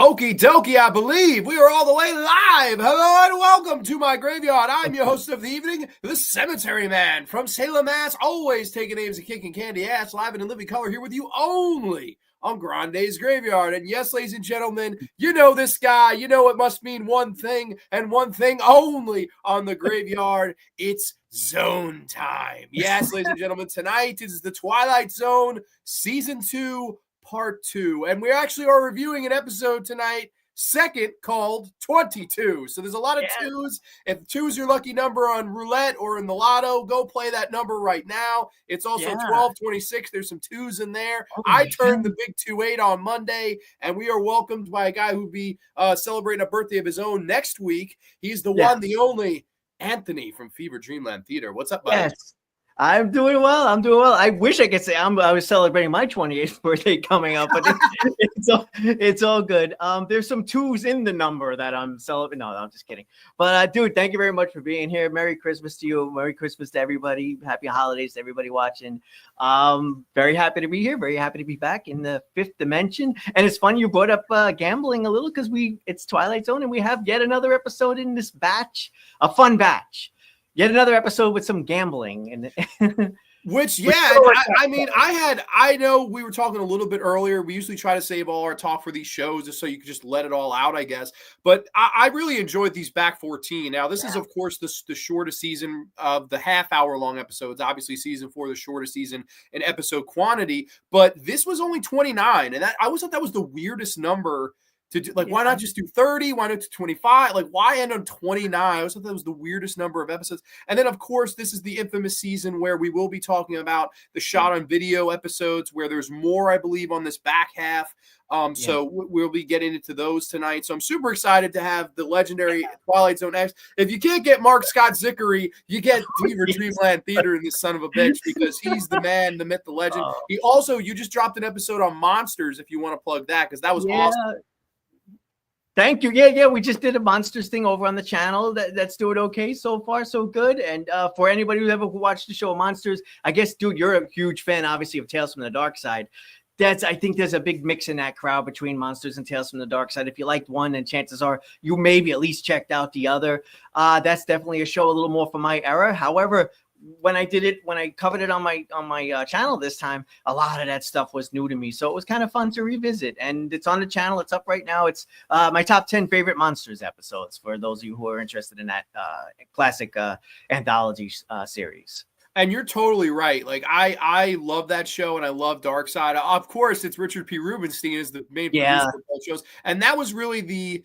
Okie dokie, I believe we are all the way live. Hello and welcome to my graveyard. I'm your host of the evening, the Cemetery Man from Salem, Mass. Always taking names and kicking candy ass, live and in living color here with you only on Grande's Graveyard. And yes, ladies and gentlemen, you know this guy. You know it must mean one thing and one thing only on the graveyard. It's zone time. Yes, ladies and gentlemen, tonight is the Twilight Zone Season 2, Part 2. And we actually are reviewing an episode tonight, second, called 22. So there's a lot of twos. If two is your lucky number on roulette or in the lotto, go play that number right now. It's also 1226. There's some twos in there. I turned the big 28 on Monday, and we are welcomed by a guy who'll be celebrating a birthday of his own next week. He's the one, the only, Anthony from Fever Dreamland Theater. What's up, buddy? Yes. I'm doing well. I wish I could say I was celebrating my 28th birthday coming up, but it's all good. There's some twos in the number that I'm celebrating. No, I'm just kidding. But dude, thank you very much for being here. Merry Christmas to you. Merry Christmas to everybody. Happy holidays to everybody watching. Very happy to be here. Very happy to be back in the fifth dimension. And it's fun you brought up gambling a little because it's Twilight Zone and we have yet another episode in this batch, a fun batch. Yet another episode with some gambling and which I know we were talking a little bit earlier. We usually try to save all our talk for these shows just so you can just let it all out, I guess. But I really enjoyed these back 14. Now, this is, of course, the shortest season of the half-hour long episodes. Obviously, season 4, the shortest season in episode quantity. But this was only 29. And I always thought that was the weirdest number to do. Like, why not just do 30? Why not do 25? Like, why end on 29? I always thought that was the weirdest number of episodes. And then, of course, this is the infamous season where we will be talking about the shot on video episodes where there's more, I believe, on this back half. So we'll be getting into those tonight. So I'm super excited to have the legendary Twilight Zone X. If you can't get Mark Scott Zickery, you get Fever Dreamland Theater in this son of a bitch because he's the man, the myth, the legend. He also, you just dropped an episode on monsters if you want to plug that because that was awesome. Thank you. Yeah. We just did a monsters thing over on the channel. That's doing okay so far, so good. And for anybody who ever watched the show Monsters, I guess, dude, you're a huge fan, obviously, of Tales from the Dark Side. I think there's a big mix in that crowd between Monsters and Tales from the Dark Side. If you liked one, then chances are you maybe at least checked out the other. That's definitely a show a little more for my era. However, when I covered it on my channel this time, a lot of that stuff was new to me. So it was kind of fun to revisit. And it's on the channel. It's up right now. It's my top 10 favorite Monsters episodes for those of you who are interested in that classic anthology series. And you're totally right. Like I love that show and I love Dark Side. Of course, it's Richard P. Rubenstein is the main producer of both shows. And that was really the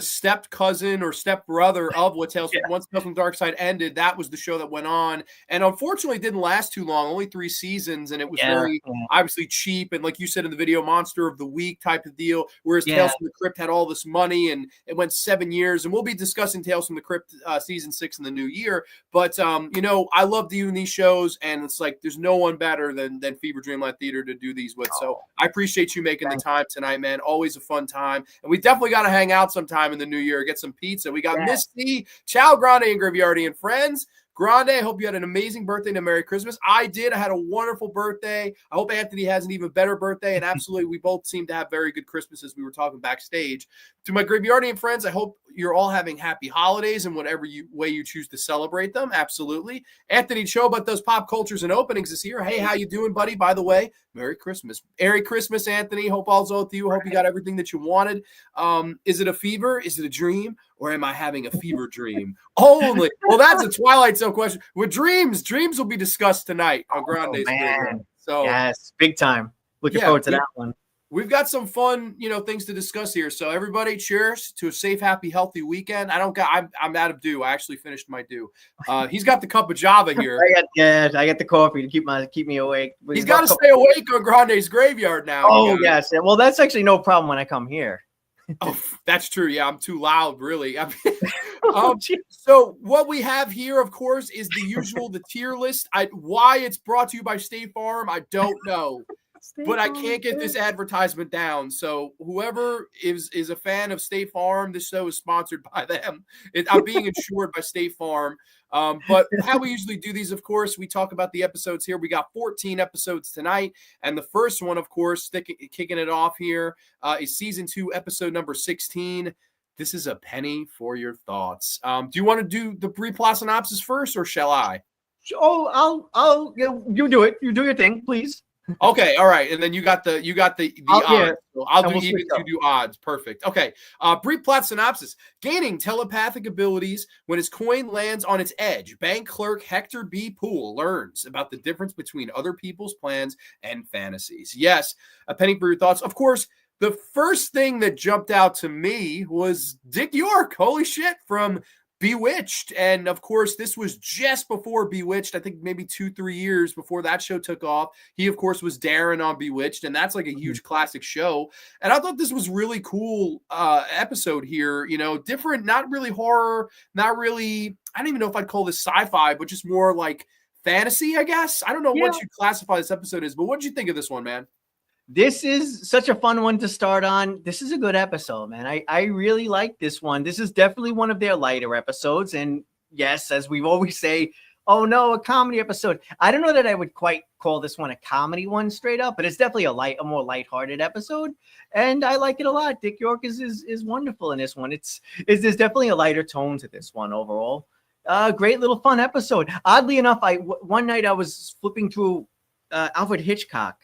step cousin or step brother of what Tales once Tales from the Dark Side ended. That was the show that went on, and unfortunately, it didn't last too long. Only 3 seasons, and it was very obviously cheap. And like you said in the video, Monster of the Week type of deal. Whereas Tales from the Crypt had all this money, and it went 7 years. And we'll be discussing Tales from the Crypt season 6 in the new year. But I love doing these shows, and it's like there's no one better than Fever Dreamland Theater to do these with. So I appreciate you making the time tonight, man. Always a fun time, and we definitely got to hang out sometime in the new year, get some pizza. We got Miss C, Ciao Grande and Graveyardian friends. Grande, I hope you had an amazing birthday and a Merry Christmas. I did. I had a wonderful birthday. I hope Anthony has an even better birthday. And absolutely, we both seem to have very good Christmases. We were talking backstage. To my Graveyardian friends, I hope you're all having happy holidays in whatever way you choose to celebrate them. Absolutely. Anthony Cho about those pop cultures and openings is here. Hey, how you doing, buddy? By the way, Merry Christmas. Merry Christmas, Anthony. Hope all's well with you. Hope you got everything that you wanted. Is it a fever? Is it a dream? Or am I having a fever dream? Only. Well, that's a Twilight Zone question. With dreams will be discussed tonight on Grande's. So yes, big time. Looking forward to that one. We've got some fun, things to discuss here. So everybody, cheers to a safe, happy, healthy weekend. I'm out of dew. I actually finished my dew. He's got the cup of Java here. I got the coffee to keep me awake. He's got to stay awake on Grande's Graveyard now. Oh yes. Well, that's actually no problem when I come here. Oh, that's true. Yeah, I'm too loud, really. So what we have here, of course, is the usual, the tier list. Why it's brought to you by State Farm, I don't know. but I can't get this advertisement down. So whoever is a fan of State Farm, this show is sponsored by them. I'm being insured by State Farm. But how we usually do these, of course, we talk about the episodes here. We got 14 episodes tonight. And the first one, of course, kicking it off here is season 2, episode number 16. This is a penny for your thoughts. Do you want to do the pre-plot synopsis first, or shall I? Oh, I'll you do it. You do your thing, please. Okay, all right, and then you got the odds. Yeah. So I'll do even. You do odds. Perfect. Okay. Brief plot synopsis: gaining telepathic abilities when his coin lands on its edge, bank clerk Hector B. Poole learns about the difference between other people's plans and fantasies. Yes, a penny for your thoughts. Of course, the first thing that jumped out to me was Dick York. Holy shit! From Bewitched. And of course, this was just before Bewitched. I think maybe 2-3 years before that show took off. He, of course, was Darren on Bewitched, and that's like a huge classic show. And I thought this was really cool episode here. You know, different, not really horror, not really, I don't even know if I'd call this sci-fi, but just more like fantasy, I guess. I don't know what you classify this episode as, but what did you think of this one, man? This is such a fun one to start on. This is a good episode, man. I really like this one. This is definitely one of their lighter episodes. And yes, as we always say, oh no, a comedy episode. I don't know that I would quite call this one a comedy one straight up, but it's definitely a more lighthearted episode. And I like it a lot. Dick York is wonderful in this one. There's definitely a lighter tone to this one overall. Great little fun episode. Oddly enough, one night I was flipping through Alfred Hitchcock,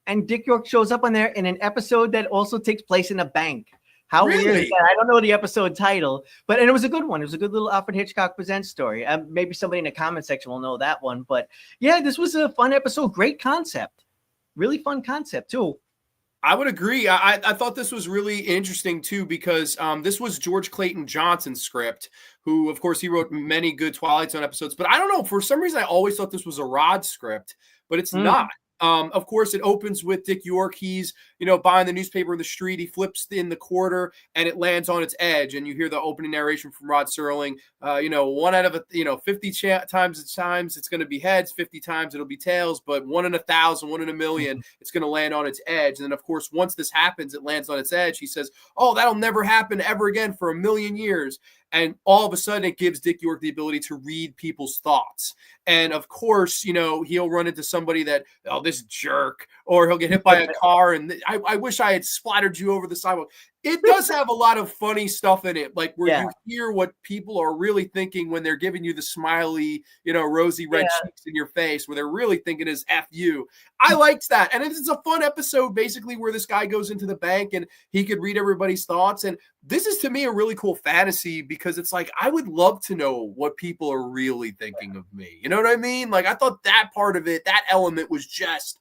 and Dick York shows up on there in an episode that also takes place in a bank. How weird is that? I don't know the episode title, and it was a good one. It was a good little Alfred Hitchcock Presents story. Maybe somebody in the comment section will know that one. But yeah, this was a fun episode. Great concept. Really fun concept, too. I would agree. I thought this was really interesting, too, because this was George Clayton Johnson's script, who, of course, he wrote many good Twilight Zone episodes. But I don't know. For some reason, I always thought this was a Rod script, but it's not. Of course, it opens with Dick York. He's, buying the newspaper in the street. He flips in the quarter and it lands on its edge. And you hear the opening narration from Rod Serling. 1 out of 50 times it's going to be heads, 50 times it'll be tails, but 1 in 1,000, 1 in a million, it's going to land on its edge. And then, of course, once this happens, it lands on its edge. He says, oh, that'll never happen ever again for 1,000,000 years. And all of a sudden, it gives Dick York the ability to read people's thoughts. And of course, he'll run into somebody that, oh, this jerk, or he'll get hit by a car. And I wish I had splattered you over the sidewalk. It does have a lot of funny stuff in it, like where you hear what people are really thinking when they're giving you the smiley, rosy red cheeks in your face, where they're really thinking is F you. I liked that. And it's a fun episode, basically, where this guy goes into the bank and he could read everybody's thoughts. And this is, to me, a really cool fantasy, because it's like, I would love to know what people are really thinking of me. You know what I mean? Like, I thought that part of it, that element was just,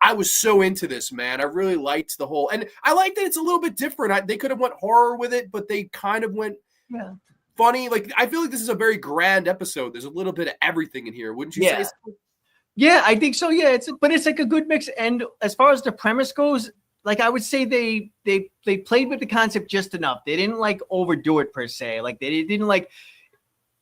I was so into this, man. I really liked the whole, and I like that it's a little bit different. They could have went horror with it, but they kind of went funny. Like, I feel like this is a very grand episode. There's a little bit of everything in here. Wouldn't you say so? Yeah, I think so. Yeah, but it's like a good mix. And as far as the premise goes, like, I would say they played with the concept just enough. They didn't like overdo it per se. Like, they didn't like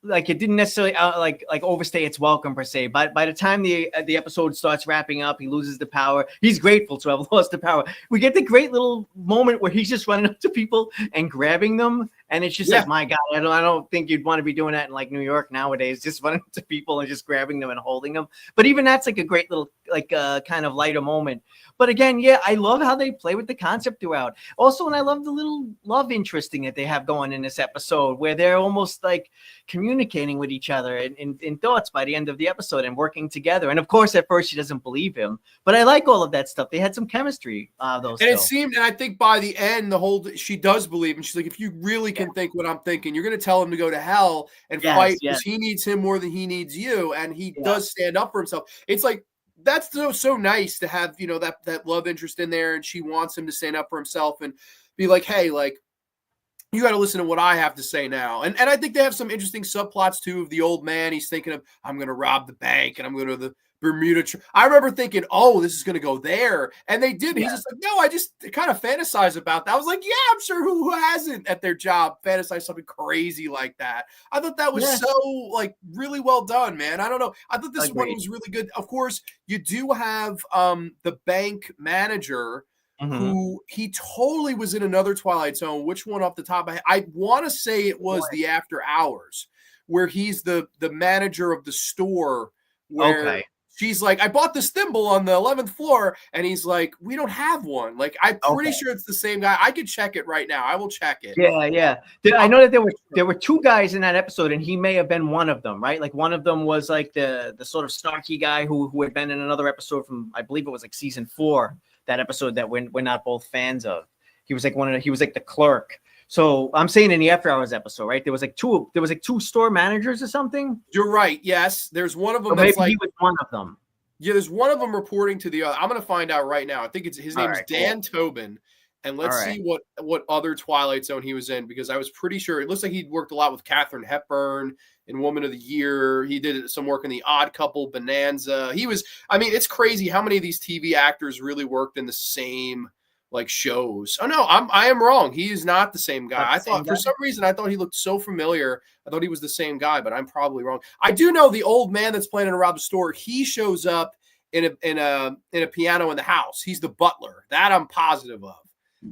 it didn't necessarily like overstay its welcome per se. But by the time the episode starts wrapping up, he loses the power. He's grateful to have lost the power. We get the great little moment where he's just running up to people and grabbing them, and it's just like, my God, I don't think you'd want to be doing that in like New York nowadays, just running up to people and just grabbing them and holding them. But even that's like a great little kind of lighter moment. But again, I love how they play with the concept throughout. Also, and I love the little love interesting that they have going in this episode, where they're almost like communicating with each other in thoughts by the end of the episode and working together. And of course, at first she doesn't believe him, but I like all of that stuff. They had some chemistry. It seemed, and I think by the end, she does believe him. She's like, if you really can think what I'm thinking, you're going to tell him to go to hell and fight, because he needs him more than he needs you. And he does stand up for himself. It's like, that's so nice to have, that love interest in there. And she wants him to stand up for himself and be like, hey, like, you got to listen to what I have to say now. And I think they have some interesting subplots too of the old man. He's thinking of, I'm going to rob the bank and I'm going to Bermuda. I remember thinking, oh, this is going to go there. And they did. Yeah. He's just like, no, I just kind of fantasize about that. I was like, yeah, I'm sure who hasn't at their job fantasize something crazy like that. I thought that was so like really well done, man. I don't know. I thought this one was really good. Of course, you do have the bank manager who he totally was in another Twilight Zone. Which one off the top of my head? I want to say it was the After Hours, where he's the manager of the store where she's like, I bought this thimble on the 11th floor. And he's like, we don't have one. Like, I'm pretty sure it's the same guy. I could check it right now. I will check it. Yeah. I know that there were two guys in that episode, and he may have been one of them, right? Like, one of them was like the sort of snarky guy who had been in another episode from, I believe it was like season 4, that episode that we're not both fans of. He was like he was like the clerk. So I'm saying in the After Hours episode, right? There was like two store managers or something. You're right. Yes. There's one of them. Maybe he was one of them. Yeah. There's one of them reporting to the other. I'm going to find out right now. I think his name is Dan Tobin. And let's see what other Twilight Zone he was in, because I was pretty sure it looks like he'd worked a lot with Katharine Hepburn in Woman of the Year. He did some work in The Odd Couple, Bonanza. It's crazy how many of these TV actors really worked in the same like shows. Oh no, I am wrong. He is not the same guy. For some reason I thought he looked so familiar. I thought he was the same guy, but I'm probably wrong. I do know the old man that's planning to rob the store. He shows up in a piano in the house. He's the butler. That I'm positive of.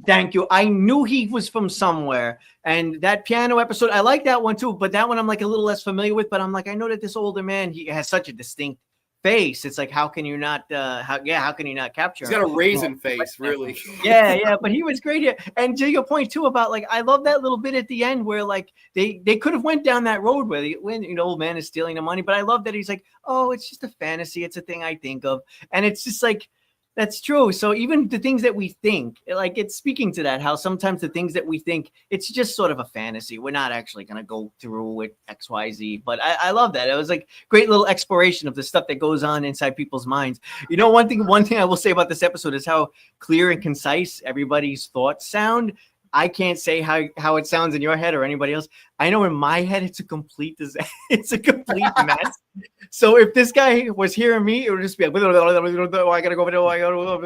Thank you. I knew he was from somewhere, and that piano episode, I like that one too. But that one I'm like a little less familiar with. But I'm like, I know that this older man, he has such a distinct face. It's like, how can you not how can you not capture him? He's got a raisin face, really. Yeah, but he was great here. And to your point too about like, I love that little bit at the end where like they could have went down that road where when old man is stealing the money, but I love that he's like, oh, it's just a fantasy, it's a thing I think of. And it's just like, that's true. So even the things that we think, like, it's speaking to that, how sometimes the things that we think, it's just sort of a fantasy. We're not actually going to go through with X, Y, Z. But I love that. It was like great little exploration of the stuff that goes on inside people's minds. You know, one thing I will say about this episode is how clear and concise everybody's thoughts sound. I can't say how it sounds in your head or anybody else. I know in my head, it's a complete disaster. It's a complete mess. So if this guy was hearing me, it would just be like, I gotta go over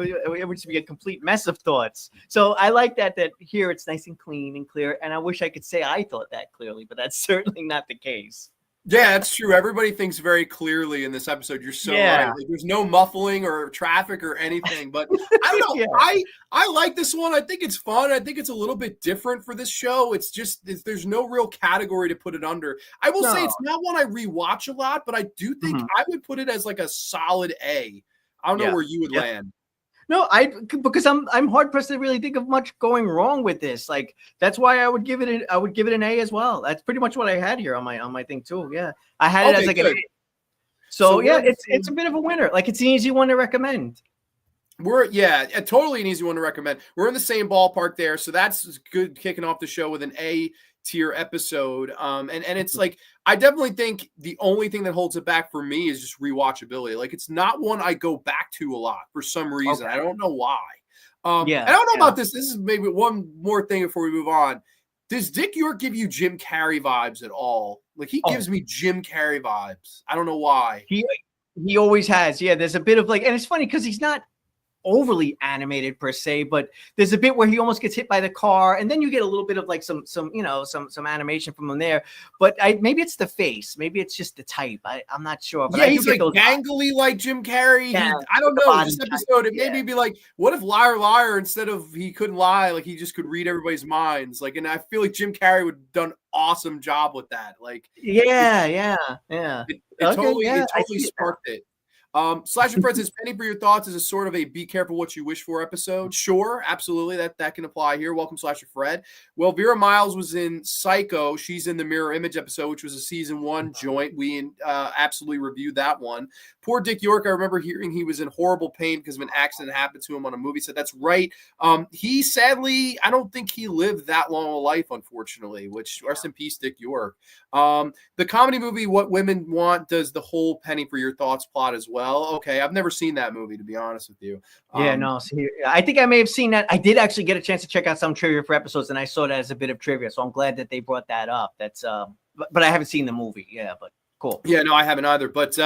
there. It would just be a complete mess of thoughts. So I like that here it's nice and clean and clear. And I wish I could say I thought that clearly, but that's certainly not the case. Yeah, that's true. Everybody thinks very clearly in this episode. You're so right. Like, there's no muffling or traffic or anything. But I don't know. I like this one. I think it's fun. I think it's a little bit different for this show. It's just there's no real category to put it under. I will say it's not one I rewatch a lot, but I do think I would put it as like a solid A. I don't know where you would land. No, because I'm hard pressed to really think of much going wrong with this. Like, that's why I would give it an A as well. That's pretty much what I had here on my thing too. Yeah, I had it as like an A. So yeah, it's a bit of a winner. Like, it's an easy one to recommend. Totally an easy one to recommend. We're in the same ballpark there, so that's good. Kicking off the show with an A tier episode. And it's like, I definitely think the only thing that holds it back for me is just rewatchability. Like, it's not one I go back to a lot for some reason. I don't know why. I don't know about this. This is maybe one more thing before we move on. Does Dick York give you Jim Carrey vibes at all? Like, he gives me Jim Carrey vibes. I don't know why. He always has. Yeah, there's a bit of like, and it's funny because he's not overly animated per se, but there's a bit where he almost gets hit by the car, and then you get a little bit of like some animation from him there. But maybe it's the face, maybe it's just the type. I'm not sure. But he's like gangly like Jim Carrey. Yeah, I don't know. This episode, it made me be like, what if Liar instead of he couldn't lie, like he just could read everybody's minds? Like, and I feel like Jim Carrey would have done an awesome job with that. Like, it totally sparked it. Slasher Fred says, Penny, for your thoughts is a sort of a be careful what you wish for episode. Sure, absolutely. That can apply here. Welcome, Slasher Fred. Well, Vera Miles was in Psycho. She's in the Mirror Image episode, which was a season 1 joint. We absolutely reviewed that one. Poor Dick York, I remember hearing he was in horrible pain because of an accident that happened to him on a movie set. That's right. He sadly, I don't think he lived that long a life, unfortunately, which rest in peace, Dick York. The comedy movie What Women Want does the whole Penny for your thoughts plot as well. Okay, I've never seen that movie, to be honest with you. I think I may have seen that. I did actually get a chance to check out some trivia for episodes, and I saw that as a bit of trivia. So I'm glad that they brought that up. That's but I haven't seen the movie. Yeah, but Cool. Yeah, no, I haven't either. But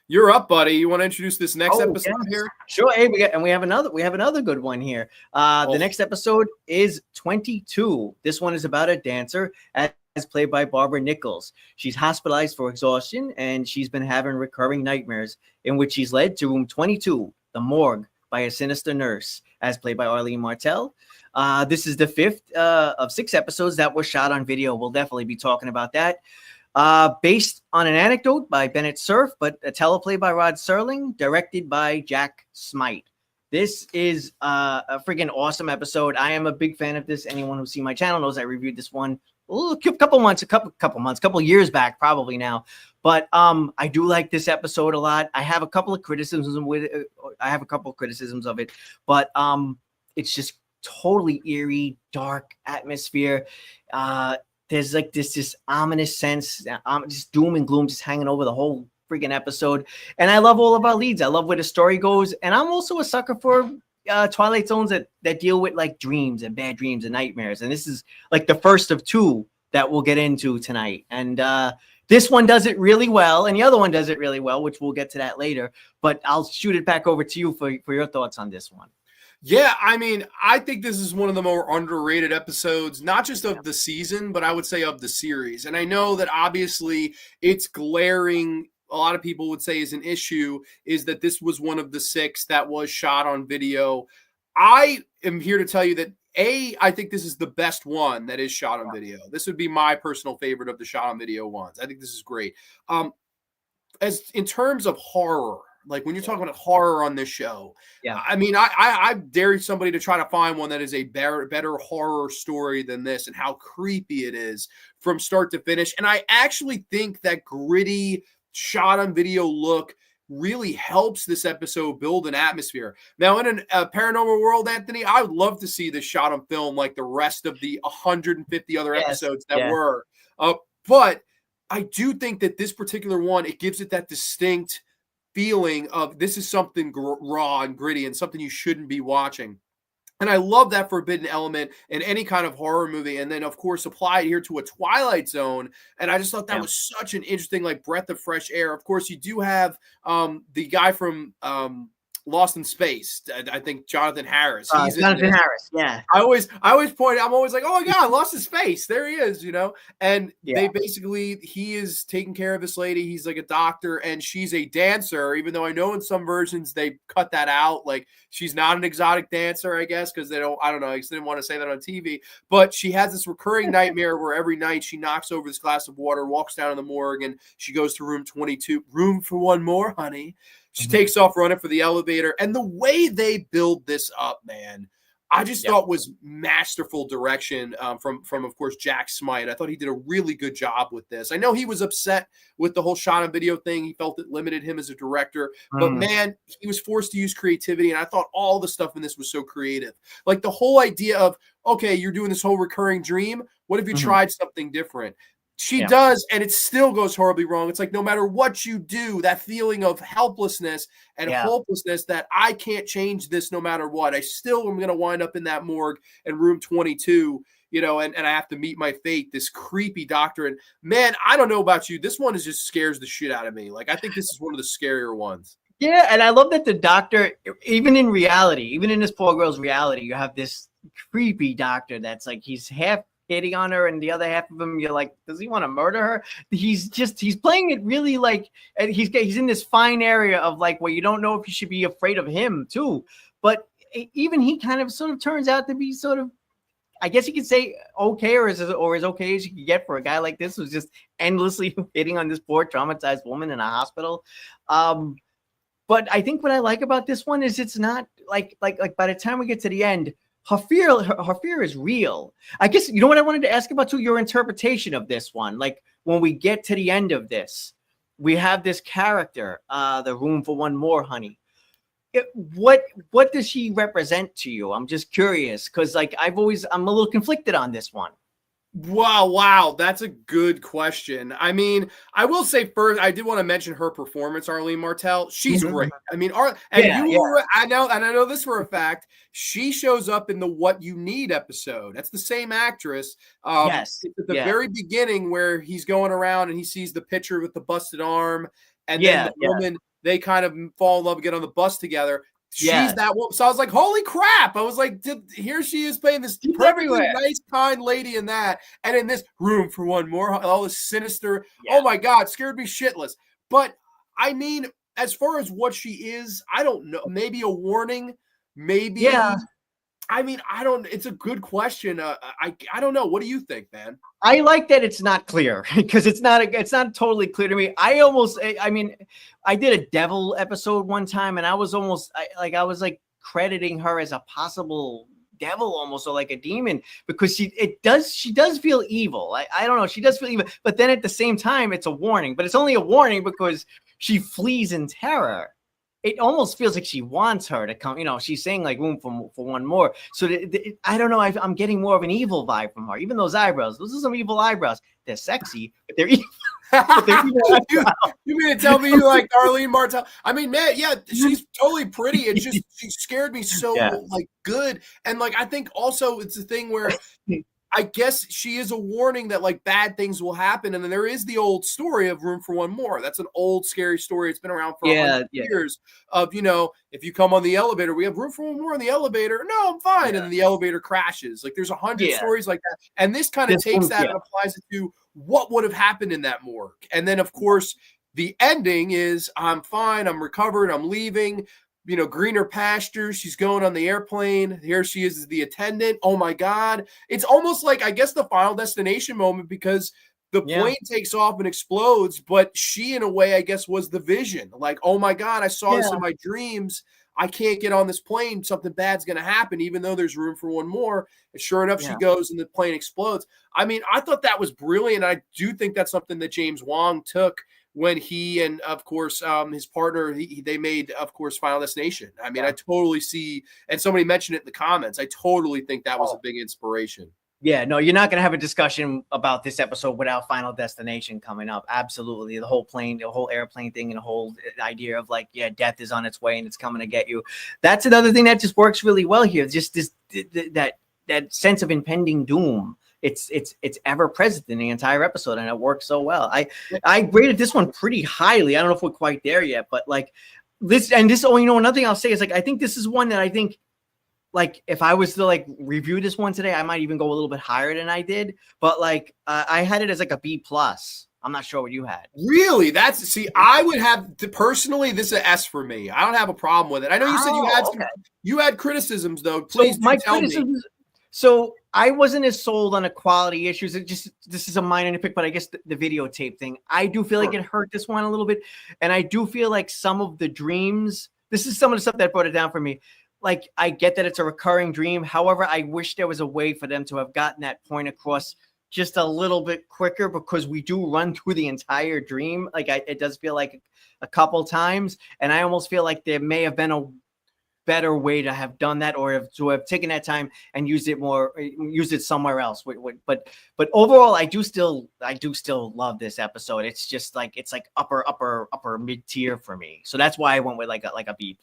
you're up, buddy. You want to introduce this next episode here? Sure. Hey, we have another good one here. The next episode is 22. This one is about a dancer as played by Barbara Nichols. She's hospitalized for exhaustion, and she's been having recurring nightmares in which she's led to room 22, the morgue, by a sinister nurse, as played by Arlene Martell. This is the 5th of 6 episodes that were shot on video. We'll definitely be talking about that. Based on an anecdote by Bennett Cerf, but a teleplay by Rod Serling, directed by Jack Smite. This is a freaking awesome episode. I am a big fan of this. Anyone who's seen my channel knows I reviewed this one a couple years back, probably now. But I do like this episode a lot. I have a couple of criticisms of it, but it's just totally eerie, dark atmosphere. There's like this ominous sense, just doom and gloom just hanging over the whole freaking episode. And I love all of our leads. I love where the story goes. And I'm also a sucker for Twilight Zones that deal with like dreams and bad dreams and nightmares. And this is like the first of 2 that we'll get into tonight. And this one does it really well. And the other one does it really well, which we'll get to that later. But I'll shoot it back over to you for your thoughts on this one. Yeah, I mean, I think this is one of the more underrated episodes, not just of the season, but I would say of the series. And I know that obviously it's glaring. A lot of people would say is an issue is that this was one of the 6 that was shot on video. I am here to tell you that I think this is the best one that is shot on video. This would be my personal favorite of the shot on video ones. I think this is great. As in terms of horror, like when you're talking about horror on this show, I mean, I dare somebody to try to find one that is a better horror story than this and how creepy it is from start to finish. And I actually think that gritty shot on video look really helps this episode build an atmosphere. Now, in a paranormal world, Anthony, I would love to see this shot on film like the rest of the 150 other episodes that were. But I do think that this particular one, it gives it that distinct feeling of this is something raw and gritty and something you shouldn't be watching. And I love that forbidden element in any kind of horror movie. And then, of course, apply it here to a Twilight Zone. And I just thought that was such an interesting, like, breath of fresh air. Of course, you do have the guy from Lost in Space. I think Jonathan Harris. Jonathan Harris, yeah. I always point. I'm always like, oh my God, Lost in Space. There he is, you know. And they basically, he is taking care of this lady. He's like a doctor, and she's a dancer. Even though I know in some versions they cut that out, like she's not an exotic dancer, I guess, because they don't. I don't know. I just didn't want to say that on TV. But she has this recurring nightmare where every night she knocks over this glass of water, walks down in the morgue, and she goes to room 22. Room for one more, honey. She takes off running for the elevator. And the way they build this up, man, I just thought was masterful direction from, of course, Jack Smite. I thought he did a really good job with this. I know he was upset with the whole shot on video thing. He felt it limited him as a director. But, man, he was forced to use creativity. And I thought all the stuff in this was so creative. Like the whole idea of, okay, you're doing this whole recurring dream. What if you tried something different? She does, and it still goes horribly wrong. It's like no matter what you do, that feeling of helplessness and hopelessness that I can't change this no matter what. I still am going to wind up in that morgue in room 22, you know, and I have to meet my fate, this creepy doctor. And, man, I don't know about you. This one just scares the shit out of me. Like, I think this is one of the scarier ones. Yeah, and I love that the doctor, even in reality, even in this poor girl's reality, you have this creepy doctor that's like he's half hitting on her, and the other half of him, you're like, does he want to murder her? He's playing it really like, and he's in this fine area of like where you don't know if you should be afraid of him too. But even he kind of sort of turns out to be sort of, I guess you could say okay, or as okay as you could get for a guy like this who's just endlessly hitting on this poor traumatized woman in a hospital. But I think what I like about this one is it's not like by the time we get to the end, her fear is real. I guess, you know what I wanted to ask about too, your interpretation of this one. Like when we get to the end of this, we have this character, the room for one more, honey. What does she represent to you? I'm just curious because like I'm a little conflicted on this one. Wow, that's a good question. I mean, I will say first, I did want to mention her performance, Arlene Martell. She's great. I mean, I know this for a fact. She shows up in the "What You Need" episode. That's the same actress. Yes, it's at the very beginning where he's going around and he sees the picture with the busted arm, and then the woman, they kind of fall in love and get on the bus together. She's that one. So I was like, holy crap. I was like, here she is playing this perfectly nice, kind lady in that. And in this Room for One More, all this sinister. Oh my God, scared me shitless. But I mean, as far as what she is, I don't know. Maybe a warning. Maybe. Yeah. I mean, it's a good question. I don't know. What do you think, man? I like that it's not clear because it's not totally clear to me. I mean, I did a devil episode one time and I was crediting her as a possible devil almost, or like a demon, because she does feel evil. I don't know. She does feel evil, but then at the same time, it's a warning, but it's only a warning because she flees in terror. It almost feels like she wants her to come. You know, she's saying like "Room for one more." So I don't know. I'm getting more of an evil vibe from her. Even those eyebrows. Those are some evil eyebrows. They're sexy, but they're evil. You mean to tell me you like Arlene Martell? I mean, man, yeah, she's totally pretty. It's just she scared me so like good. And like I think also it's a thing where I guess she is a warning that like bad things will happen. And then there is the old story of Room for One More. That's an old scary story. It's been around for 100 years of, you know, if you come on the elevator, we have room for one more on the elevator. No, I'm fine. And then the elevator crashes. Like there's 100 stories like that. And this kind of takes that and applies it to what would have happened in that morgue. And then of course the ending is I'm fine. I'm recovered. I'm leaving. You know, greener pastures. She's going on the airplane. Here she is as the attendant. Oh my God. It's almost like, I guess, the Final Destination moment because the plane takes off and explodes, but she, in a way, I guess, was the vision. Like, oh my God, I saw this in my dreams. I can't get on this plane. Something bad's going to happen, even though there's room for one more. And sure enough, she goes and the plane explodes. I mean, I thought that was brilliant. I do think that's something that James Wong took when he and, of course, his partner, they made, of course, Final Destination. I mean, I totally see, and somebody mentioned it in the comments, I totally think that was a big inspiration. Yeah, no, you're not going to have a discussion about this episode without Final Destination coming up. Absolutely. The whole airplane thing and the whole idea of like, death is on its way and it's coming to get you. That's another thing that just works really well here. Just that sense of impending doom. It's ever present in the entire episode, and it works so well. I rated this one pretty highly. I don't know if we're quite there yet, but like this, oh, you know, another thing I'll say is like I think this is one that I think like if I was to like review this one today, I might even go a little bit higher than I did. But like I had it as like a B+. I'm not sure what you had. Really? I would have personally, this is an S for me. I don't have a problem with it. I know you said you had criticisms though. Please tell me. So I wasn't as sold on the quality issues. This is a minor nitpick, but I guess the videotape thing, I do feel like it hurt this one a little bit. And I do feel like some of the dreams, this is some of the stuff that brought it down for me. Like, I get that it's a recurring dream. However, I wish there was a way for them to have gotten that point across just a little bit quicker, because we do run through the entire dream. Like it does feel like a couple times. And I almost feel like there may have been a better way to have done that, or to have taken that time and used it somewhere else. But overall, I do still love this episode. It's just like, it's like upper mid tier for me. So that's why I went with like a B+.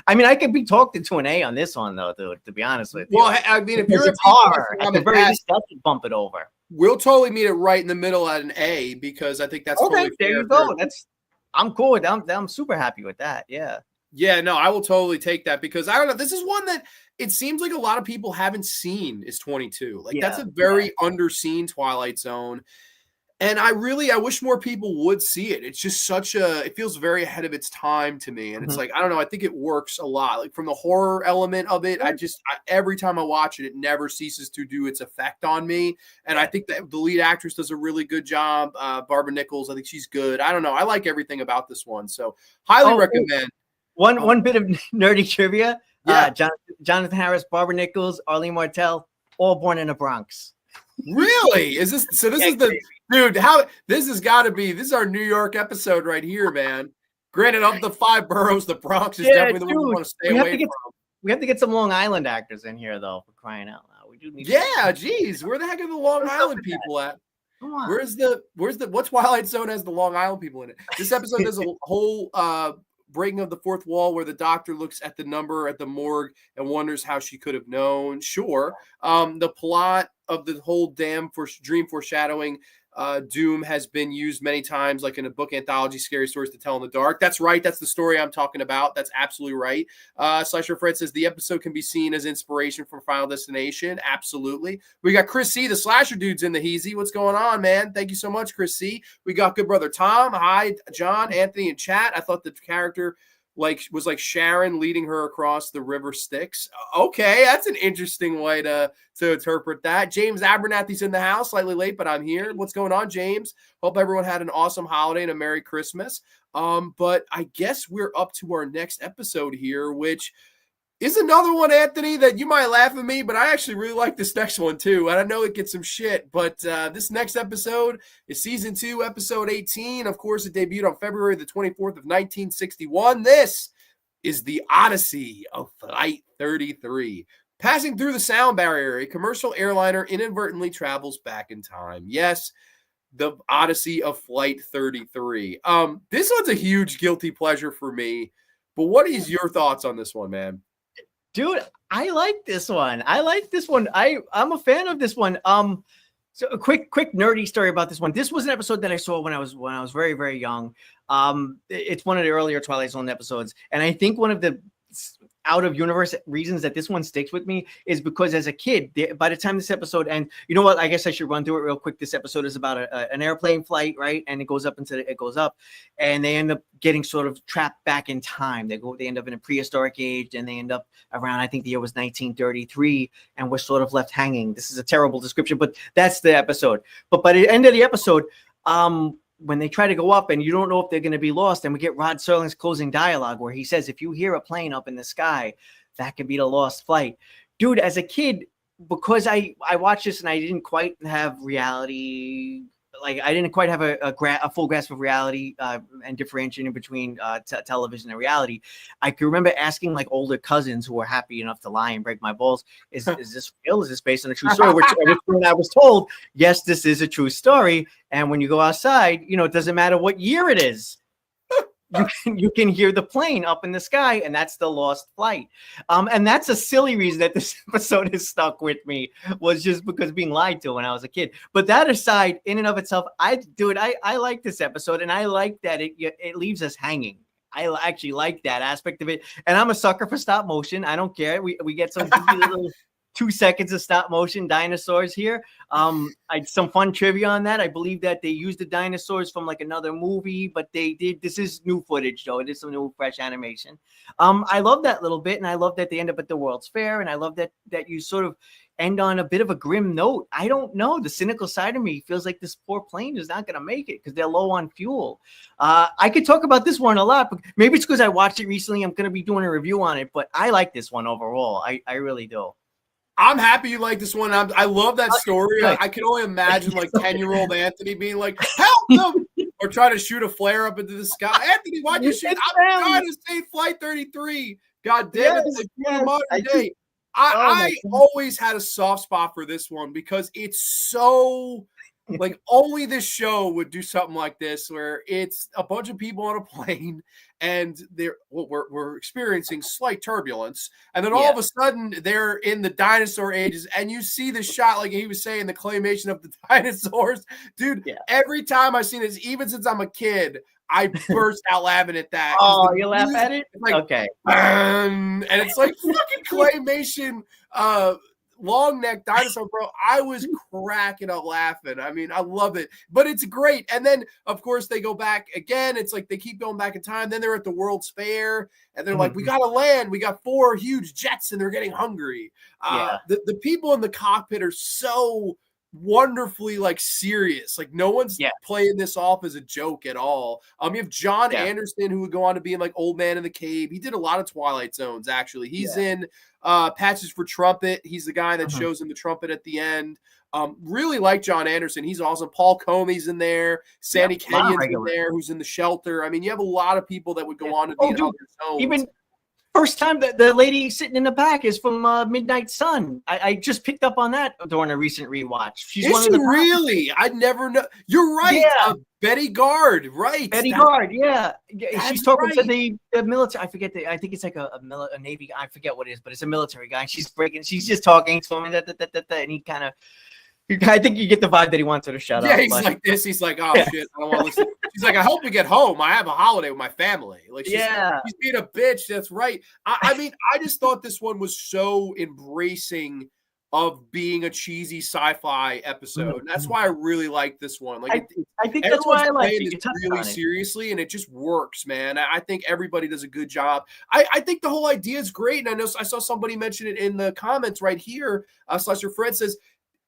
I mean, I could be talked into an A on this one though, to be honest with you. Well, I mean, if you're it's hard, at the very least, I could bump it over. We'll totally meet it right in the middle at an A, because I think that's okay. There you go. I'm cool with that. I'm super happy with that. Yeah. Yeah, no, I will totally take that, because I don't know. This is one that it seems like a lot of people haven't seen is 22. Like that's a very underseen Twilight Zone. And I wish more people would see it. It's just it feels very ahead of its time to me. And it's like, I don't know. I think it works a lot. Like from the horror element of it, every time I watch it, it never ceases to do its effect on me. And I think that the lead actress does a really good job. Barbara Nichols, I think she's good. I don't know. I like everything about this one. So highly recommend. One bit of nerdy trivia. Jonathan Harris, Barbara Nichols, Arlene Martell, all born in the Bronx. Really? Is this so? This is the dude. How this has got to be? This is our New York episode right here, man. Granted, of the 5 boroughs, the Bronx is definitely the one we want to stay away from. We have to get some Long Island actors in here, though, for crying out loud. Yeah, geez, where the heck are the Long Island people at? Where's what's Twilight Zone has the Long Island people in it? This episode does a whole breaking of the fourth wall where the doctor looks at the number at the morgue and wonders how she could have known. Sure. The plot of the whole damn dream foreshadowing Doom has been used many times, like in a book anthology, Scary Stories to Tell in the Dark. That's right. That's the story I'm talking about. That's absolutely right. Slasher Fred says the episode can be seen as inspiration for Final Destination. Absolutely. We got Chris C, the Slasher dude's in the Heezy. What's going on, man? Thank you so much, Chris C. We got good brother Tom. Hi, John, Anthony, and chat. I thought the character was like Sharon leading her across the river Styx. Okay, that's an interesting way to interpret that. James Abernathy's in the house, slightly late, but I'm here. What's going on, James? Hope everyone had an awesome holiday and a Merry Christmas. But I guess we're up to our next episode here, which is another one, Anthony, that you might laugh at me, but I actually really like this next one too. And I know it gets some shit, but this next episode is season 2, episode 18. Of course, it debuted on February the 24th of 1961. This is the Odyssey of Flight 33. Passing through the sound barrier, a commercial airliner inadvertently travels back in time. Yes, the Odyssey of Flight 33. This one's a huge guilty pleasure for me, but what is your thoughts on this one, man? Dude, I like this one. I'm a fan of this one. So a quick nerdy story about this one. This was an episode that I saw when I was very, very young. It's one of the earlier Twilight Zone episodes, and I think one of the out of universe reasons that this one sticks with me is because as a kid, by the time this episode ends, you know what? I guess I should run through it real quick. This episode is about an airplane flight, right? And it goes up and they end up getting sort of trapped back in time. They end up in a prehistoric age, and they end up around, I think the year was 1933, and we're sort of left hanging. This is a terrible description, but that's the episode. But by the end of the episode, when they try to go up and you don't know if they're going to be lost, and we get Rod Serling's closing dialogue where he says, if you hear a plane up in the sky, that could be the lost flight. Dude, as a kid, because I watched this and I didn't quite have reality, like I didn't quite have a full grasp of reality and differentiating between television and reality. I can remember asking like older cousins who were happy enough to lie and break my balls, is this real? Is this based on a true story? Which when I was told, yes, this is a true story. And when you go outside, it doesn't matter what year it is. You can hear the plane up in the sky, and that's the lost flight. And that's a silly reason that this episode is stuck with me, was just because being lied to when I was a kid. But that aside, in and of itself, I like this episode, and I like that it leaves us hanging. I actually like that aspect of it, and I'm a sucker for stop motion. I don't care. We get some little 2 seconds of stop motion dinosaurs here. Some fun trivia on that. I believe that they used the dinosaurs from like another movie, but this is new footage though. It is some new fresh animation. I love that little bit, and I love that they end up at the World's Fair, and I love that you sort of end on a bit of a grim note. I don't know. The cynical side of me feels like this poor plane is not going to make it because they're low on fuel. I could talk about this one a lot, but maybe it's because I watched it recently. I'm going to be doing a review on it, but I like this one overall. I really do. I'm happy you like this one. I love that story. I can only imagine like 10-year-old Anthony being like, help them, or trying to shoot a flare up into the sky. Anthony, why'd you shoot? I'm trying to save Flight 33. God damn it. I always had a soft spot for this one because it's so like only this show would do something like this, where it's a bunch of people on a plane and we're experiencing slight turbulence, and then all of a sudden they're in the dinosaur ages, and you see the shot, like he was saying, the claymation of the dinosaurs. Dude, every time I've seen this, even since I'm a kid, I burst out laughing at that. Oh, you laugh at it? Like, okay. And it's like fucking claymation long neck dinosaur, bro. I was cracking up laughing. I mean, I love it, but it's great. And then of course they go back again. It's like they keep going back in time. Then they're at the World's Fair, and they're like, we gotta land. We got 4 huge jets, and they're getting hungry. The people in the cockpit are so wonderfully like serious. Like no one's playing this off as a joke at all. You have John Anderson, who would go on to be in like Old Man in the Cave. He did a lot of Twilight Zones, actually. He's in Patches for Trumpet. He's the guy that shows him the trumpet at the end. Really like John Anderson. He's awesome. Paul Comey's in there. Sandy Kenyon's in there, who's in The Shelter. I mean, you have a lot of people that would go on to be in other zones. First time that the lady sitting in the back is from Midnight Sun. I just picked up on that during a recent rewatch. She's Is she really? I never know. You're right. Yeah. Betty Gard, right? Betty Gard, yeah. She's talking right. to the military. I forget I think it's like a Navy guy. I forget what it is, but it's a military guy. She's just talking to him, and he kind of. I think you get the vibe that he wants her to shut up. Yeah, he's like this. He's like, oh shit, I don't want to listen. She's like, I hope we get home. I have a holiday with my family. Like, she's being a bitch. That's right. I mean, I just thought this one was so embracing of being a cheesy sci-fi episode. And that's why I really like this one. Like, I think that's why I like it really seriously, and it just works, man. I think everybody does a good job. I think the whole idea is great, and I know I saw somebody mention it in the comments right here. Slasher Fred says,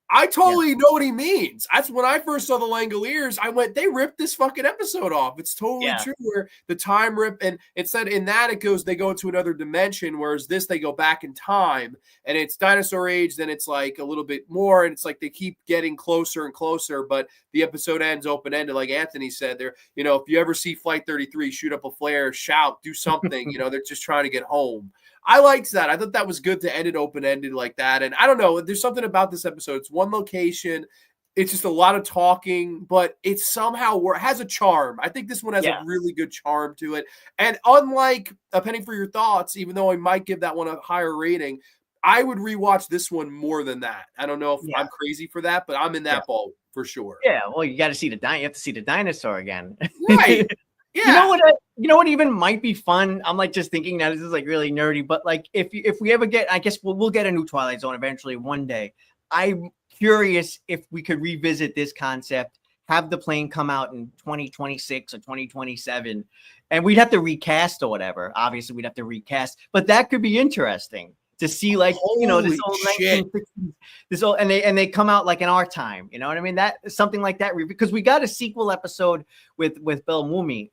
I totally know what he means. That's when I first saw the Langoliers. I went, they ripped this fucking episode off. It's totally true. Where the time rip, and it said in that they go into another dimension, whereas this they go back in time, and it's dinosaur age. Then it's like a little bit more, and it's like they keep getting closer and closer. But the episode ends open ended, like Anthony said. There, if you ever see Flight 33, shoot up a flare, shout, do something. They're just trying to get home. I liked that. I thought that was good to end it open-ended like that. And I don't know, there's something about this episode. It's one location. It's just a lot of talking, but it somehow has a charm. I think this one has a really good charm to it. And unlike A Penny for Your Thoughts, even though I might give that one a higher rating, I would rewatch this one more than that. I don't know if I'm crazy for that, but I'm in that ball for sure. Yeah, well, you got to see you have to see the dinosaur again. Right. Yeah. You know what even might be fun? I'm like just thinking now, this is like really nerdy, but like if we ever get, I guess we'll get a new Twilight Zone eventually one day. I'm curious if we could revisit this concept, have the plane come out in 2026 or 2027, and we'd have to recast or whatever. Obviously, we'd have to recast, but that could be interesting to see, like, this old 1960s, and they come out like in our time, you know what I mean? That something like that, because we got a sequel episode with Bill Mumy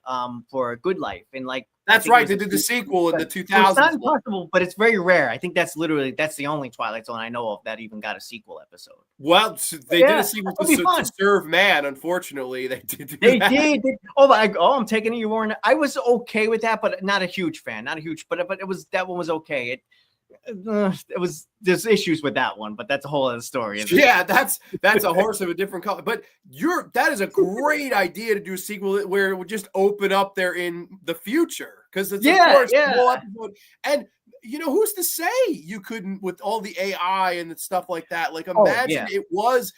for Good Life, and like that's right, they did the sequel in the 2000s. It's not impossible, but it's very rare. I think that's the only Twilight Zone I know of that even got a sequel episode. Well, they did a sequel to Serve Man. Unfortunately, they did. They did. I'm taking it. You weren't. I was okay with that, but not a huge fan. Not a huge, but it was, that one was okay. There's issues with that one, but that's a whole other story. Yeah, that's a horse of a different color. But that is a great idea to do a sequel where it would just open up there in the future, because it's of course the whole episode. And who's to say you couldn't, with all the AI and stuff like that? Like, imagine it was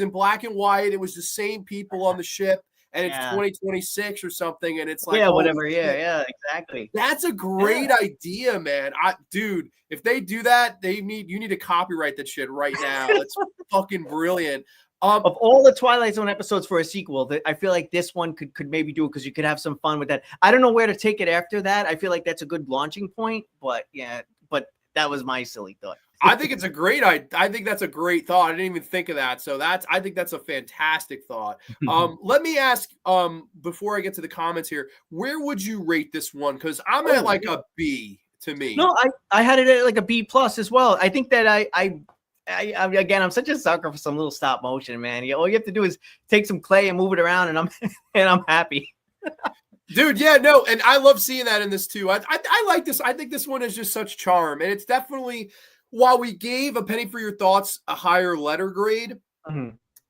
in black and white. It was the same people on the ship. And it's 2026 or something, and it's like whatever. Yeah, exactly. That's a great idea, man. Dude, if they do that, you need to copyright that shit right now. It's fucking brilliant. Of all the Twilight Zone episodes for a sequel, I feel like this one could maybe do it, because you could have some fun with that. I don't know where to take it after that. I feel like that's a good launching point, but that was my silly thought. I think it's a great I think that's a great thought. I didn't even think of that. So I think that's a fantastic thought. Let me ask, before I get to the comments here, where would you rate this one? Because I'm at like a B to me. No, I had it at like a B+ as well. I think that I again, I'm such a sucker for some little stop motion, man. All you have to do is take some clay and move it around, and I'm happy. Dude, yeah, no, and I love seeing that in this too. I like this. I think this one is just such charm, and it's definitely, while we gave A Penny for Your Thoughts a higher letter grade,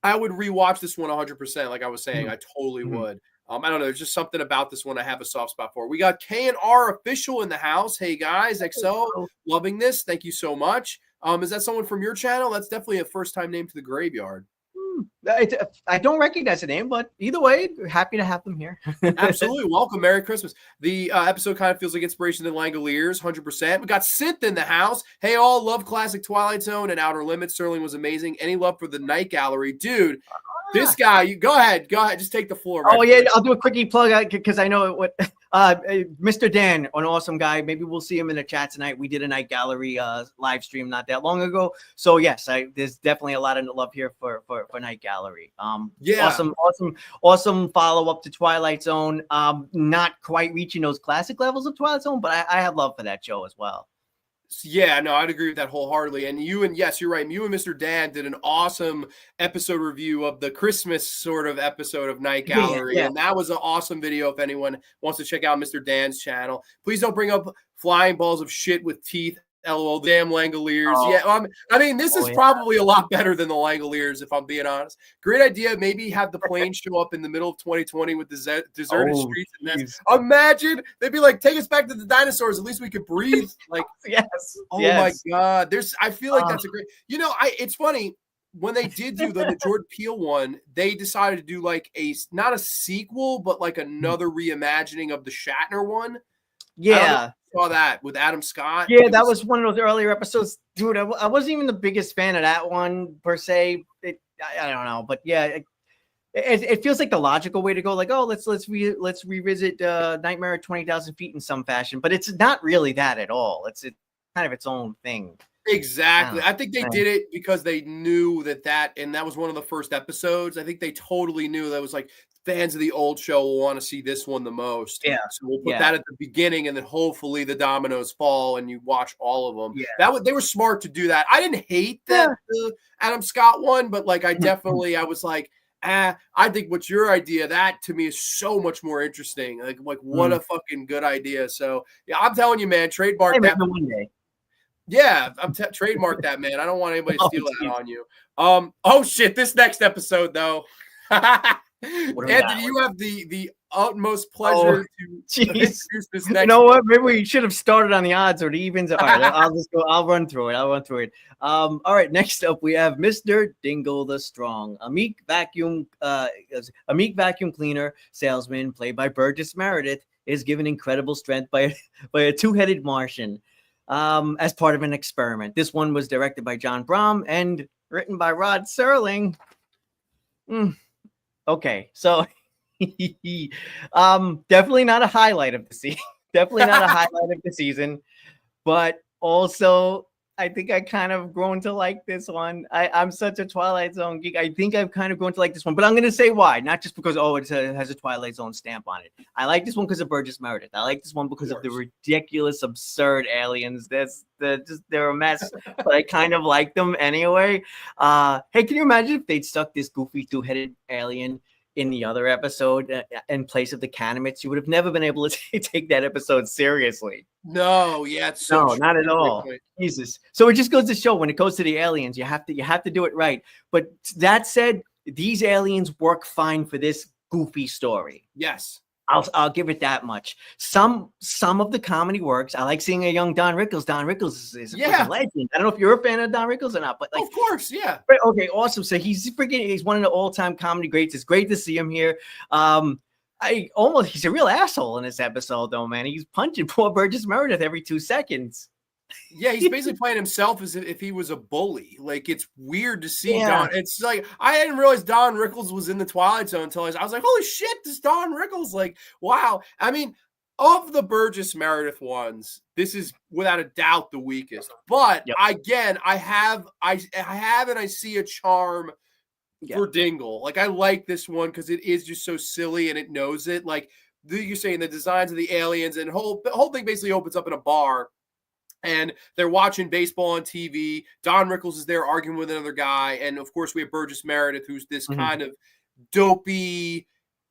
I would rewatch this one 100%. Like I was saying, I totally would. I don't know. There's just something about this one I have a soft spot for. We got K&R Official in the house. Hey guys, XO, loving this. Thank you so much. Is that someone from your channel? That's definitely a first-time name to the graveyard. I don't recognize the name, but either way, happy to have them here. Absolutely. Welcome. Merry Christmas. The episode kind of feels like inspiration to Langoliers, 100%. We got Synth in the house. Hey, all, love classic Twilight Zone and Outer Limits. Sterling was amazing. Any love for the Night Gallery? Dude, this guy, you go ahead. Just take the floor. Right I'll do a quickie plug, because I know what Mr. Dan, an awesome guy. Maybe we'll see him in the chat tonight. We did a Night Gallery live stream not that long ago. So yes, there's definitely a lot of love here for Night Gallery. Awesome follow up to Twilight Zone. Not quite reaching those classic levels of Twilight Zone, but I have love for that show as well. Yeah, no, I'd agree with that wholeheartedly. And yes, you're right. You and Mr. Dan did an awesome episode review of the Christmas sort of episode of Night Gallery. And that was an awesome video. If anyone wants to check out Mr. Dan's channel, please don't bring up flying balls of shit with teeth. LOL, damn Langoliers. Yeah, I mean, this is probably a lot better than the Langoliers, if I'm being honest. Great idea. Maybe have the plane show up in the middle of 2020 with the deserted streets. And imagine they'd be like, take us back to the dinosaurs. At least we could breathe. Like, yes. Oh my God. I feel like that's a great. It's funny. When they did do the Jordan Peele one, they decided to do like not a sequel, but like another reimagining of the Shatner one. Yeah. Saw that with Adam Scott. Yeah, that was one of those earlier episodes. Dude, I wasn't even the biggest fan of that one per se. I don't know, but yeah, it feels like the logical way to go. Like, oh, let's revisit Nightmare at 20,000 Feet in some fashion, but it's not really that at all. It's kind of its own thing. Exactly. I think they did it because they knew and that was one of the first episodes. I think they totally knew that was like fans of the old show will want to see this one the most. Yeah. So we'll put that at the beginning, and then hopefully the dominoes fall and you watch all of them. Yeah. They were smart to do that. I didn't hate the Adam Scott one, but like I was like, I think what's your idea? That to me is so much more interesting. Like what a fucking good idea. So yeah, I'm telling you, man, trademark that one day. Yeah, I'm trademark that, man. I don't want anybody to steal that on you. Oh shit, this next episode though. Anthony, you have the utmost pleasure to introduce this next. You know what? Maybe we should have started on the odds or the evens. All right, I'll just go. I'll run through it. All right, next up we have Mr. Dingle the Strong, a meek vacuum cleaner salesman played by Burgess Meredith, is given incredible strength by a two-headed Martian. As part of an experiment. This one was directed by John Brom and written by Rod Serling. Okay, so definitely not a highlight of the season. But also I think I kind of grown to like this one. I'm such a Twilight Zone geek. I think I've kind of grown to like this one, but I'm going to say why. Not just because, it has a Twilight Zone stamp on it. I like this one because of Burgess Meredith. I like this one because of the ridiculous, absurd aliens. They're a mess, but I kind of like them anyway. Hey, can you imagine if they'd stuck this goofy two-headed alien in the other episode in place of the Canimets? You would have never been able to take that episode seriously. No, yeah, not at all. Jesus. So it just goes to show when it goes to the aliens, you have to do it right. But that said, these aliens work fine for this goofy story. Yes. I'll give it that much. Some of the comedy works. I like seeing a young Don Rickles. Don Rickles is a legend. I don't know if you're a fan of Don Rickles or not, but like, of course, yeah. Okay, awesome. So he's one of the all-time comedy greats. It's great to see him here. He's a real asshole in this episode, though, man. He's punching poor Burgess Meredith every 2 seconds. Yeah, he's basically playing himself as if he was a bully. Like, it's weird to see Don. It's like, I didn't realize Don Rickles was in the Twilight Zone until I was like, holy shit, this Don Rickles. Like, wow. I mean, of the Burgess Meredith ones, this is without a doubt the weakest. But again, I see a charm for Dingle. Like, I like this one because it is just so silly and it knows it. Like, you're saying the designs of the aliens and the whole thing basically opens up in a bar. And they're watching baseball on TV. Don Rickles is there arguing with another guy. And, of course, we have Burgess Meredith, who's this kind of dopey,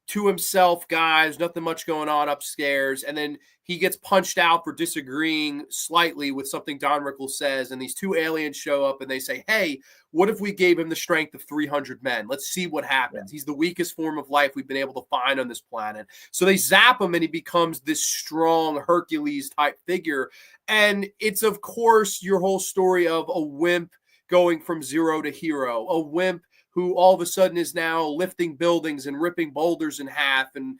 to himself guy. There's nothing much going on upstairs. And then he gets punched out for disagreeing slightly with something Don Rickles says. And these two aliens show up and they say, hey, what if we gave him the strength of 300 men? Let's see what happens. He's the weakest form of life we've been able to find on this planet. So they zap him and he becomes this strong Hercules type figure. And it's, of course, your whole story of a wimp going from zero to hero, a wimp who all of a sudden is now lifting buildings and ripping boulders in half and,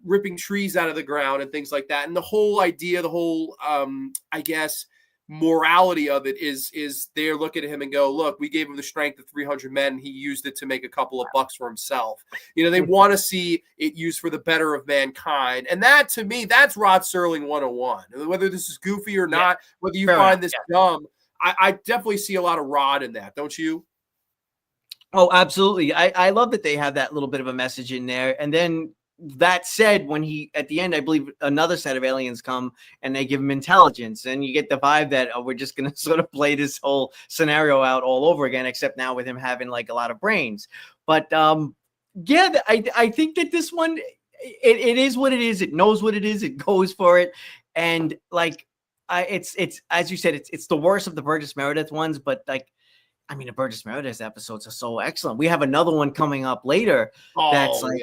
ripping trees out of the ground and things like that. And the whole idea, I guess, morality of it is they're looking at him and go, look, we gave him the strength of 300 men. And he used it to make a couple of bucks for himself. They want to see it used for the better of mankind. And that, to me, that's Rod Serling 101. Whether this is goofy or not, whether you find this dumb, I definitely see a lot of Rod in that. Don't you? Oh, absolutely. I love that they have that little bit of a message in there. And then that said, when at the end, I believe another set of aliens come and they give him intelligence, and you get the vibe that we're just going to sort of play this whole scenario out all over again, except now with him having like a lot of brains. But I think that this one, it is what it is. It knows what it is. It goes for it. And like, it's as you said, it's the worst of the Burgess Meredith ones, but like, I mean, the Burgess Meredith episodes are so excellent. We have another one coming up later that's like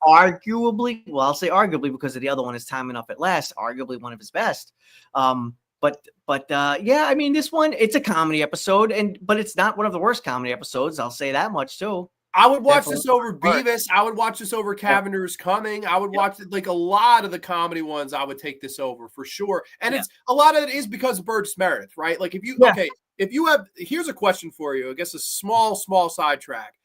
arguably, well, I'll say arguably because of the other one is Time Enough at Last, arguably one of his best. But yeah, I mean, this one, it's a comedy episode, but it's not one of the worst comedy episodes. I'll say that much too. I would watch this over Beavis. I would watch this over Cavender's Coming. I would watch like a lot of the comedy ones. I would take this over for sure. And it's a lot of it is because of Burgess Meredith, right? Like if you have, here's a question for you. I guess a small sidetrack.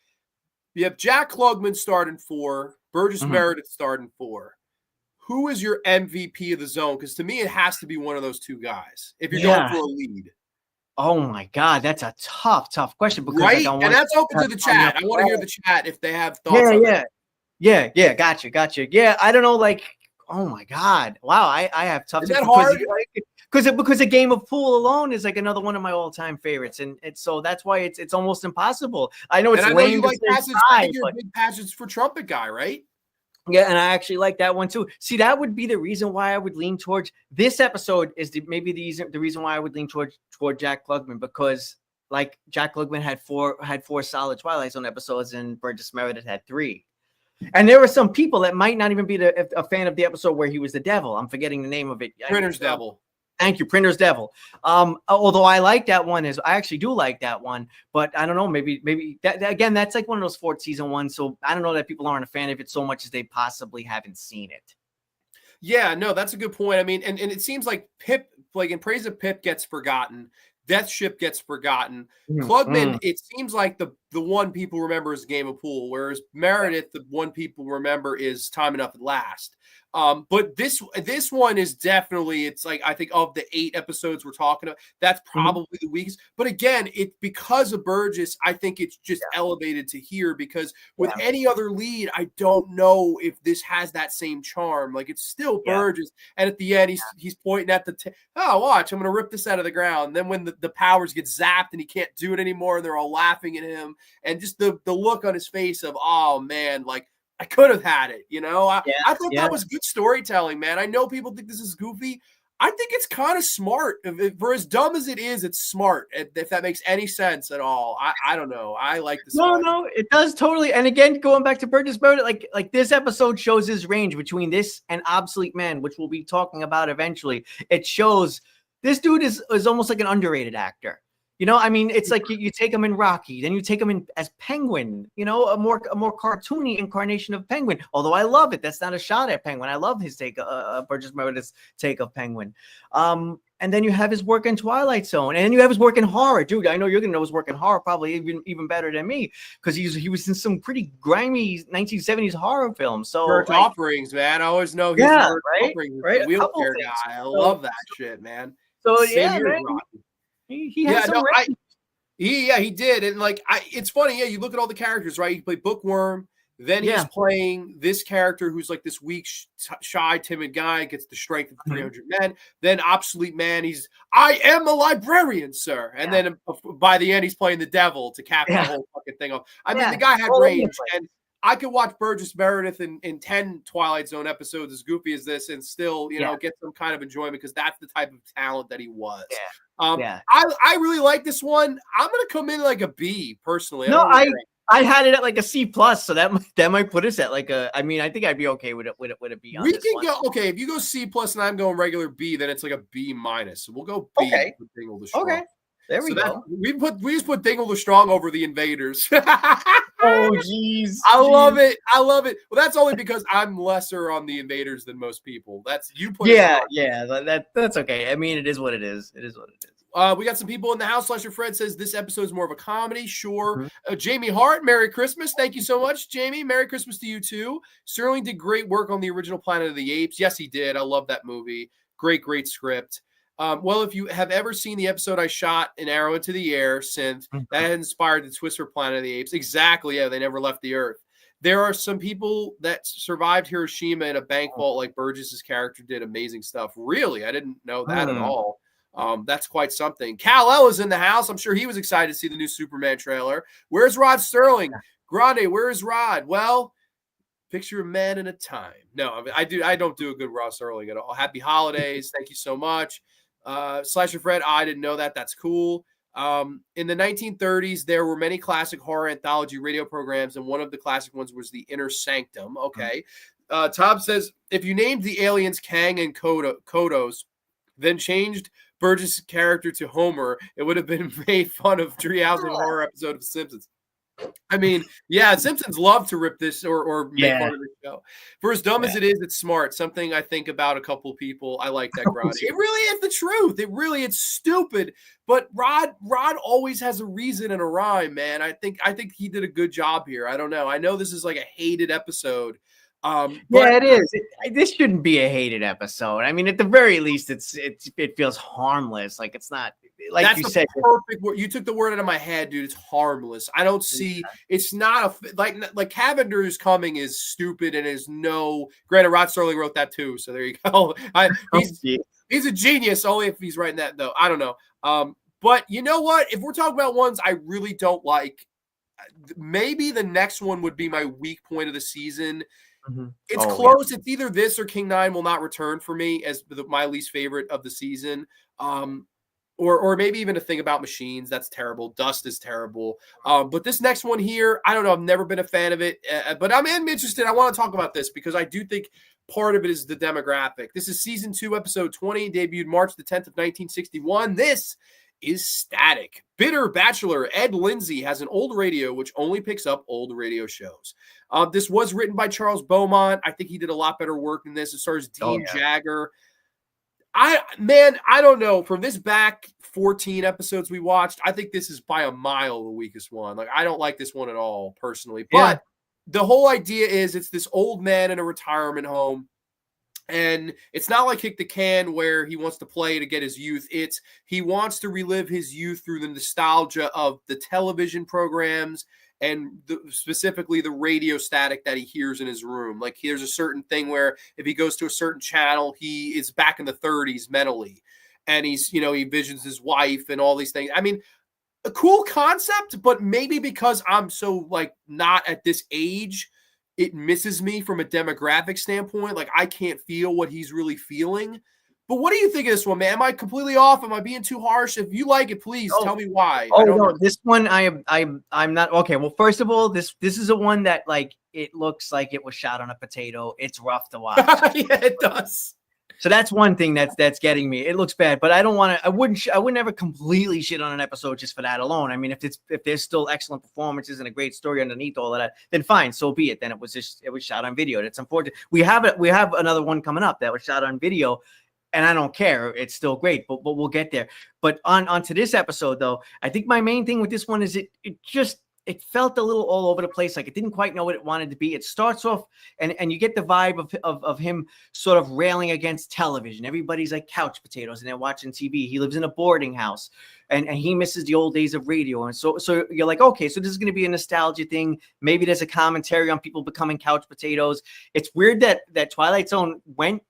You have Jack Klugman starting 4, Burgess Meredith starting 4. Who is your MVP of the zone? Because to me, it has to be one of those two guys if you're going for a lead. Oh my God, that's a tough question. Because right, and that's open to the chat. I want to hear the chat if they have thoughts. on that. Yeah. Gotcha. Yeah, I don't know. Like, oh my God, wow, I have tough. Is that hard? Because a game of pool alone is like another one of my all-time favorites, and so that's why it's almost impossible. I know it's lame. Like I think you're a big Passage for Trumpet guy, right? Yeah, and I actually like that one too. See, that would be the reason why I would lean towards this episode. Is the reason why I would lean toward Jack Klugman, because like Jack Klugman had four solid Twilight Zone episodes, and Burgess Meredith had 3. And there were some people that might not even be a fan of the episode where he was the devil. I'm forgetting the name of it. Printer's Devil. Thank you, Printer's Devil. Although I like that one, I actually do like that one, but I don't know, maybe that again, that's like one of those 4th season ones. So I don't know that people aren't a fan of it so much as they possibly haven't seen it. Yeah, no, that's a good point. I mean, and it seems like Pip, like in Praise of Pip, gets forgotten. Death Ship gets forgotten. Klugman, it seems like the one people remember is Game of Pool, whereas Meredith, the one people remember is Time Enough at Last. But this one is definitely, it's like, I think of the 8 episodes we're talking about, that's probably the weakest. But again, it's because of Burgess, I think it's just elevated to here, because with any other lead, I don't know if this has that same charm. Like, it's still Burgess. And at the end, he's pointing at watch, I'm going to rip this out of the ground. And then when the powers get zapped and he can't do it anymore, and they're all laughing at him, and just the look on his face of, oh man, like, I could have had it, you know? I thought that was good storytelling, man. I know people think this is goofy. I think it's kind of smart. For as dumb as it is, it's smart, if that makes any sense at all. I don't know. I like this. No, it does totally. And again, going back to Burgess Meredith, like this episode shows his range between this and Obsolete Man, which we'll be talking about eventually. It shows this dude is almost like an underrated actor. You know, I mean, it's like you take him in Rocky, then you take him in as Penguin, you know, a more cartoony incarnation of Penguin. Although I love it. That's not a shot at Penguin. I love his take, Burgess Meredith's take of Penguin. And then you have his work in Twilight Zone, and then you have his work in horror. Dude, I know you're going to know his work in horror probably even better than me, because he was in some pretty grimy 1970s horror films. So Birch Offerings, man. I always know he's right? Wheelchair guy. I love that shit, man. So yeah, man. He had some he did. And like, it's funny. Yeah. You look at all the characters, right? He played Bookworm. Then he's playing this character who's like this weak, shy, timid guy, gets the strength of 300 men. Then Obsolete Man, I am a librarian, sir. And then by the end, he's playing the devil to cap the whole fucking thing off. I mean, the guy had range. And I could watch Burgess Meredith in 10 Twilight Zone episodes as goofy as this and still, you know, get some kind of enjoyment, because that's the type of talent that he was. I really like this one. I'm going to come in like a B personally. I had it at like a C+, so that might put us at like a. I mean, I think I'd be okay with it a B. We can go okay if you go C+ and I'm going regular B, then it's like a B-. So we'll go B. Okay. There we go. We just put Dingle the Strong over the Invaders. Oh, jeez. I love it. Well, that's only because I'm lesser on the Invaders than most people. That's you put. That's okay. I mean, it is what it is. It is what it is. We got some people in the house. Slasher Fred says this episode is more of a comedy. Sure. Jamie Hart, Merry Christmas. Thank you so much, Jamie. Merry Christmas to you too. Sterling did great work on the original Planet of the Apes. Yes, he did. I love that movie. Great script. Well, if you have ever seen the episode I shot an arrow into the air, synth, that inspired the twist for Planet of the Apes. Exactly. Yeah, they never left the Earth. There are some people that survived Hiroshima in a bank vault, like Burgess's character did. Amazing stuff. Really, I didn't know that at all. That's quite something. Kal-El is in the house. I'm sure he was excited to see the new Superman trailer. Where's Rod Sterling? Grande, where is Rod? Well, Picture a man in a time. No, I mean, I don't do a good Ross Erling at all. Happy holidays. Thank you so much. Slasher Fred, I didn't know that. That's cool. In the 1930s, there were many classic horror anthology radio programs, and one of the classic ones was The Inner Sanctum. Okay. Tom says, if you named the aliens Kang and Kodos, then changed Burgess' character to Homer, it would have been made fun of Treehouse horror episode of Simpsons. I mean, yeah, Simpsons love to rip this or make fun of this show. For as dumb as it is, it's smart. Something I think about a couple of people. I like that, Rod. It really is the truth. It's stupid. But Rod always has a reason and a rhyme, man. I think he did a good job here. I don't know. I know this is like a hated episode. But it is. This shouldn't be a hated episode. I mean, at the very least, it feels harmless. Like it's not. Like that's you said, perfect word. You took the word out of my head, dude. It's harmless. I don't see. It's not like Cavender's coming is stupid and is no. Granted, Rod Serling wrote that too, so there you go. He's a genius. Only if he's writing that though. I don't know. But you know what? If we're talking about ones I really don't like, maybe the next one would be my weak point of the season. Mm-hmm. It's close. Yeah. It's either this or King 9 Will Not Return for me as my least favorite of the season. Or maybe even a thing about machines. That's terrible. Dust is terrible. But this next one here, I don't know. I've never been a fan of it, but I'm interested. I want to talk about this because I do think part of it is the demographic. This is season 2, episode 20, debuted March the 10th of 1961. This is Static. Bitter bachelor Ed Lindsay has an old radio which only picks up old radio shows. This was written by Charles Beaumont. I think he did a lot better work than this. It stars Dean Jagger. I don't know. From this back 14 episodes we watched, I think this is by a mile the weakest one. Like, I don't like this one at all, personally. But the whole idea is it's this old man in a retirement home. And it's not like Kick the Can where he wants to play to get his youth. It's he wants to relive his youth through the nostalgia of the television programs and specifically the radio static that he hears in his room. Like, there's a certain thing where if he goes to a certain channel, he is back in the 30s mentally. And he's, he visions his wife and all these things. I mean, a cool concept, but maybe because I'm so, not at this age, it misses me from a demographic standpoint. Like, I can't feel what he's really feeling. But what do you think of this one, man? Am I completely off? Am I being too harsh? If you like it, please tell me why. No, this one I'm not okay. Well, first of all, this is a one that it looks like it was shot on a potato. It's rough to watch. Yeah, it does. So that's one thing that's getting me. It looks bad, but I don't want to. I wouldn't ever completely shit on an episode just for that alone. I mean, if there's still excellent performances and a great story underneath all of that, then fine, so be it. Then it was shot on video. That's unfortunate. We have another one coming up that was shot on video. And I don't care. It's still great, but we'll get there. But onto this episode, though, I think my main thing with this one is it felt a little all over the place. Like, it didn't quite know what it wanted to be. It starts off, and you get the vibe of him sort of railing against television. Everybody's like couch potatoes, and they're watching TV. He lives in a boarding house, and he misses the old days of radio. And so you're like, okay, so this is going to be a nostalgia thing. Maybe there's a commentary on people becoming couch potatoes. It's weird that Twilight Zone went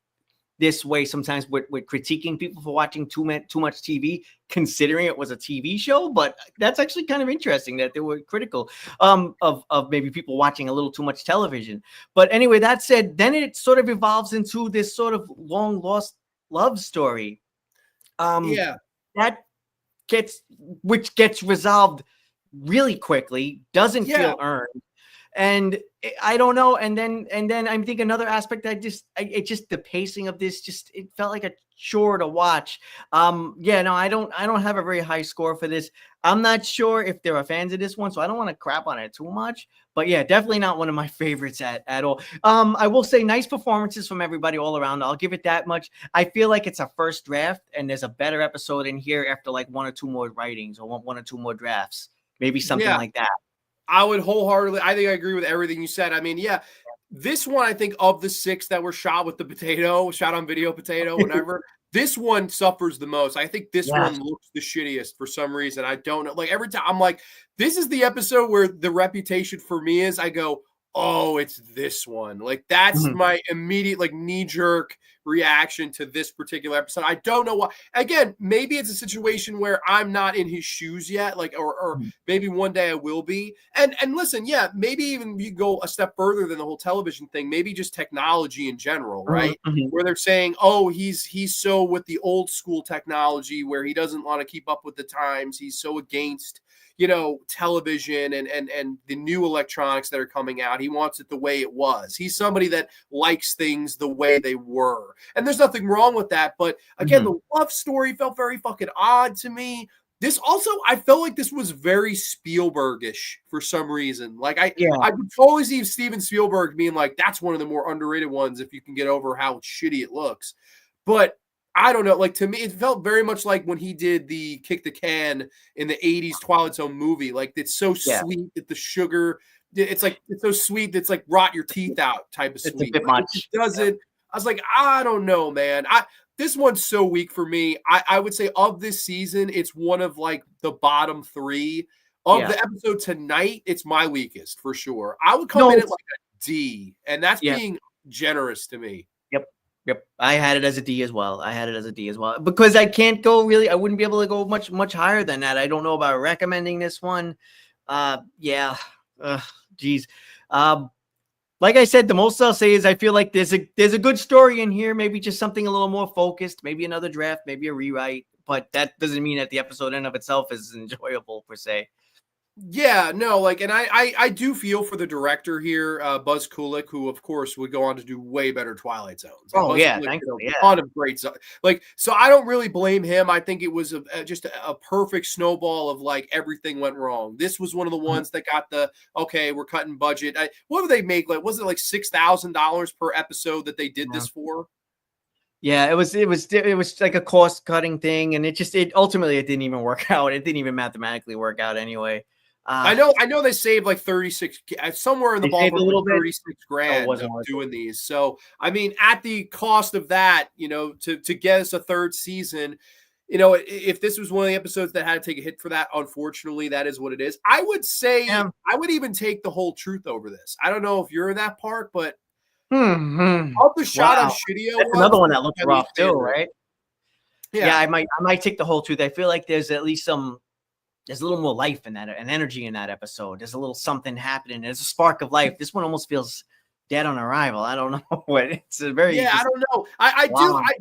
this way sometimes with critiquing people for watching too much TV, considering it was a TV show. But that's actually kind of interesting that they were critical of maybe people watching a little too much television. But anyway, that said, then it sort of evolves into this sort of long lost love story. That gets resolved really quickly, doesn't feel earned. And I don't know. And then I think another aspect the pacing of this it felt like a chore to watch. I don't have a very high score for this. I'm not sure if there are fans of this one, so I don't want to crap on it too much. But yeah, definitely not one of my favorites at all. I will say nice performances from everybody all around. I'll give it that much. I feel like it's a first draft, and there's a better episode in here after like one or two more writings or one or two more drafts, maybe something like that. I would wholeheartedly. I think I agree with everything you said. I mean, this one, I think of the 6 that were shot with the potato, shot on video potato, whatever, this one suffers the most. I think this one looks the shittiest for some reason. I don't know. Like, every time I'm like, this is the episode where the reputation for me is I go, oh, it's this one. Like, that's my immediate, like, knee-jerk reaction to this particular episode. I don't know why. Again, maybe it's a situation where I'm not in his shoes yet, like, or maybe one day I will be. And listen, yeah, maybe even you go a step further than the whole television thing, maybe just technology in general, right? Where they're saying, oh, he's so with the old school technology where he doesn't want to keep up with the times. He's so against, you know, television and the new electronics that are coming out. He wants it the way it was. He's somebody that likes things the way they were. And there's nothing wrong with that. But again, the love story felt very fucking odd to me. This also, I felt like this was very Spielbergish for some reason. Like I could totally see Steven Spielberg being like, that's one of the more underrated ones if you can get over how shitty it looks. But I don't know. Like, to me, it felt very much like when he did the Kick the Can in the 80s Twilight Zone movie. Like, it's so sweet that the sugar, it's so sweet that's like rot your teeth out type of sweet. It's a bit much. It doesn't, I was like, I don't know, man. This one's so weak for me. I would say of this season, it's one of like the bottom 3. Of the episode tonight, it's my weakest for sure. I would come in at like a D, and that's being generous to me. Yep. I had it as a D as well. Because I can't go really, I wouldn't be able to go much higher than that. I don't know about recommending this one. Geez. Like I said, the most I'll say is I feel like there's a good story in here. Maybe just something a little more focused, maybe another draft, maybe a rewrite, but that doesn't mean that the episode in of itself is enjoyable per se. Yeah, no, like, and I do feel for the director here, Buzz Kulik, who of course would go on to do way better Twilight Zones. Like, thankfully, a ton of great stuff. Like, so I don't really blame him. I think it was just a perfect snowball of like everything went wrong. This was one of the ones that got okay, we're cutting budget. What do they make? Like, was it like $6,000 per episode that they did this for? Yeah, it was like a cost cutting thing, and it ultimately it didn't even work out. It didn't even mathematically work out anyway. I know they saved like 36, somewhere in the ballpark, a little bit, 36 grand doing these. So, I mean, at the cost of that, you know, to get us a third season, you know, if this was one of the episodes that had to take a hit for that, unfortunately, that is what it is. I would say I would even take the whole truth over this. I don't know if you're in that part, but of the shot on Shidio, that's another one that looks rough too, right? Yeah, I might take the whole truth. I feel like there's at least there's a little more life in that and energy in that episode. There's a little something happening. There's a spark of life. This one almost feels dead on arrival. I don't know what it's a very I don't know. I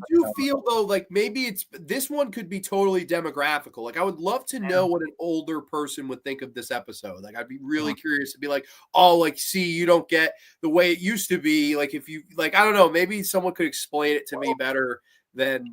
do feel though like maybe this one could be totally demographical. Like I would love to know what an older person would think of this episode. Like I'd be really curious to be like, oh, like see, you don't get the way it used to be. Like if you like, I don't know, maybe someone could explain it to me better than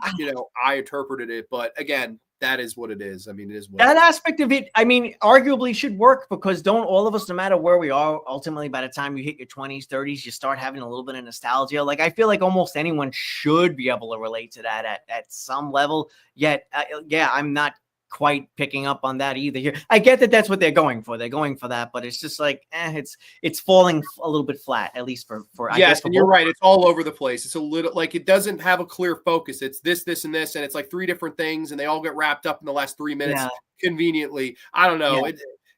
I interpreted it. But again, that is what it is. I mean, it is what that aspect of it. I mean, arguably should work because don't all of us, no matter where we are, ultimately by the time you hit your 20s, 30s, you start having a little bit of nostalgia. Like I feel like almost anyone should be able to relate to that at some level. Yet, I'm not quite picking up on that either here. I get that that's what they're going for. They're going for that, but it's just like, it's falling a little bit flat, at least for I guess. And you're right. It's all over the place. It's a little like it doesn't have a clear focus. It's this, and this, and it's like 3 different things, and they all get wrapped up in the last 3 minutes conveniently. I don't know. Yeah.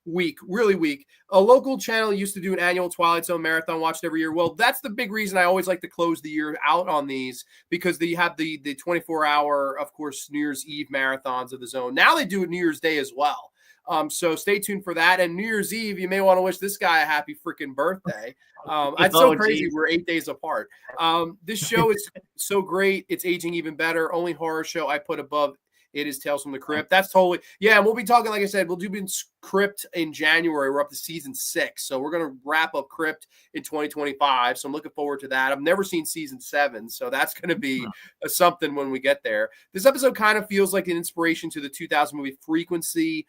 Weak, really weak. A local channel used to do an annual Twilight Zone marathon, watched every year. Well, that's the big reason I always like to close the year out on these because they have the 24-hour, of course, New Year's Eve marathons of the Zone. Now they do it New Year's Day as well. So stay tuned for that. And New Year's Eve, you may want to wish this guy a happy freaking birthday. It's so crazy. We're 8 days apart. This show is so great. It's aging even better. Only horror show I put above it is Tales from the Crypt. That's totally, and we'll be talking, like I said, we'll do Crypt in January. We're up to season 6. So we're going to wrap up Crypt in 2025. So I'm looking forward to that. I've never seen season 7. So that's going to be something when we get there. This episode kind of feels like an inspiration to the 2000 movie Frequency.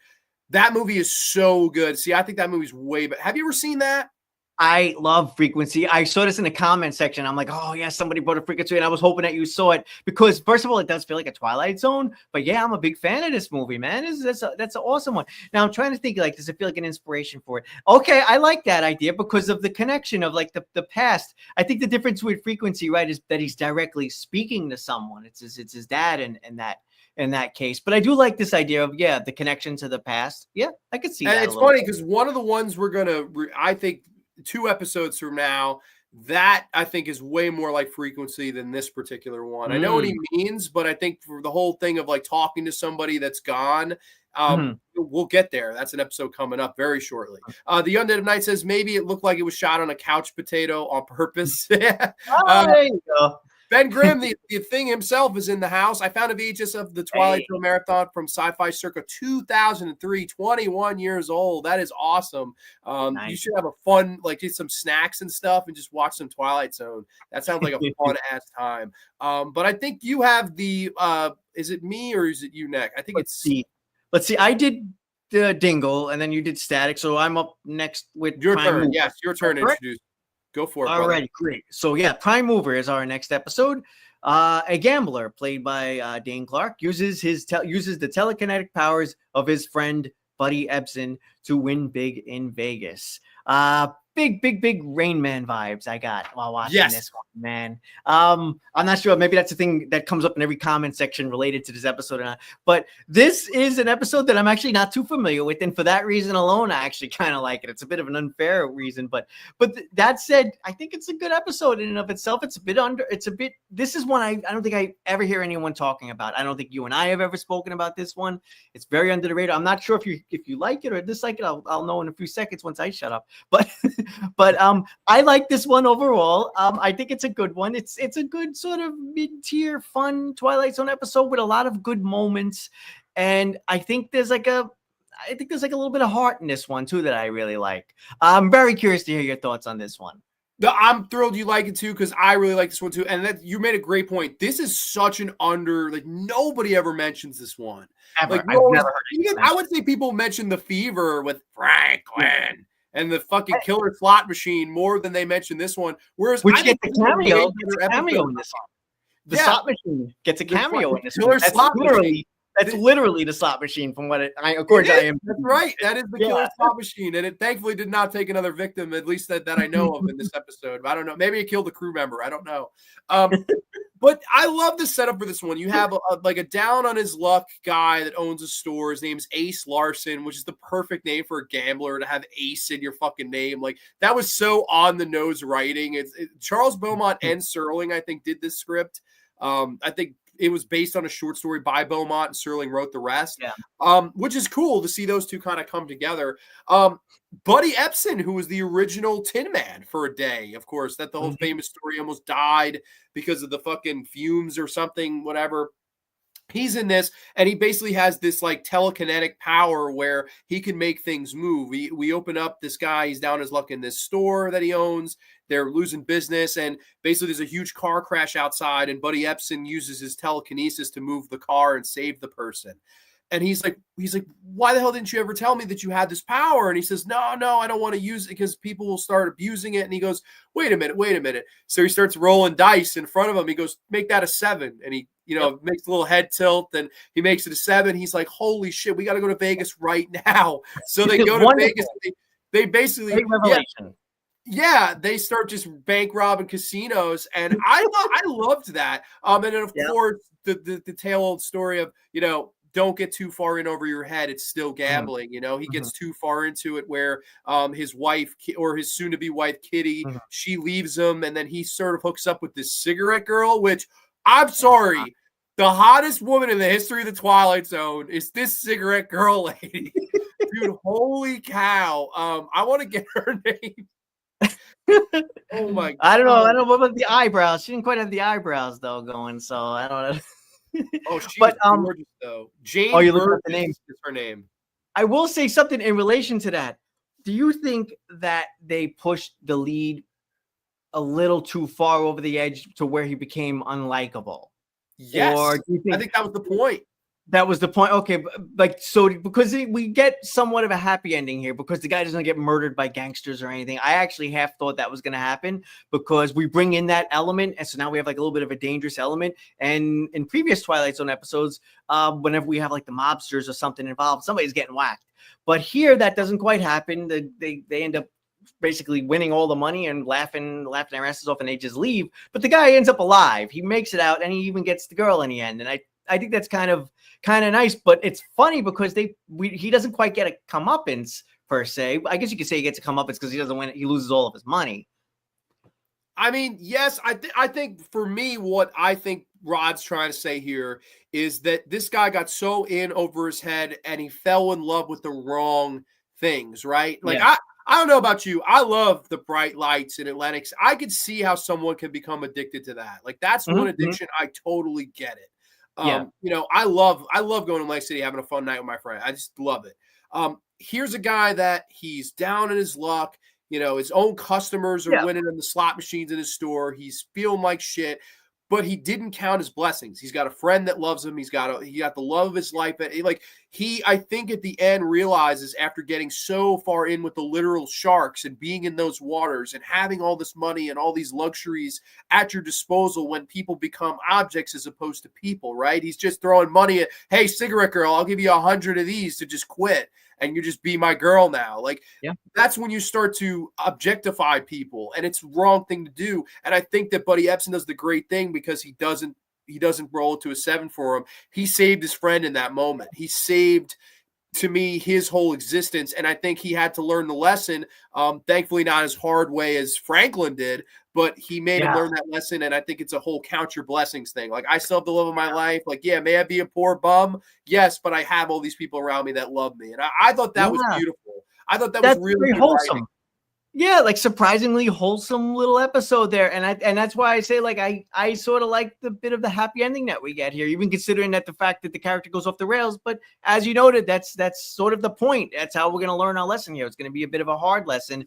That movie is so good. See, I think that movie's way better. Have you ever seen that? I love Frequency. I saw this in the comment section. I'm like, oh yeah, somebody brought a Frequency, and I was hoping that you saw it because first of all, it does feel like a Twilight Zone. But yeah, I'm a big fan of this movie, man. That's an awesome one. Now I'm trying to think like, does it feel like an inspiration for it? Okay, I like that idea because of the connection of like the past. I think the difference with Frequency, right, is that he's directly speaking to someone. It's his dad in that case. But I do like this idea of the connection to the past. Yeah, I could see that. And it's funny because one of the ones we're gonna, I think, 2 episodes from now, that I think is way more like Frequency than this particular one. I know what he means, but I think for the whole thing of like talking to somebody that's gone, we'll get there. That's an episode coming up very shortly. The Undead of Night says maybe it looked like it was shot on a couch potato on purpose. There you go. Ben Grimm, the thing himself, is in the house. I found a VHS of the Twilight Zone marathon from Sci-Fi circa 2003, 21 years old. That is awesome. Nice. You should have a fun, like get some snacks and stuff and just watch some Twilight Zone. That sounds like a fun-ass time. But I think you have the, is it me or is it you, Nick? I think Let's see. I did the Dingle and then you did Static. So I'm up next with your turn. Yes, your turn to introduce. Go for it. All right, great. So yeah, Prime Mover is our next episode. A gambler played by Dane Clark uses the telekinetic powers of his friend Buddy Ebsen to win big in Vegas. Big Rain Man vibes I got while watching this one, man. I'm not sure. Maybe that's a thing that comes up in every comment section related to this episode or not. But this is an episode that I'm actually not too familiar with, and for that reason alone, I actually kind of like it. It's a bit of an unfair reason, but that said, I think it's a good episode in and of itself. It's a bit. This is one I don't think I ever hear anyone talking about. I don't think you and I have ever spoken about this one. It's very under the radar. I'm not sure if you like it or dislike it. I'll know in a few seconds once I shut up. But I like this one overall. I think it's a good one. It's a good sort of mid-tier, fun Twilight Zone episode with a lot of good moments, and I think there's like a little bit of heart in this one too that I really like. I'm very curious to hear your thoughts on this one. I'm thrilled you like it too because I really like this one too, and that you made a great point. This is such an nobody ever mentions this one. Ever. I've never heard it. I would say people mention The Fever with Franklin. And the fucking killer slot machine more than they mention this one. Whereas which gets a cameo in this one. The slot machine gets a cameo in this one. That's literally the slot machine from what I am. That's right. That is the killer slot machine. And it thankfully did not take another victim, at least that I know of in this episode. But I don't know. Maybe it killed a crew member. I don't know. But I love the setup for this one. You have a down on his luck guy that owns a store. His name's Ace Larson, which is the perfect name for a gambler to have Ace in your fucking name. Like that was so on the nose writing. Charles Beaumont and Serling, I think, did this script. I think it was based on a short story by Beaumont, and Serling wrote the rest. Which is cool to see those two kind of come together. Buddy Ebsen, who was the original Tin Man for a day, of course, that the whole famous story almost died because of the fucking fumes or something, whatever. He's in this, and he basically has this like telekinetic power where he can make things move. We open up this guy, he's down his luck in this store that he owns. They're losing business, and basically there's a huge car crash outside, and Buddy Ebsen uses his telekinesis to move the car and save the person. And he's like, why the hell didn't you ever tell me that you had this power? And he says, no, I don't want to use it because people will start abusing it. And he goes, wait a minute. So he starts rolling dice in front of him. He goes, make that a 7. And he, makes a little head tilt and he makes it a 7. He's like, holy shit, we got to go to Vegas right now. So they go to Vegas. They basically, they start just bank robbing casinos. And I loved that. And then of course the tale old story of, don't get too far in over your head. It's still gambling. He gets too far into it where his wife or his soon to be wife, Kitty, she leaves him. And then he sort of hooks up with this cigarette girl, which I'm sorry. The hottest woman in the history of the Twilight Zone is this cigarette girl lady. Dude, holy cow. I want to get her name. Oh my God. I don't know what about the eyebrows. She didn't quite have the eyebrows though going, so I don't know. Oh, she's gorgeous though. Jane Burgess the name. Is her name. I will say something in relation to that. Do you think that they pushed the lead a little too far over the edge to where he became unlikable? Yes. Or do you think I think that was the point. That was the point. Okay, because we get somewhat of a happy ending here because the guy doesn't get murdered by gangsters or anything. I actually half thought that was going to happen because we bring in that element, and so now we have like a little bit of a dangerous element. And in previous Twilight Zone episodes, whenever we have like the mobsters or something involved, somebody's getting whacked. But here, that doesn't quite happen. They end up basically winning all the money and laughing their asses off, and they just leave. But the guy ends up alive. He makes it out, and he even gets the girl in the end. And I think that's kind of nice, but it's funny because he doesn't quite get a comeuppance per se. I guess you could say he gets to come up. It's because he doesn't win. He loses all of his money. I mean, yes, I think for me, what I think Rod's trying to say here is that this guy got so in over his head and he fell in love with the wrong things, right? Like I don't know about you. I love the bright lights in Atlantic. I could see how someone can become addicted to that. Like that's one addiction. I totally get it. You know, I love going to Lake City, having a fun night with my friend. I just love it. Here's a guy that he's down in his luck. You know, his own customers are winning in the slot machines in his store. He's feeling like shit, but he didn't count his blessings. He's got a friend that loves him. He got the love of his life. I think at the end realizes after getting so far in with the literal sharks and being in those waters and having all this money and all these luxuries at your disposal when people become objects as opposed to people, right? He's just throwing money at, hey, cigarette girl, I'll give you 100 of these to just quit. And you just be my girl now. That's when you start to objectify people, and it's the wrong thing to do. And I think that Buddy Epson does the great thing because he doesn't roll it to a 7 for him. He saved his friend in that moment. He saved, to me, his whole existence. And I think he had to learn the lesson. Thankfully, not as hard way as Franklin did, but he made him learn that lesson. And I think it's a whole count your blessings thing. Like, I still have the love of my life. Like, yeah, may I be a poor bum? Yes, but I have all these people around me that love me. And I thought that was beautiful. I thought that's was really wholesome. Writing. Yeah, like surprisingly wholesome little episode there. And that's why I say, like, I sort of like the bit of the happy ending that we get here, even considering that the fact that the character goes off the rails. But as you noted, that's sort of the point. That's how we're going to learn our lesson here. It's going to be a bit of a hard lesson.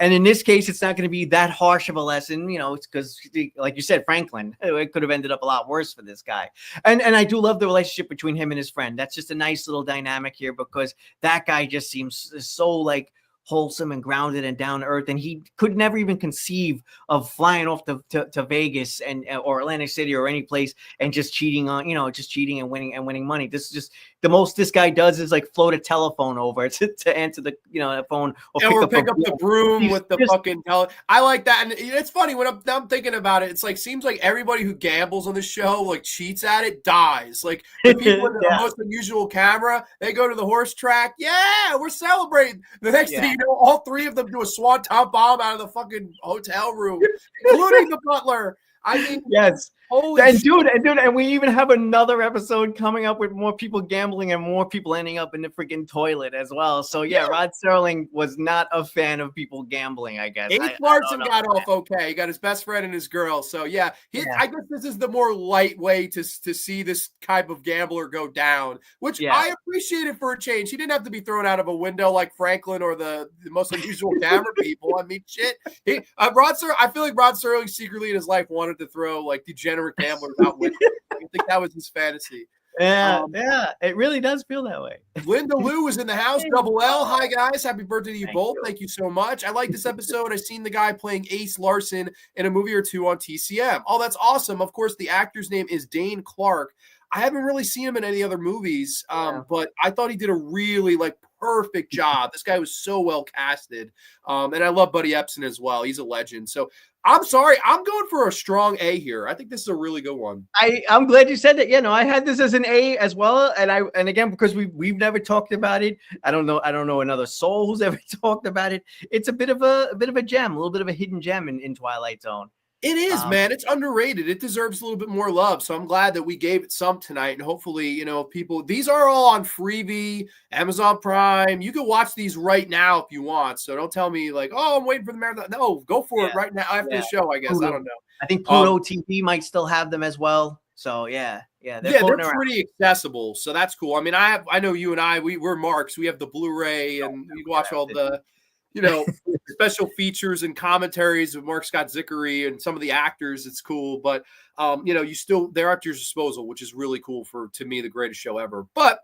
And in this case, it's not going to be that harsh of a lesson, you know, it's because, like you said, Franklin, it could have ended up a lot worse for this guy. And I do love the relationship between him and his friend. That's just a nice little dynamic here because that guy just seems so, like, wholesome and grounded and down to earth, and he could never even conceive of flying off to Vegas or Atlantic City or any place and just cheating and winning money. This is just the most this guy does is like float a telephone over to answer the phone or pick up the broom with the fucking I like that. And it's funny when I'm thinking about it, it's like seems like everybody who gambles on the show like cheats at it dies. Like the people with the most unusual camera, they go to the horse track. Yeah, we're celebrating. The next thing you know, all three of them do a swanton bomb out of the fucking hotel room, including the butler. I mean, yes. And we even have another episode coming up with more people gambling and more people ending up in the freaking toilet as well. So Rod Serling was not a fan of people gambling, I guess. Ace Larson got off okay. He got his best friend and his girl. So I guess this is the more light way to see this type of gambler go down, which I appreciated for a change. He didn't have to be thrown out of a window like Franklin or the most unusual camera people. I mean, shit. I feel like Rod Serling secretly in his life wanted to throw like degenerate gamblers out windows. I think that was his fantasy. It really does feel that way. Linda Lou was in the house. Double L. Hi guys, happy birthday to you both. Thank you so much. I like this episode. I've seen the guy playing Ace Larson in a movie or two on TCM. Oh, that's awesome. Of course, the actor's name is Dane Clark. I haven't really seen him in any other movies, but I thought he did a really perfect job. This guy was so well casted. And I love Buddy Epson as well. He's a legend. So I'm sorry. I'm going for a strong A here. I think this is a really good one. I'm glad you said that. I had this as an A as well. And again, because we've never talked about it. I don't know another soul who's ever talked about it. It's a bit of a gem, a little bit of a hidden gem in Twilight Zone. It is, man. It's underrated. It deserves a little bit more love. So I'm glad that we gave it some tonight. And hopefully, people, these are all on Freevee, Amazon Prime. You can watch these right now if you want. So don't tell me I'm waiting for the marathon. No, go for it right now after the show, I guess. Pluto. I don't know. I think Pluto TV might still have them as well. So they're pretty accessible. So that's cool. I mean, I know you and we're marks. We have the Blu-ray and you watch all the special features and commentaries of Mark Scott Zickery and some of the actors. It's cool, but they're at your disposal, which is really cool to me, the greatest show ever. But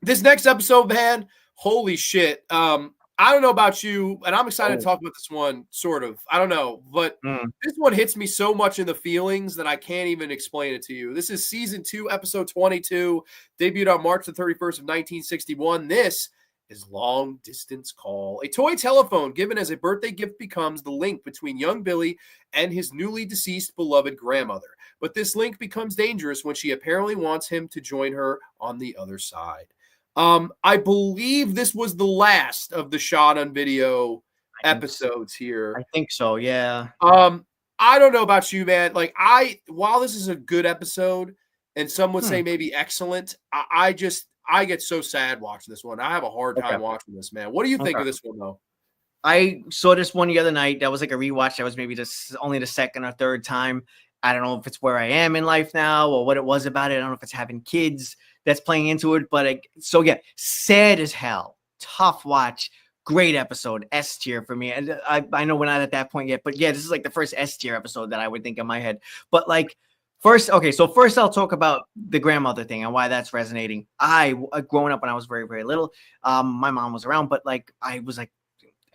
this next episode, man, holy shit. I don't know about you, and I'm excited to talk about this one, sort of. I don't know, but this one hits me so much in the feelings that I can't even explain it to you. This is season 2, episode 22, debuted on March the 31st of 1961. This is Long Distance Call. A toy telephone given as a birthday gift becomes the link between young Billy and his newly deceased beloved grandmother. But this link becomes dangerous when she apparently wants him to join her on the other side. I believe this was the last of the shot on video episodes here. I think so, yeah. I don't know about you, man. Like, while this is a good episode, and some would say maybe excellent, I get so sad watching this one. I have a hard time watching this, man. What do you think of this one, though? I saw this one the other night. That was like a rewatch. That was maybe only the second or third time. I don't know if it's where I am in life now or what it was about it. I don't know if it's having kids that's playing into it. But so yeah, sad as hell. Tough watch. Great episode. S tier for me. And I know we're not at that point yet. But yeah, this is like the first S tier episode that I would think in my head. But like, first I'll talk about the grandmother thing and why that's resonating. Growing up when I was very, very little, my mom was around, but like I was like,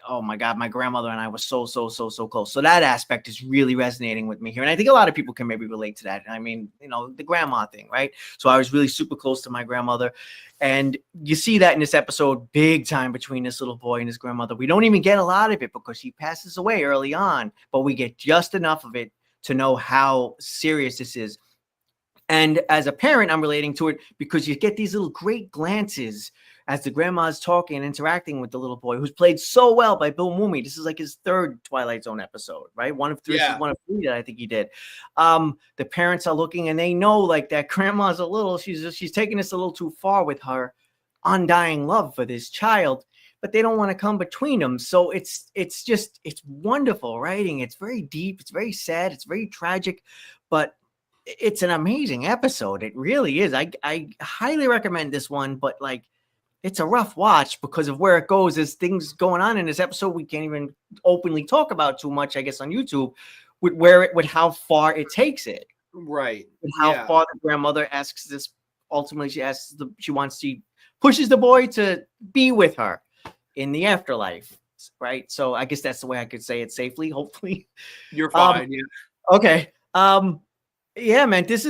oh my God, my grandmother and I were so close. So that aspect is really resonating with me here. And I think a lot of people can maybe relate to that. I mean, the grandma thing, right? So I was really super close to my grandmother. And you see that in this episode, big time between this little boy and his grandmother. We don't even get a lot of it because he passes away early on, but we get just enough of it to know how serious this is. And as a parent, I'm relating to it because you get these little great glances as the grandma's talking and interacting with the little boy, who's played so well by Bill Mumy. This is like his third Twilight Zone episode, right? One of three. This is one of three that I think he did. The parents are looking and they know like that grandma's she's taking this a little too far with her undying love for this child, but they don't want to come between them. So it's wonderful writing. It's very deep. It's very sad. It's very tragic, but it's an amazing episode. It really is. I highly recommend this one, but like, it's a rough watch because of where it goes. There's things going on in this episode we can't even openly talk about too much, I guess, on YouTube, with how far it takes it. Right. And how far the grandmother asks this. Ultimately, she pushes the boy to be with her in the afterlife. Right. So I guess that's the way I could say it safely. Hopefully, you're fine. Yeah. Okay. Yeah, man, it's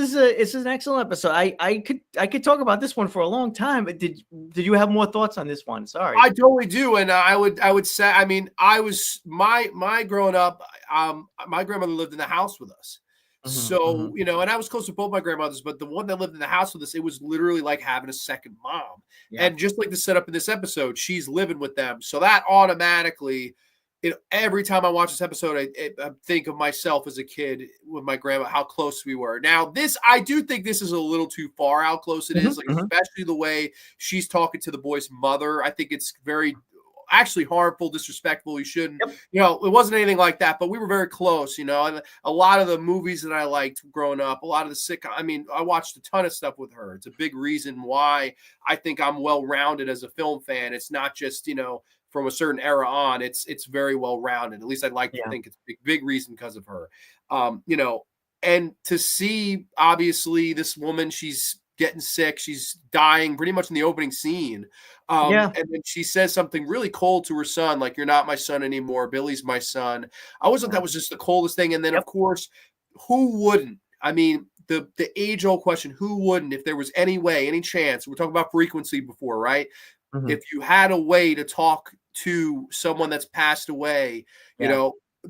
an excellent episode. I could talk about this one for a long time, but did you have more thoughts on this one? Sorry. I totally do. And I would say, I mean, I was my growing up, my grandmother lived in the house with us. So, and I was close to both my grandmothers, but the one that lived in the house with us, it was literally like having a second mom. Yeah. And just like the setup in this episode, she's living with them. So that automatically, every time I watch this episode, I think of myself as a kid with my grandma, how close we were. Now, I do think this is a little too far how close it is, like especially the way she's talking to the boy's mother. I think it's very actually harmful, disrespectful. You shouldn't, it wasn't anything like that, but we were very close, and a lot of the movies that I liked growing up, a lot of the sitcom, I mean, I watched a ton of stuff with her. It's a big reason why I think I'm well-rounded as a film fan. It's not just, from a certain era on, it's very well-rounded. At least I'd like to think it's a big reason because of her. And to see, obviously, this woman, she's getting sick. She's dying pretty much in the opening scene. And then she says something really cold to her son, like, "You're not my son anymore. Billy's my son." I always thought that was just the coldest thing. And then, of course, who wouldn't? I mean, the age-old question, who wouldn't, if there was any way, any chance? We're talking about frequency before, right? If you had a way to talk to someone that's passed away,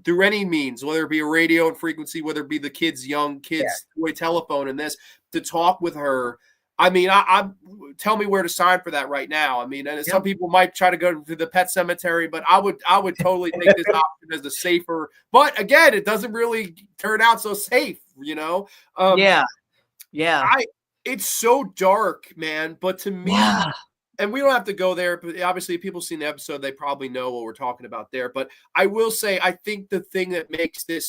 through any means, whether it be a radio and frequency, whether it be the young kids, toy telephone and this, to talk with her. I mean, I tell me where to sign for that right now. I mean, and some people might try to go to the pet cemetery, but I would totally take this option as the safer. But again, it doesn't really turn out so safe, It's so dark, man. But to me, and we don't have to go there, but obviously if people seen the episode, they probably know what we're talking about there. But I will say, I think the thing that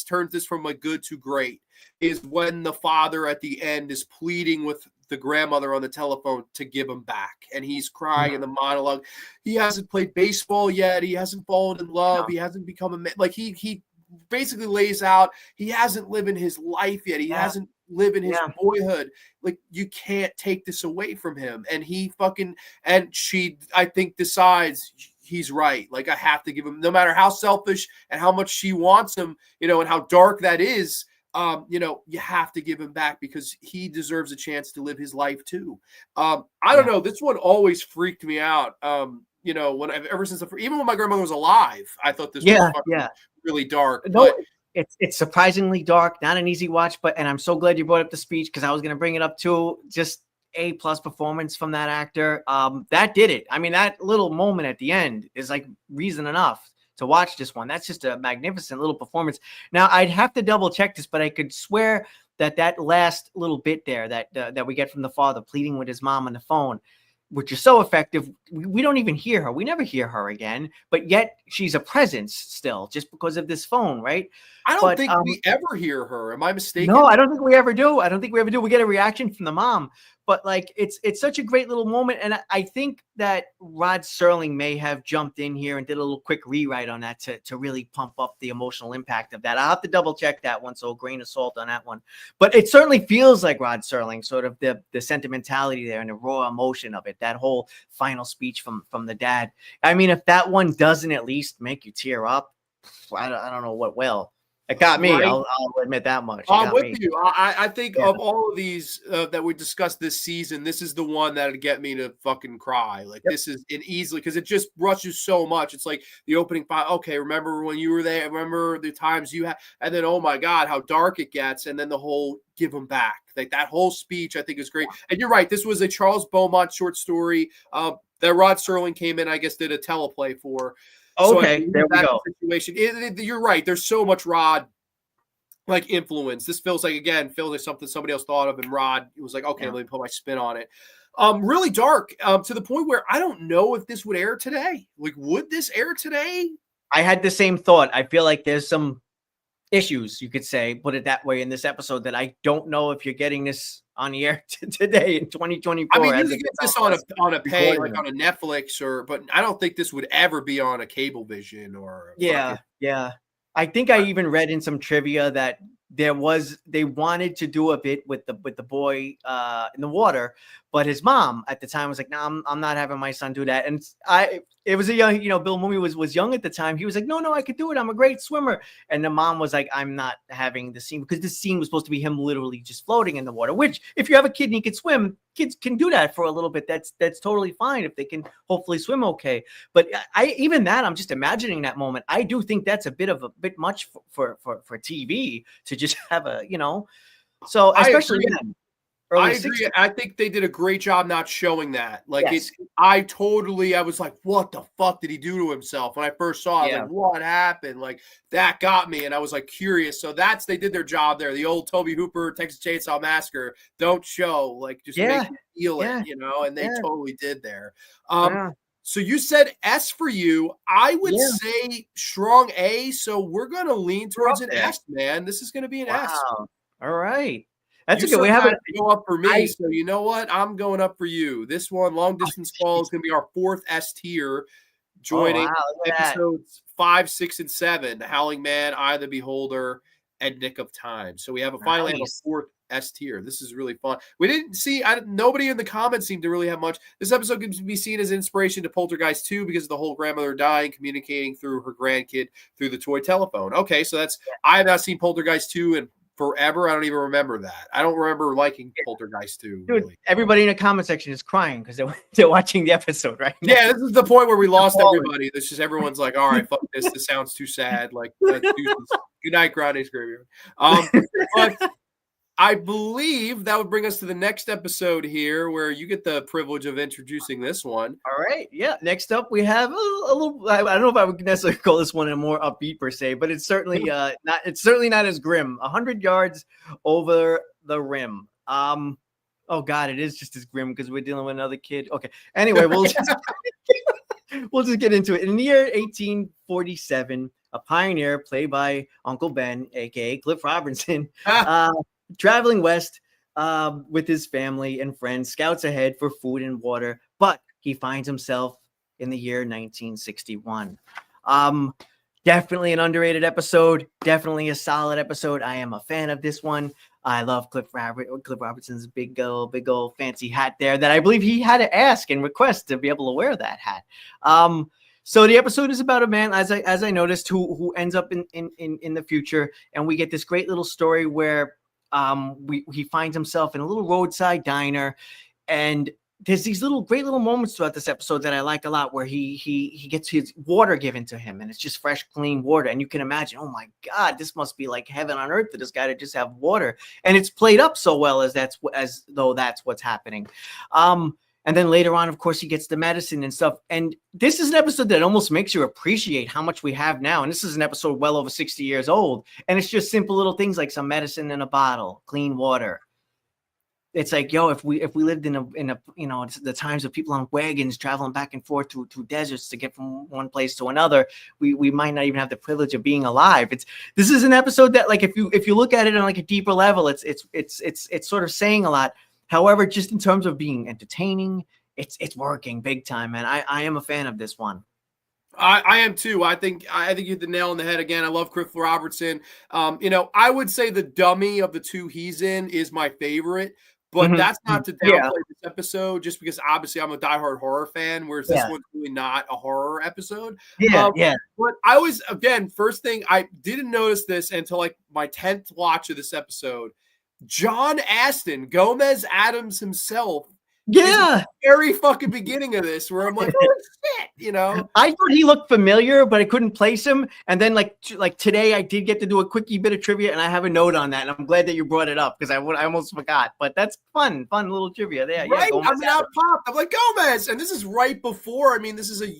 turns this from a good to great is when the father at the end is pleading with the grandmother on the telephone to give him back. And he's crying in the monologue. He hasn't played baseball yet. He hasn't fallen in love. He hasn't become a man. Like he basically lays out, he hasn't lived in his life yet. He hasn't lived in his boyhood. Like, you can't take this away from him. And she, I think, decides he's right. Like, I have to give him, no matter how selfish and how much she wants him, and how dark that is, you have to give him back because he deserves a chance to live his life too. I don't know. This one always freaked me out. Ever since even when my grandmother was alive, I thought this was really dark. No, but it's surprisingly dark, not an easy watch, and I'm so glad you brought up the speech because I was going to bring it up too. Just A+ performance from that actor. That did it. I mean, that little moment at the end is like reason enough to watch this one. That's just a magnificent little performance. Now, I'd have to double check this, but I could swear that last little bit there that we get from the father pleading with his mom on the phone, which is so effective. We don't even hear her. We never hear her again, but yet she's a presence still just because of this phone, right? I don't think we ever hear her. Am I mistaken? No, I don't think we ever do. We get a reaction from the mom, but like it's such a great little moment. And I think that Rod Serling may have jumped in here and did a little quick rewrite on that to really pump up the emotional impact of that. I'll have to double check that one. So a grain of salt on that one, but it certainly feels like Rod Serling, sort of the sentimentality there and the raw emotion of it. That whole final speech from the dad. I mean, if that one doesn't at least make you tear up, I don't know what will. It got me. Right. I'll admit that much. I'm with you. I think of all of these that we discussed this season, this is the one that'd get me to fucking cry. Like this is it easily because it just rushes so much. It's like the opening five. Okay, remember when you were there? Remember the times you had, and then oh my god, how dark it gets, and then the whole give them back. Like that whole speech, I think is great. And you're right. This was a Charles Beaumont short story that Rod Serling came in, I guess, did a teleplay for. Okay, so there we go. Situation. You're right. There's so much Rod like influence. This feels like something somebody else thought of, and Rod was like, okay, let me put my spin on it. Really dark to the point where I don't know if this would air today. Like, would this air today? I had the same thought. I feel like there's some issues, you could say, put it that way, in this episode that I don't know if you're getting this on the air today in 2024. I mean, you can get this on a pay, like on a Netflix, but I don't think this would ever be on a Cablevision or yeah. I think I even read in some trivia that they wanted to do a bit with the boy in the water, but his mom at the time was like, no, I'm not having my son do that. And it was a young, Bill Mumy was young at the time. He was like, no, I could do it. I'm a great swimmer. And the mom was like, I'm not having the scene, because this scene was supposed to be him literally just floating in the water, which if you have a kid and he can swim, kids can do that for a little bit. That's totally fine if they can hopefully swim okay. But I'm just imagining that moment. I do think that's a bit much for TV to just have so especially then. I agree. I think they did a great job not showing that. Like I was like, what the fuck did he do to himself? When I first saw it, like, what happened? Like that got me, and I was like curious. So they did their job there. The old Toby Hooper Texas Chainsaw Massacre. Don't show, like, just make you feel it, and they totally did there. So you said S for you. I would say strong A. So we're gonna lean towards an S, man. This is gonna be an S. All right. That's a good way. Have it go up for me. So you know what? I'm going up for you. This one, Long Distance Call, is going to be our 4th S tier, joining episodes 5, 6, and 7. The Howling Man, Eye of the Beholder, and Nick of Time. So we have a 4th S tier. This is really fun. We didn't see. Nobody in the comments seemed to really have much. This episode can be seen as inspiration to Poltergeist 2 because of the whole grandmother dying, communicating through her grandkid through the toy telephone. Okay, so that's. I have not seen Poltergeist 2 and forever. I don't even remember that. I don't remember liking Poltergeist 2. Dude, really. Everybody in the comment section is crying because they're watching the episode right now. Yeah, this is the point where we lost everybody. This is everyone's like, all right, fuck this. This sounds too sad. Like, good night, Granny's Graveyard. But I believe that would bring us to the next episode here, where you get the privilege of introducing this one. All right. Yeah. Next up, we have a little. I don't know if I would necessarily call this one a more upbeat per se, but it's certainly not. It's certainly not as grim. 100 yards over the rim. Oh God, it is just as grim because we're dealing with another kid. Okay. Anyway, we'll just get into it. In the year 1847, a pioneer played by Uncle Ben, aka Cliff Robinson, traveling west with his family and friends, scouts ahead for food and water, but he finds himself in the year 1961. Definitely an underrated episode, definitely a solid episode. I am a fan of this one. I love Cliff Robertson's big old fancy hat there that I believe he had to ask and request to be able to wear that hat. So the episode is about a man, as I noticed, who ends up in the future, and we get this great little story where he finds himself in a little roadside diner, and there's these great little moments throughout this episode that I like a lot, where he gets his water given to him, and it's just fresh, clean water. And you can imagine, oh my God, this must be like heaven on earth for this guy to just have water. And it's played up so well as though that's what's happening. And then later on, of course, he gets the medicine and stuff. And this is an episode that almost makes you appreciate how much we have now. And this is an episode well over 60 years old. And it's just simple little things like some medicine in a bottle, clean water. It's like, yo, if we lived in a the times of people on wagons traveling back and forth through deserts to get from one place to another, we might not even have the privilege of being alive. This is an episode that, like, if you look at it on like a deeper level, it's sort of saying a lot. However, just in terms of being entertaining, it's working big time, man. I am a fan of this one. I am too. I think you hit the nail on the head again. I love Cliff Robertson. I would say the dummy of the two he's in is my favorite. But that's not to downplay this episode, just because obviously I'm a diehard horror fan, whereas this one's really not a horror episode. But I was, again, first thing, I didn't notice this until like my 10th watch of this episode. John Astin, Gomez Adams himself, very fucking beginning of this, where I'm like, oh shit, I thought he looked familiar, but I couldn't place him. And then like today, I did get to do a quickie bit of trivia, and I have a note on that, and I'm glad that you brought it up, because I almost forgot. But that's fun little trivia there. Right? I popped. I'm like, Gomez, and this is right before. I mean, this is a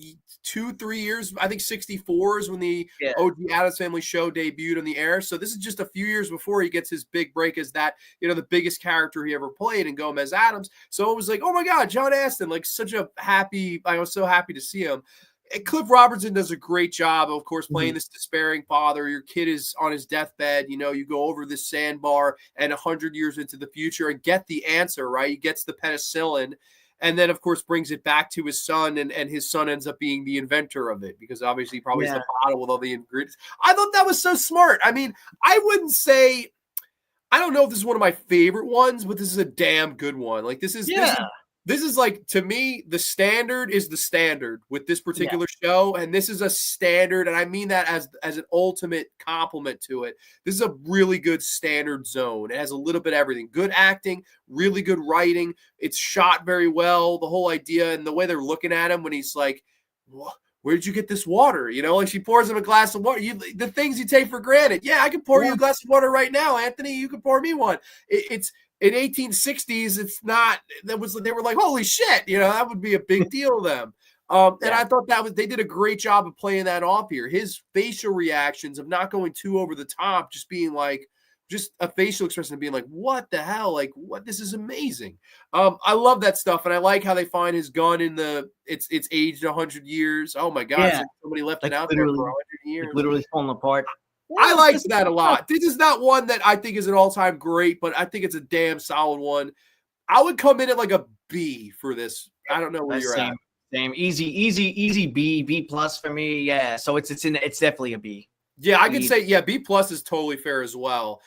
2-3 years. I think 64 is when the OG Addams Family show debuted on the air. So this is just a few years before he gets his big break as that, the biggest character he ever played in Gomez Adams. So it was like, oh my God, John Astin, like I was so happy to see him. And Cliff Robertson does a great job, of course, playing this despairing father. Your kid is on his deathbed. You go over this sandbar and 100 years into the future and get the answer, right? He gets the penicillin. And then, of course, brings it back to his son, and his son ends up being the inventor of it, because obviously he probably has the bottle with all the ingredients. I thought that was so smart. I mean, I wouldn't say – I don't know if this is one of my favorite ones, but this is a damn good one. Like, this is like, to me, the standard is the standard with this particular show, and this is a standard, and I mean that as an ultimate compliment to it. This is a really good standard zone. It has a little bit of everything. Good acting, really good writing. It's shot very well. The whole idea and the way they're looking at him when he's like, where did you get this water? Like, she pours him a glass of water. The things you take for granted. Yeah, I can pour you a glass of water right now, Anthony. You can pour me one. It's in 1860s, it's not, they were like, holy shit, that would be a big deal to them. And I thought they did a great job of playing that off here. His facial reactions of not going too over the top, just being like, just a facial expression of being like, what the hell? Like, what? This is amazing. I love that stuff. And I like how they find his gun it's aged 100 years. Oh my God. So somebody left it out there for 100 years. Literally falling apart. I liked that a lot. This is not one that I think is an all-time great, but I think it's a damn solid one. I would come in at like a B for this. I don't know where you're at. Same. Easy B plus for me. Yeah. So it's definitely a B. Yeah, I could say, B plus is totally fair as well.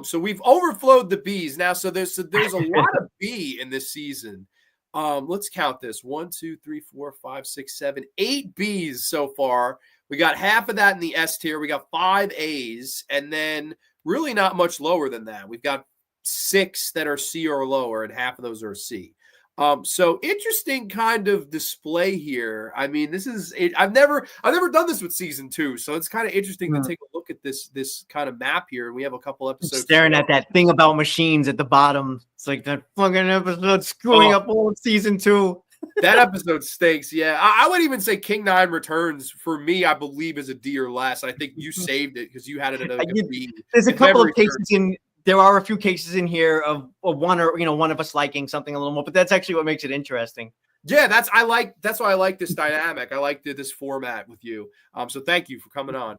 So we've overflowed the Bs now. So there's a lot of B in this season. Let's count this. 1, 2, 3, 4, 5, 6, 7, 8 Bs so far. We got half of that in the S tier. We got 5 A's, and then really not much lower than that. We've got 6 that are C or lower, and half of those are C. So interesting kind of display here. I mean, this is I've never done this with season 2, so it's kind of interesting to take a look at this kind of map here. And we have a couple episodes. I'm staring at that thing about machines at the bottom. It's like that fucking episode screwing up all of season 2. That episode stinks. Yeah, I would even say King 9 Returns for me, I believe, is a D or less. I think you saved it because you had it at a B. There's a couple of cases in. There are a few cases in here of one of us liking something a little more, but that's actually what makes it interesting. Yeah, that's why I like this dynamic. I like this format with you. So thank you for coming on.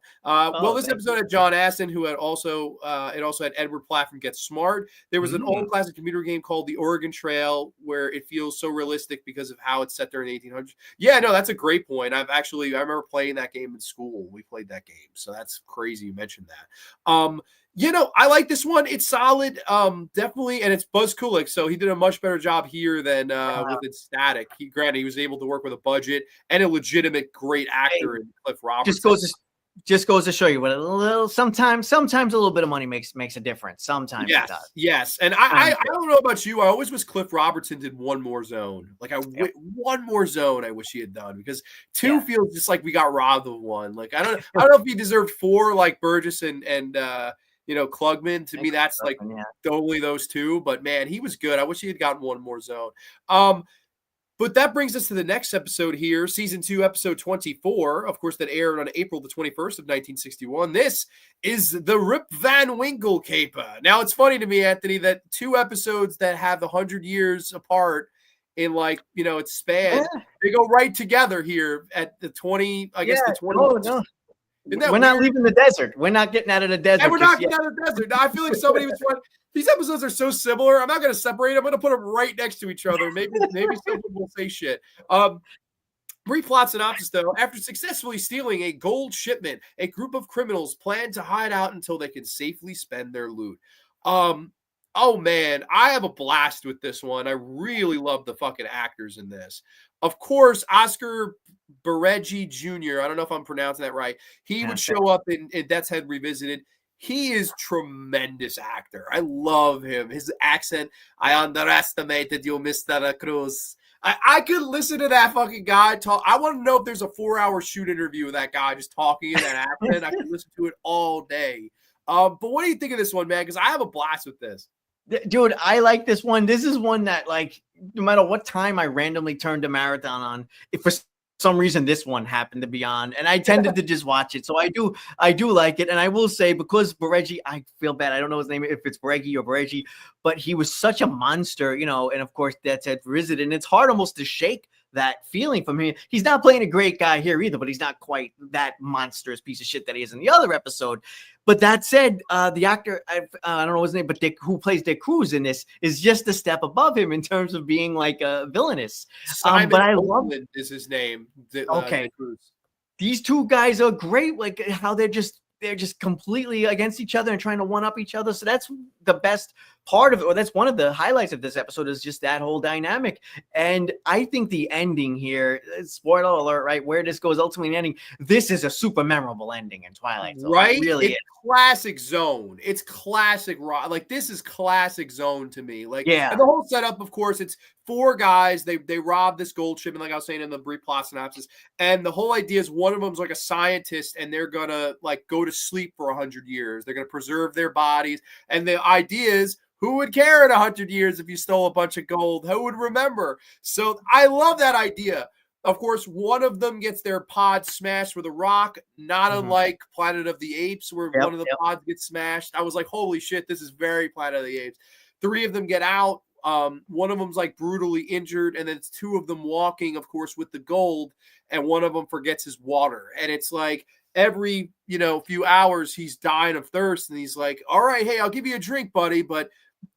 This episode had John Astin, who had also it also had Edward Platt from Get Smart. There was an old classic computer game called The Oregon Trail, where it feels so realistic because of how it's set there in the 1800s. Yeah, no, that's a great point. I remember playing that game in school. We played that game, so that's crazy you mentioned that. I like this one. It's solid, definitely, and it's Buzz Kulik, so he did a much better job here than with its Static. He was able to work with a budget and a legitimate great actor in Cliff Robertson. just goes to show you what a little sometimes a little bit of money makes a difference. Sometimes it does. Yes. And I don't know about you. I always wish Cliff Robertson did one more zone. Like one more zone I wish he had done, because two feels just like we got robbed of one. Like I don't know if he deserved four like Burgess and Klugman. To me, that's like only those two. But man, he was good. I wish he had gotten one more zone. But that brings us to the next episode here, season 2, episode 24, of course, that aired on April the 21st of 1961. This is the Rip Van Winkle Caper. Now, it's funny to me, Anthony, that 2 episodes that have 100 years apart in its span, they go right together here at the 20, the 20. No. We're not leaving the desert. We're not getting out of the desert. And we're not getting out of the desert. Now, I feel like somebody was trying. These episodes are so similar. I'm not going to separate them. I'm going to put them right next to each other. Maybe some people will say shit. Brief plot synopsis, though. After successfully stealing a gold shipment, a group of criminals plan to hide out until they can safely spend their loot. Oh, man. I have a blast with this one. I really love the fucking actors in this. Of course, Oscar Bareji Jr., I don't know if I'm pronouncing that right. He would show up in Death's Head Revisited. He is tremendous actor. I love him. His accent. I underestimated you, Mr. Cruz. I could listen to that fucking guy talk. I want to know if there's a 4-hour shoot interview with that guy just talking in that accent. I could listen to it all day. But what do you think of this one, man? Because I have a blast with this. Dude, I like this one. This is one that, like, no matter what time I randomly turned a marathon on, if for some reason this one happened to be on, and I tended to just watch it. So I do like it. And I will say, because Bareji, I feel bad, I don't know his name, if it's Baregi or Bareji, but he was such a monster, and of course Death's Head Revisited, and it's hard almost to shake that feeling from him. He's not playing a great guy here either, but he's not quite that monstrous piece of shit that he is in the other episode. But that said, the actor, I don't know his name, but who plays Dick Cruz in this is just a step above him in terms of being like a villainous. Simon but I love is his name. Okay, these two guys are great. Like how they're just completely against each other and trying to one up each other. So that's the best part of it, or that's one of the highlights of this episode, is just that whole dynamic. And I think the ending here, spoiler alert, right, where this goes ultimately ending, this is a super memorable ending in Twilight Zone. Right? It really is. Classic Zone. It's classic rock. Like, this is classic Zone to me. Like, yeah. And the whole setup, of course, it's 4 guys. They rob this gold shipment, like I was saying in the brief plot synopsis. And the whole idea is one of them's like a scientist, and they're gonna like go to sleep for 100 years. They're gonna preserve their bodies. And the idea is, who would care in 100 years if you stole a bunch of gold? Who would remember? So I love that idea. Of course, one of them gets their pod smashed with a rock, not unlike Planet of the Apes, where one of the pods gets smashed. I was like, holy shit, this is very Planet of the Apes. 3 of them get out. One of them's like brutally injured, and then it's 2 of them walking, of course, with the gold, and one of them forgets his water. And it's like every, few hours he's dying of thirst, and he's like, all right, hey, I'll give you a drink, buddy, but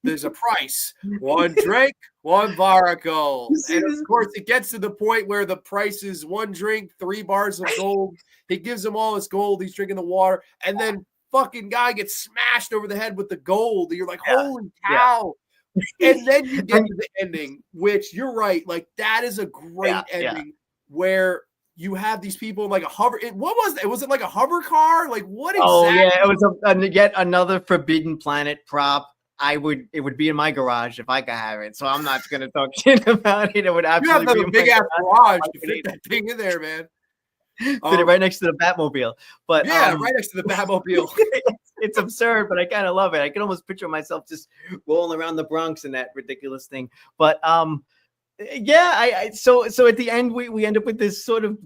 there's a price. 1 drink, 1 bar of gold. And of course, it gets to the point where the price is 1 drink, 3 bars of gold. He gives him all his gold. He's drinking the water. And then fucking guy gets smashed over the head with the gold. And you're like, holy cow. And then you get to the ending, which you're right. Like, that is a great ending where you have these people in like a hover. What was it? Was it like a hover car? Like, what exactly? Oh, yeah. It was yet another Forbidden Planet prop. It would be in my garage if I could have it. So I'm not going to talk shit about it. It would absolutely be a big ass garage to fit that thing in there, man. Fit it right next to the Batmobile. But right next to the Batmobile. It's absurd, but I kind of love it. I can almost picture myself just rolling around the Bronx in that ridiculous thing. But so at the end we end up with this sort of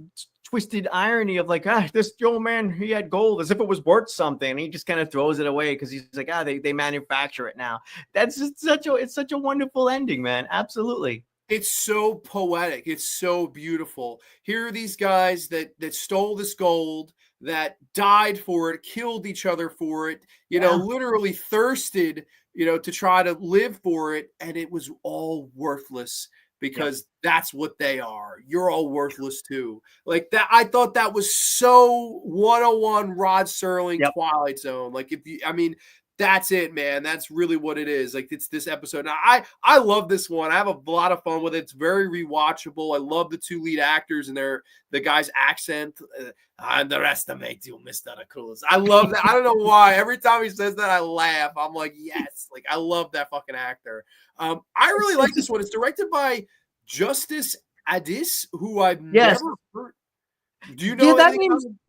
twisted irony of like, this old man, he had gold as if it was worth something, and he just kind of throws it away because he's like, they manufacture it now. That's just such a wonderful ending, man. Absolutely. It's so poetic. It's so beautiful. Here are these guys that stole this gold, that died for it, killed each other for it, literally thirsted, to try to live for it, and it was all worthless. Because that's what they are. You're all worthless too. Like that, I thought that was so 101 Rod Serling Twilight Zone. Like That's it, man. That's really what it is. Like, it's this episode. Now, I love this one. I have a lot of fun with it. It's very rewatchable. I love the two lead actors and the guy's accent. I underestimate you, Mr. Cruz. I love that. I don't know why. Every time he says that, I laugh. I'm like, yes. Like, I love that fucking actor. I really like this one. It's directed by Justice Addis, who I've never heard. Do you know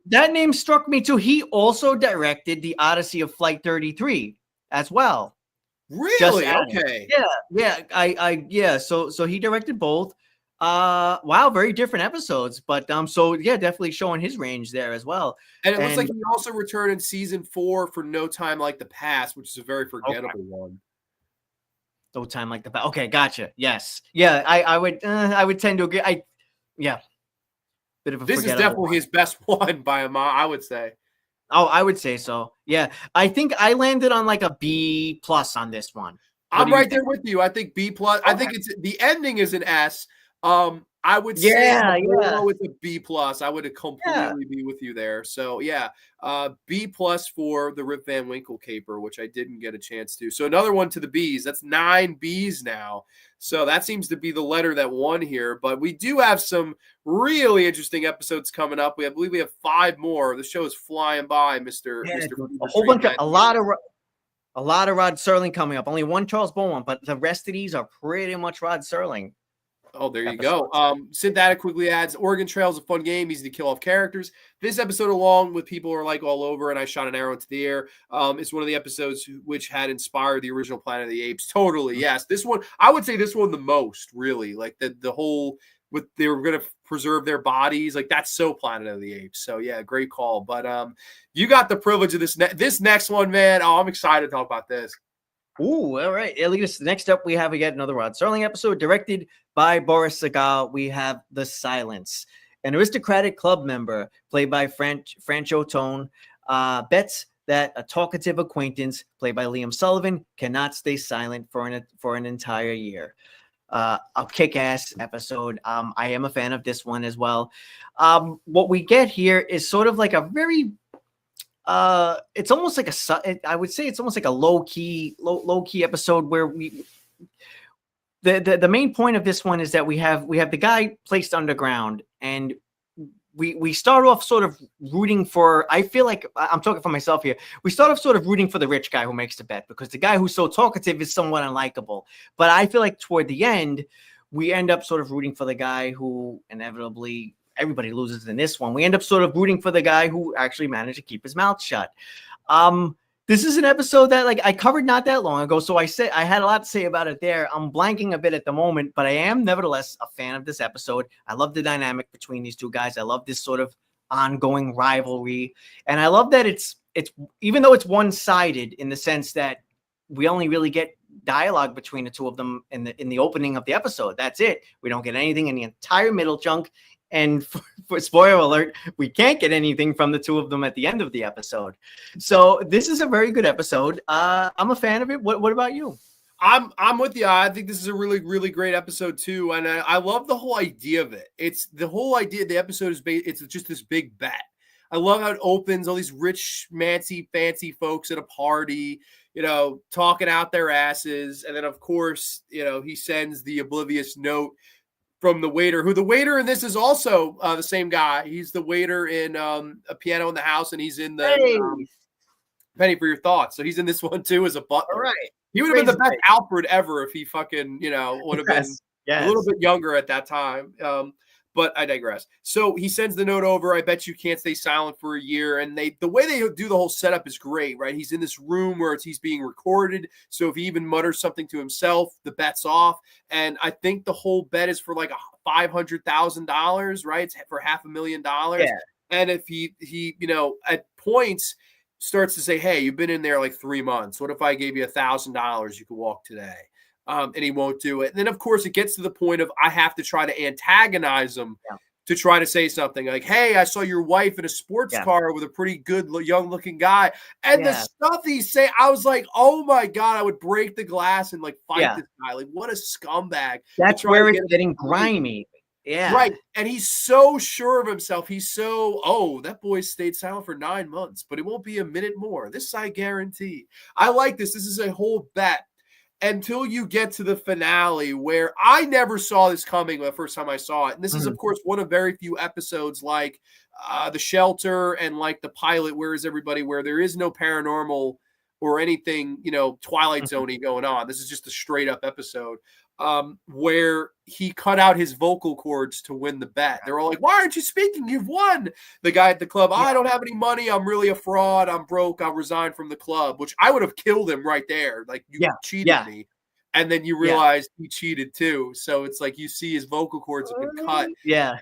that name struck me too. He also directed the Odyssey of Flight 33 as well. Really? Okay. Yeah. So he directed both. Wow, very different episodes, but so yeah, definitely showing his range there as well. And it looks like he also returned in season 4 for No Time Like the Past, which is a very forgettable one. No Time Like the Past. Okay, gotcha. Yes. Yeah, I would tend to agree. Bit of a this is definitely his best one by a mile, I would say. Oh, I would say so. Yeah. I think I landed on like a B+ on this one. I'm right there with you. I think B+. Okay. I think it's the ending is an S. I would say it's a B+. I would completely be with you there. So B+ for the Rip Van Winkle Caper, which I didn't get a chance to. So another one to the B's. That's 9 B's now. So that seems to be the letter that won here. But we do have some really interesting episodes coming up. I believe we have 5 more. The show is flying by, Mr. A whole bunch of a lot of Rod Serling coming up. Only one Charles Bowen one, but the rest of these are pretty much Rod Serling. Oh, there you go. Synthetic quickly adds Oregon Trail is a fun game, easy to kill off characters. This episode, along with People Are Like All Over and I Shot an Arrow into the Air, is one of the episodes which had inspired the original Planet of the Apes. Totally, yes. This one, I would say this one the most, really. Like the whole with they were going to preserve their bodies. Like that's so Planet of the Apes. So yeah, great call. But you got the privilege of this next one, man. Oh, I'm excited to talk about this. Ooh, all right. Elias, next up, we have yet another Rod Serling episode directed by Boris Sagal. We have The Silence. An aristocratic club member, played by Francho Tone, bets that a talkative acquaintance, played by Liam Sullivan, cannot stay silent for an entire year. A kick-ass episode. I am a fan of this one as well. What we get here is sort of like a very it's almost like I would say it's almost like a low key episode where the main point of this one is that we have the guy placed underground, and we start off sort of rooting for, I feel like I'm talking for myself here. We start off sort of rooting for the rich guy who makes the bet, because the guy who's so talkative is somewhat unlikable. But I feel like toward the end, we end up sort of rooting for the guy who inevitably, everybody loses in this one. We end up sort of rooting for the guy who actually managed to keep his mouth shut. This is an episode that like I covered not that long ago, so I had a lot to say about it there. I'm blanking a bit at the moment, but I am nevertheless a fan of this episode. I love the dynamic between these two guys. I love this sort of ongoing rivalry, and I love that it's even though it's one-sided in the sense that we only really get dialogue between the two of them in the opening of the episode. That's it. We don't get anything in the entire middle chunk. And for spoiler alert, we can't get anything from the two of them at the end of the episode. So this is a very good episode. I'm a fan of it. What about you? I'm with you. I think this is a really, really great episode too. And I love the whole idea of it. It's the whole idea. The episode is it's just this big bet. I love how it opens, all these rich, fancy folks at a party, talking out their asses. And then of course, he sends the oblivious note from the waiter, who the waiter in this is also the same guy. He's the waiter in A Piano in the House, and he's in the Penny for Your Thoughts. So he's in this one too as a butler. All right. He would have been the best Alfred ever if he fucking, would have been a little bit younger at that time. But I digress. So he sends the note over. I bet you can't stay silent for a year. And the way they do the whole setup is great, right? He's in this room where he's being recorded. So if he even mutters something to himself, the bet's off. And I think the whole bet is for like $500,000, right? It's for $500,000. Yeah. And if he at points starts to say, hey, you've been in there like 3 months. What if I gave you $1,000? You could walk today. And he won't do it. And then, of course, it gets to the point of I have to try to antagonize him to try to say something like, hey, I saw your wife in a sports car with a pretty good young-looking guy. And the stuff he's saying, I was like, oh, my God, I would break the glass and, like, fight this guy. Like, what a scumbag. That's where it's getting grimy. Yeah. Right. And he's so sure of himself. He's so, oh, that boy stayed silent for 9 months, but it won't be a minute more. This I guarantee. I like this. This is a whole bet until you get to the finale where I never saw this coming the first time I saw it. And this is, of course, one of very few episodes like The Shelter and like the pilot, Where Is Everybody, where there is no paranormal or anything, Twilight Zone-y going on. This is just a straight up episode. Where he cut out his vocal cords to win the bet. They're all like, why aren't you speaking? You've won. The guy at the club, I don't have any money. I'm really a fraud. I'm broke. I'll resign from the club, which I would have killed him right there. Like, you cheated me. And then you realize he cheated too. So it's like you see his vocal cords have been cut. Yeah.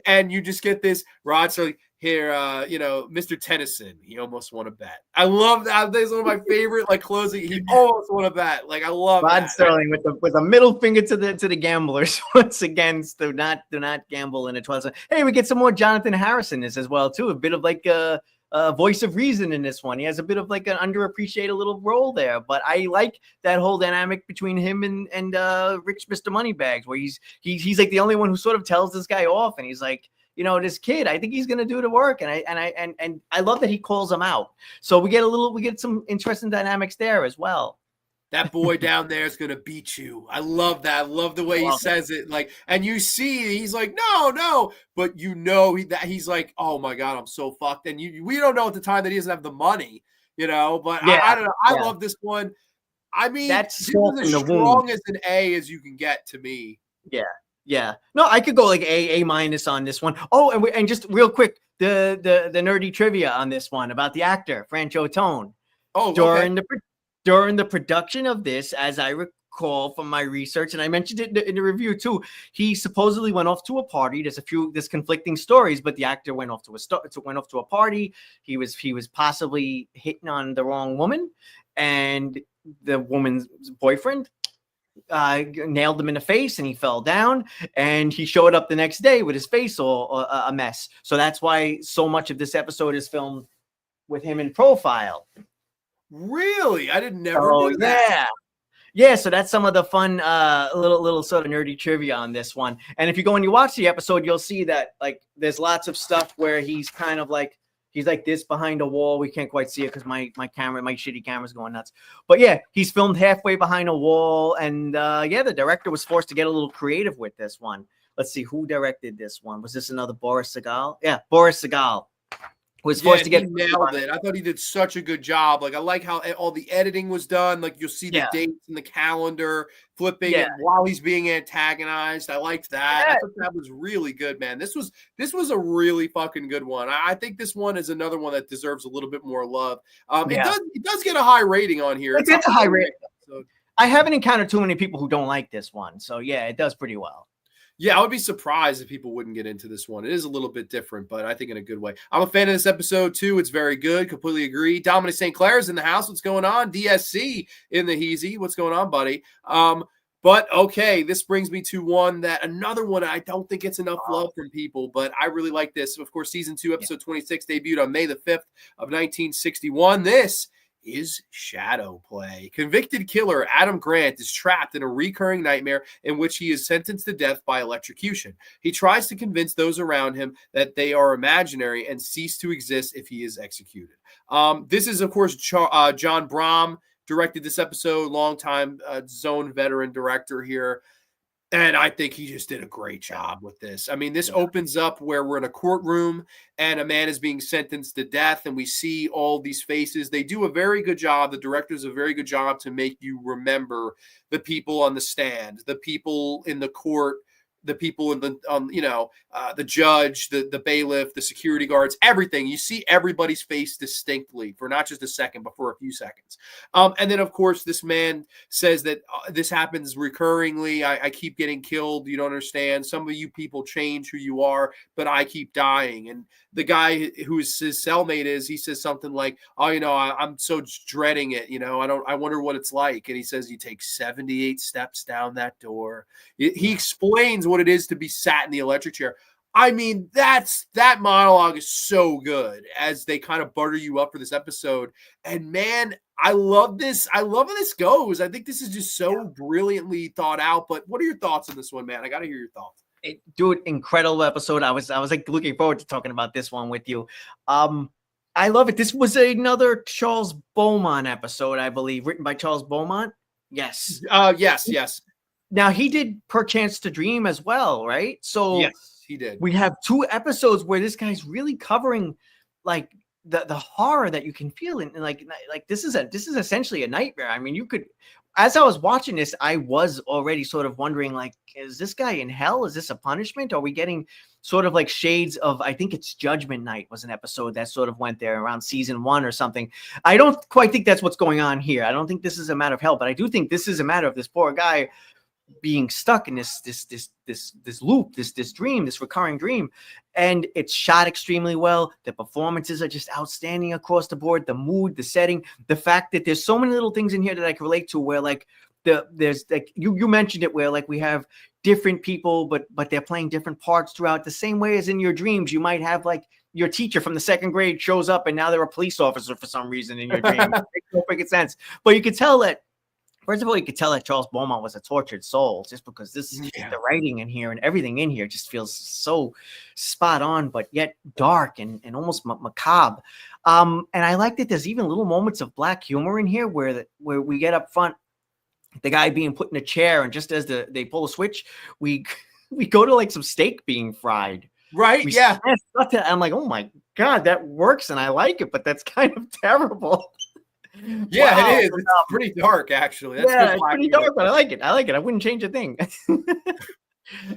And you just get this, Rod Sterling, here, Mr. Tennyson, he almost won a bet. I love that. That's one of my favorite, like, closing. He almost won a bet. Like, I love Rod Sterling with a middle finger to the gamblers once again. Do not gamble in a 12. Hey, we get some more Jonathan Harrison as well too. A bit of like a voice of reason in this one. He has a bit of like an underappreciated little role there, but I like that whole dynamic between him and Rich Mr. Moneybags, where he's like the only one who sort of tells this guy off, and he's like, this kid, I think he's going to do the work. And I love that he calls him out. So we get some interesting dynamics there as well. That boy down there is going to beat you. I love that. I love the way he says it. Like, and you see, he's like, no, but he's like, oh my God, I'm so fucked. And we don't know at the time that he doesn't have the money, but I don't know. I love this one. I mean, that's this is as strong as an A as you can get to me. Yeah. Yeah, no, I could go like A- on this one. Oh, and just real quick, the nerdy trivia on this one about the actor Francho Tone. Oh, during the production of this, as I recall from my research, and I mentioned it in the review too, he supposedly went off to a party. There's conflicting stories, but the actor went off to a party. He was possibly hitting on the wrong woman, and the woman's boyfriend nailed him in the face, and he fell down, and he showed up the next day with his face all a mess. So that's why so much of this episode is filmed with him in profile. Really? I didn't know that. Yeah, so that's some of the fun little sort of nerdy trivia on this one. And if you go and you watch the episode, you'll see that like there's lots of stuff where he's kind of like he's like this behind a wall. We can't quite see it because my shitty camera's going nuts. But yeah, he's filmed halfway behind a wall. And the director was forced to get a little creative with this one. Let's see who directed this one. Was this another Boris Sagal? Yeah, Boris Sagal was forced to get nailed it. I thought he did such a good job. Like, I like how all the editing was done. Like, you'll see the dates in the calendar flipping it while he's being antagonized. I liked that. I thought that was really good, man. This was a really fucking good one. I think this one is another one that deserves a little bit more love. It does get a high rating on here. It gets a high rating. I haven't encountered too many people who don't like this one. So yeah, it does pretty well. Yeah, I would be surprised if people wouldn't get into this one. It is a little bit different, but I think in a good way. I'm a fan of this episode, too. It's very good. Completely agree. Dominic St. Clair's in the house. What's going on? DSC in the Heezy. What's going on, buddy? But, okay, this brings me to another one I don't think gets enough love from people, but I really like this. Of course, Season 2, Episode 26 debuted on May the 5th of 1961. This is Shadow Play. Convicted killer Adam Grant is trapped in a recurring nightmare in which he is sentenced to death by electrocution. He tries to convince those around him that they are imaginary and cease to exist if he is executed. This is, of course, John Brom directed this episode, longtime Zone veteran director here. And I think he just did a great job with this. I mean, this opens up where we're in a courtroom and a man is being sentenced to death, and we see all these faces. They do a very good job. The director does a very good job to make you remember the people on the stand, the people in the court, the people in the, the judge, the bailiff, the security guards, everything. You see everybody's face distinctly for not just a second, but for a few seconds. And then, of course, this man says that this happens recurringly. I keep getting killed. You don't understand. Some of you people change who you are, but I keep dying. And the guy who is his cellmate he says something like, oh, I'm so dreading it. I wonder what it's like. And he says, you take 78 steps down that door. He explains what it is to be sat in the electric chair. I mean, that monologue is so good as they kind of butter you up for this episode. And man, I love this. I love how this goes. I think this is just so brilliantly thought out. But what are your thoughts on this one, man? I got to hear your thoughts. Dude, incredible episode. I was like looking forward to talking about this one with you. I love it. This was another Charles Beaumont episode, I believe, written by Charles Beaumont. Yes. Yes. Now he did Perchance to Dream as well, right? So yes, he did. We have 2 episodes where this guy's really covering like the horror that you can feel, and like this is essentially a nightmare. I mean, you could, as I was watching this, I was already sort of wondering, like, is this guy in hell? Is this a punishment? Are we getting sort of like shades of, I think it's Judgment Night was an episode that sort of went there around season 1 or something. I don't quite think that's what's going on here. I don't think this is a matter of hell, but I do think this is a matter of this poor guy being stuck in this loop, this dream, this recurring dream. And it's shot extremely well. The performances are just outstanding across the board. The mood, the setting, the fact that there's so many little things in here that I can relate to, where like there's like you mentioned it, where like we have different people, but they're playing different parts throughout, the same way as in your dreams. You might have like your teacher from the 2nd grade shows up and now they're a police officer for some reason in your dream. It makes no freaking sense. But you could tell that, first of all, you could tell that Charles Beaumont was a tortured soul, just because the writing in here and everything in here just feels so spot on, but yet dark and almost macabre. And I like that there's even little moments of black humor in here where we get up front, the guy being put in a chair, and just as they pull a switch, we go to like some steak being fried. Right? Yeah. I'm like, oh my God, that works, and I like it, but that's kind of terrible. Yeah, wow. It is. It's pretty dark, actually. That's it's pretty dark, but I like it. I wouldn't change a thing.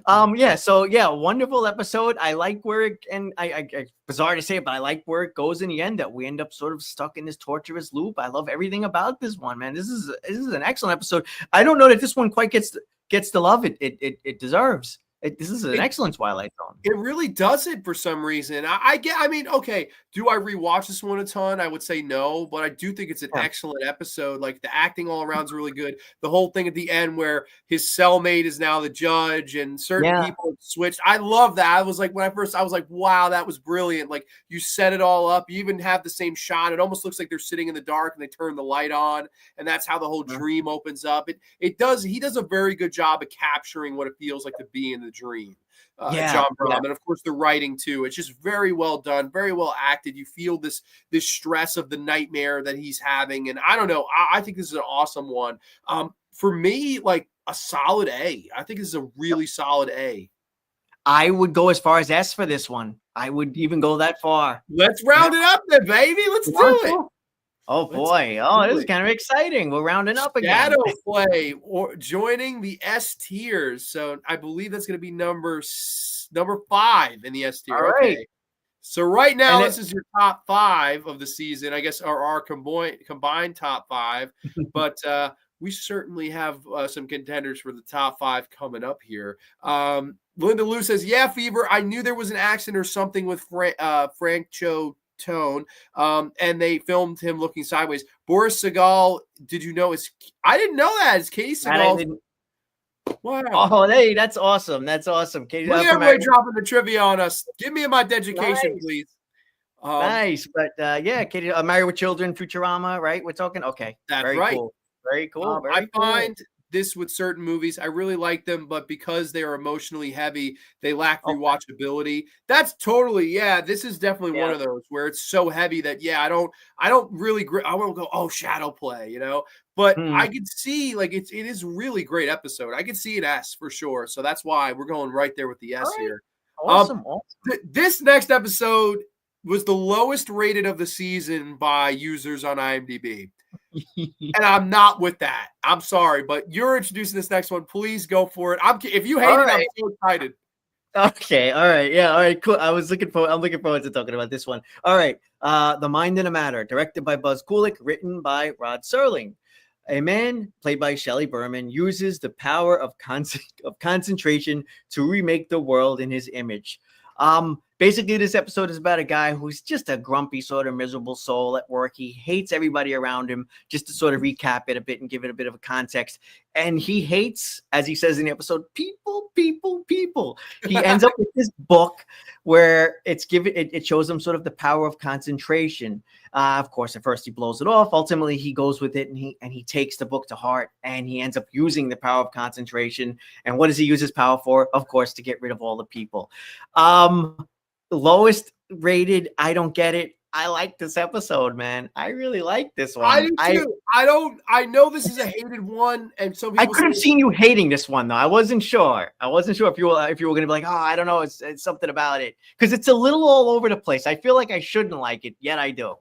Wonderful episode. I like where it, and I bizarre to say it, but I like where it goes in the end, that we end up sort of stuck in this torturous loop. I love everything about this one, man. This is an excellent episode. I don't know that this one quite gets the love it deserves. This is an excellent Twilight Zone. It really doesn't for some reason. I mean, okay, do I rewatch this one a ton? I would say no, but I do think it's an excellent episode. Like, the acting all around is really good. The whole thing at the end where his cellmate is now the judge and certain people have switched. I love that. I was like, I was like, wow, that was brilliant. Like, you set it all up. You even have the same shot. It almost looks like they're sitting in the dark and they turn the light on, and that's how the whole dream opens up. He does a very good job of capturing what it feels like to be in the dream. John Brom, and of course the writing too. It's just very well done, very well acted. You feel this stress of the nightmare that he's having, and I don't know. I think this is an awesome one. For me, like a solid A. I think this is a really solid A. I would go as far as S for this one. I would even go that far. Let's round it up then, baby. Let's do it. Oh boy! This is kind of exciting. We're rounding up again. Shadow Play, or joining the S tiers. So I believe that's going to be number 5 in the S tier. All right. Okay. So right now, this is your top 5 of the season, I guess, or our combined top 5. But we certainly have some contenders for the top 5 coming up here. Linda Lou says, "Yeah, Fever. I knew there was an accident or something with Franco Tone, and they filmed him looking sideways." Boris Segal, did you know I didn't know that. It's Katie Segal. Wow. Oh, hey, that's awesome. That's awesome. Katie, look at everybody dropping the trivia on us. Give me my education, please. Nice. But Katie, Married with Children, Futurama, right? We're talking. Okay. That's very right. Cool. Very cool. I find this with certain movies, I really like them, but because they are emotionally heavy, they lack rewatchability. That's totally, this is definitely one of those where it's so heavy that, I don't really, I won't go, Shadow Play, you know, but I could see, like, it is a really great episode. I could see an S for sure. So that's why we're going right there with the S here. Awesome. This next episode was the lowest rated of the season by users on IMDb. And I'm not with that. I'm sorry, but you're introducing this next one. Please go for it. If you hate it, I'm so excited. Okay. All right. Yeah. All right. Cool. I'm looking forward to talking about this one. All right. The Mind in a Matter, directed by Buzz Kulik, written by Rod Serling. A man played by Shelley Berman uses the power of concentration to remake the world in his image. basically this episode is about a guy who's just a grumpy, sort of miserable soul at work. He hates everybody around him. Just to sort of recap it a bit and give it a bit of a context. And he hates, as he says in the episode, people. He ends up with this book where it shows him sort of the power of concentration. Of course, at first he blows it off. Ultimately, he goes with it and he takes the book to heart, and he ends up using the power of concentration. And what does he use his power for? Of course, to get rid of all the people. Lowest rated, I don't get it. I like this episode, man. I really like this one. I do too. I know this is a hated one, and some people I could have seen you hating this one though. I wasn't sure if you were going to be like, oh, I don't know, it's something about it, because it's a little all over the place. I feel like I shouldn't like it, yet I do.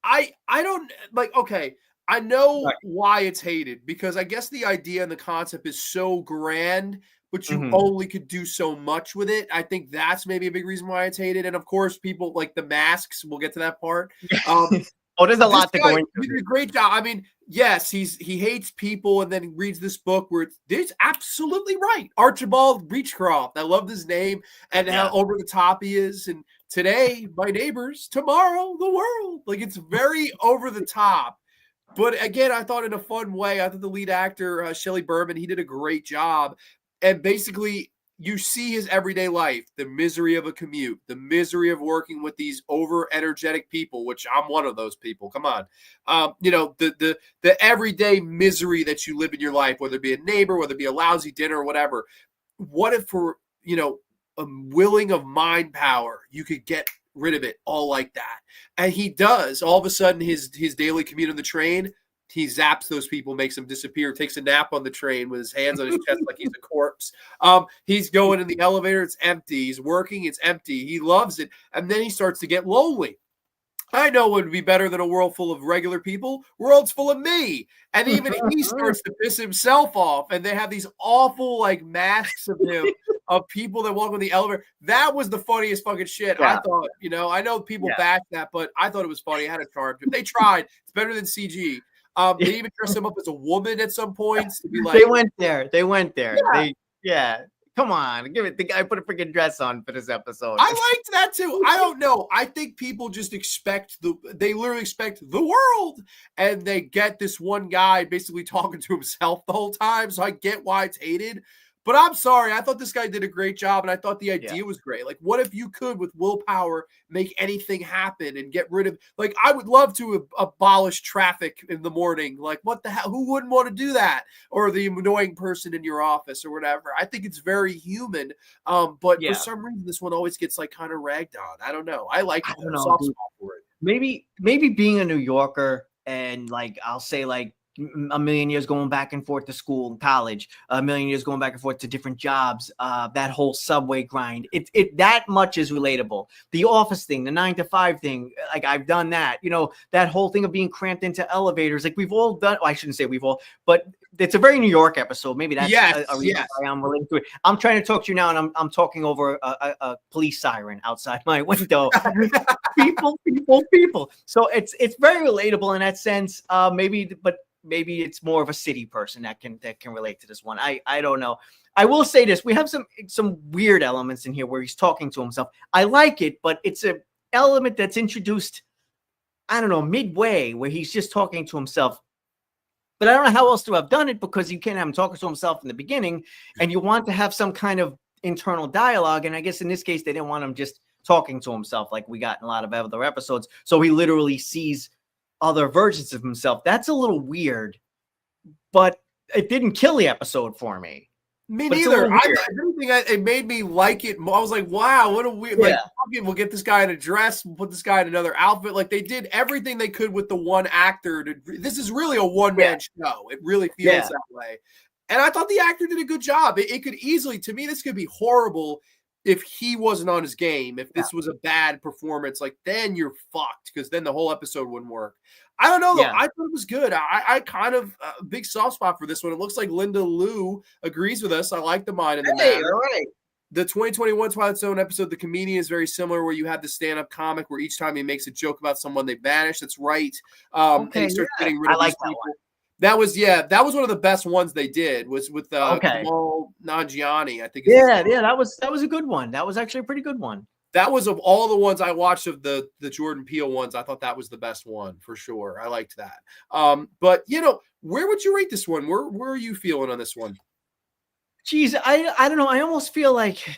I don't like. Okay, I know why it's hated, because I guess the idea and the concept is so grand, but you only could do so much with it. I think that's maybe a big reason why it's hated. And of course, people like the masks. We'll get to that part. There's a lot to go into. He did a great job. I mean, yes, he hates people, and then he reads this book where it's absolutely right. Archibald Beechcroft. I love his name and how over the top he is. And today, my neighbors, tomorrow, the world. Like, it's very over the top. But again, I thought in a fun way. I thought the lead actor, Shelley Berman, he did a great job. And basically, you see his everyday life, the misery of a commute, the misery of working with these over-energetic people, which I'm one of those people. Come on. The everyday misery that you live in your life, whether it be a neighbor, whether it be a lousy dinner or whatever. What if for, a willing of mind power, you could get rid of it all like that? And he does. All of a sudden, his daily commute on the train, he zaps those people, makes them disappear, takes a nap on the train with his hands on his chest like he's a corpse. He's going in the elevator, it's empty. He's working, it's empty. He loves it. And then he starts to get lonely. I know what would be better than a world full of regular people. World's full of me. And even he starts to piss himself off. And they have these awful masks of him, of people that walk on the elevator. That was the funniest fucking shit. Yeah. I thought, I know people bash that, but I thought it was funny. I had a charm. They tried. It's better than CG. They even dressed him up as a woman at some points to be like. They went there. Yeah. Come on, give it. The guy put a freaking dress on for this episode. I liked that too. I don't know. I think people just they literally expect the world, and they get this one guy basically talking to himself the whole time. So I get why it's hated. But I'm sorry. I thought this guy did a great job, and I thought the idea was great. Like, what if you could, with willpower, make anything happen and get rid of – like, I would love to abolish traffic in the morning. Like, what the hell? Who wouldn't want to do that? Or the annoying person in your office or whatever. I think it's very human. But for some reason, this one always gets, kind of ragged on. I don't know. I like it. Soft spot for it. Maybe being a New Yorker and, I'll say, a million years going back and forth to school and college, a million years going back and forth to different jobs, that whole subway grind, it that much is relatable. The office thing, the 9 to 5 thing, I've done that, that whole thing of being cramped into elevators. We've all done, I shouldn't say we've all, but it's a very New York episode. Maybe that's a reason why I'm related to it. I'm trying to talk to you now, and I'm talking over a police siren outside my window. people. So it's very relatable in that sense. Maybe it's more of a city person that can relate to this one. I don't know. I will say this. We have some weird elements in here where he's talking to himself. I like it, but it's an element that's introduced, I don't know, midway, where he's just talking to himself. But I don't know how else to have done it, because you can't have him talking to himself in the beginning, and you want to have some kind of internal dialogue. And I guess in this case, they didn't want him just talking to himself like we got in a lot of other episodes. So he literally sees other versions of himself. That's a little weird, but it didn't kill the episode for me. Me neither. It made me like it. I was like, wow, what a weird, we'll get this guy in a dress, we'll put this guy in another outfit. Like, they did everything they could with the one actor. This is really a one-man show. It really feels that way. And I thought the actor did a good job. It could easily, to me, this could be horrible if he wasn't on his game. If this was a bad performance, then you're fucked, because then the whole episode wouldn't work. I don't know, though. I thought it was good. I kind of big soft spot for this one. It looks like Linda Liu agrees with us. I like the mind and the matter. Right. The 2021 Twilight Zone episode, The Comedian, is very similar, where you have the stand-up comic where each time he makes a joke about someone, they vanish. That's right. And he starts getting rid of these people. That was one of the best ones they did, was with Kamal Nanjiani, I think. That was a good one. That was actually a pretty good one. That was of all the ones I watched of the Jordan Peele ones, I thought that was the best one for sure. I liked that. But where would you rate this one? Where are you feeling on this one? Geez, I don't know. I almost feel like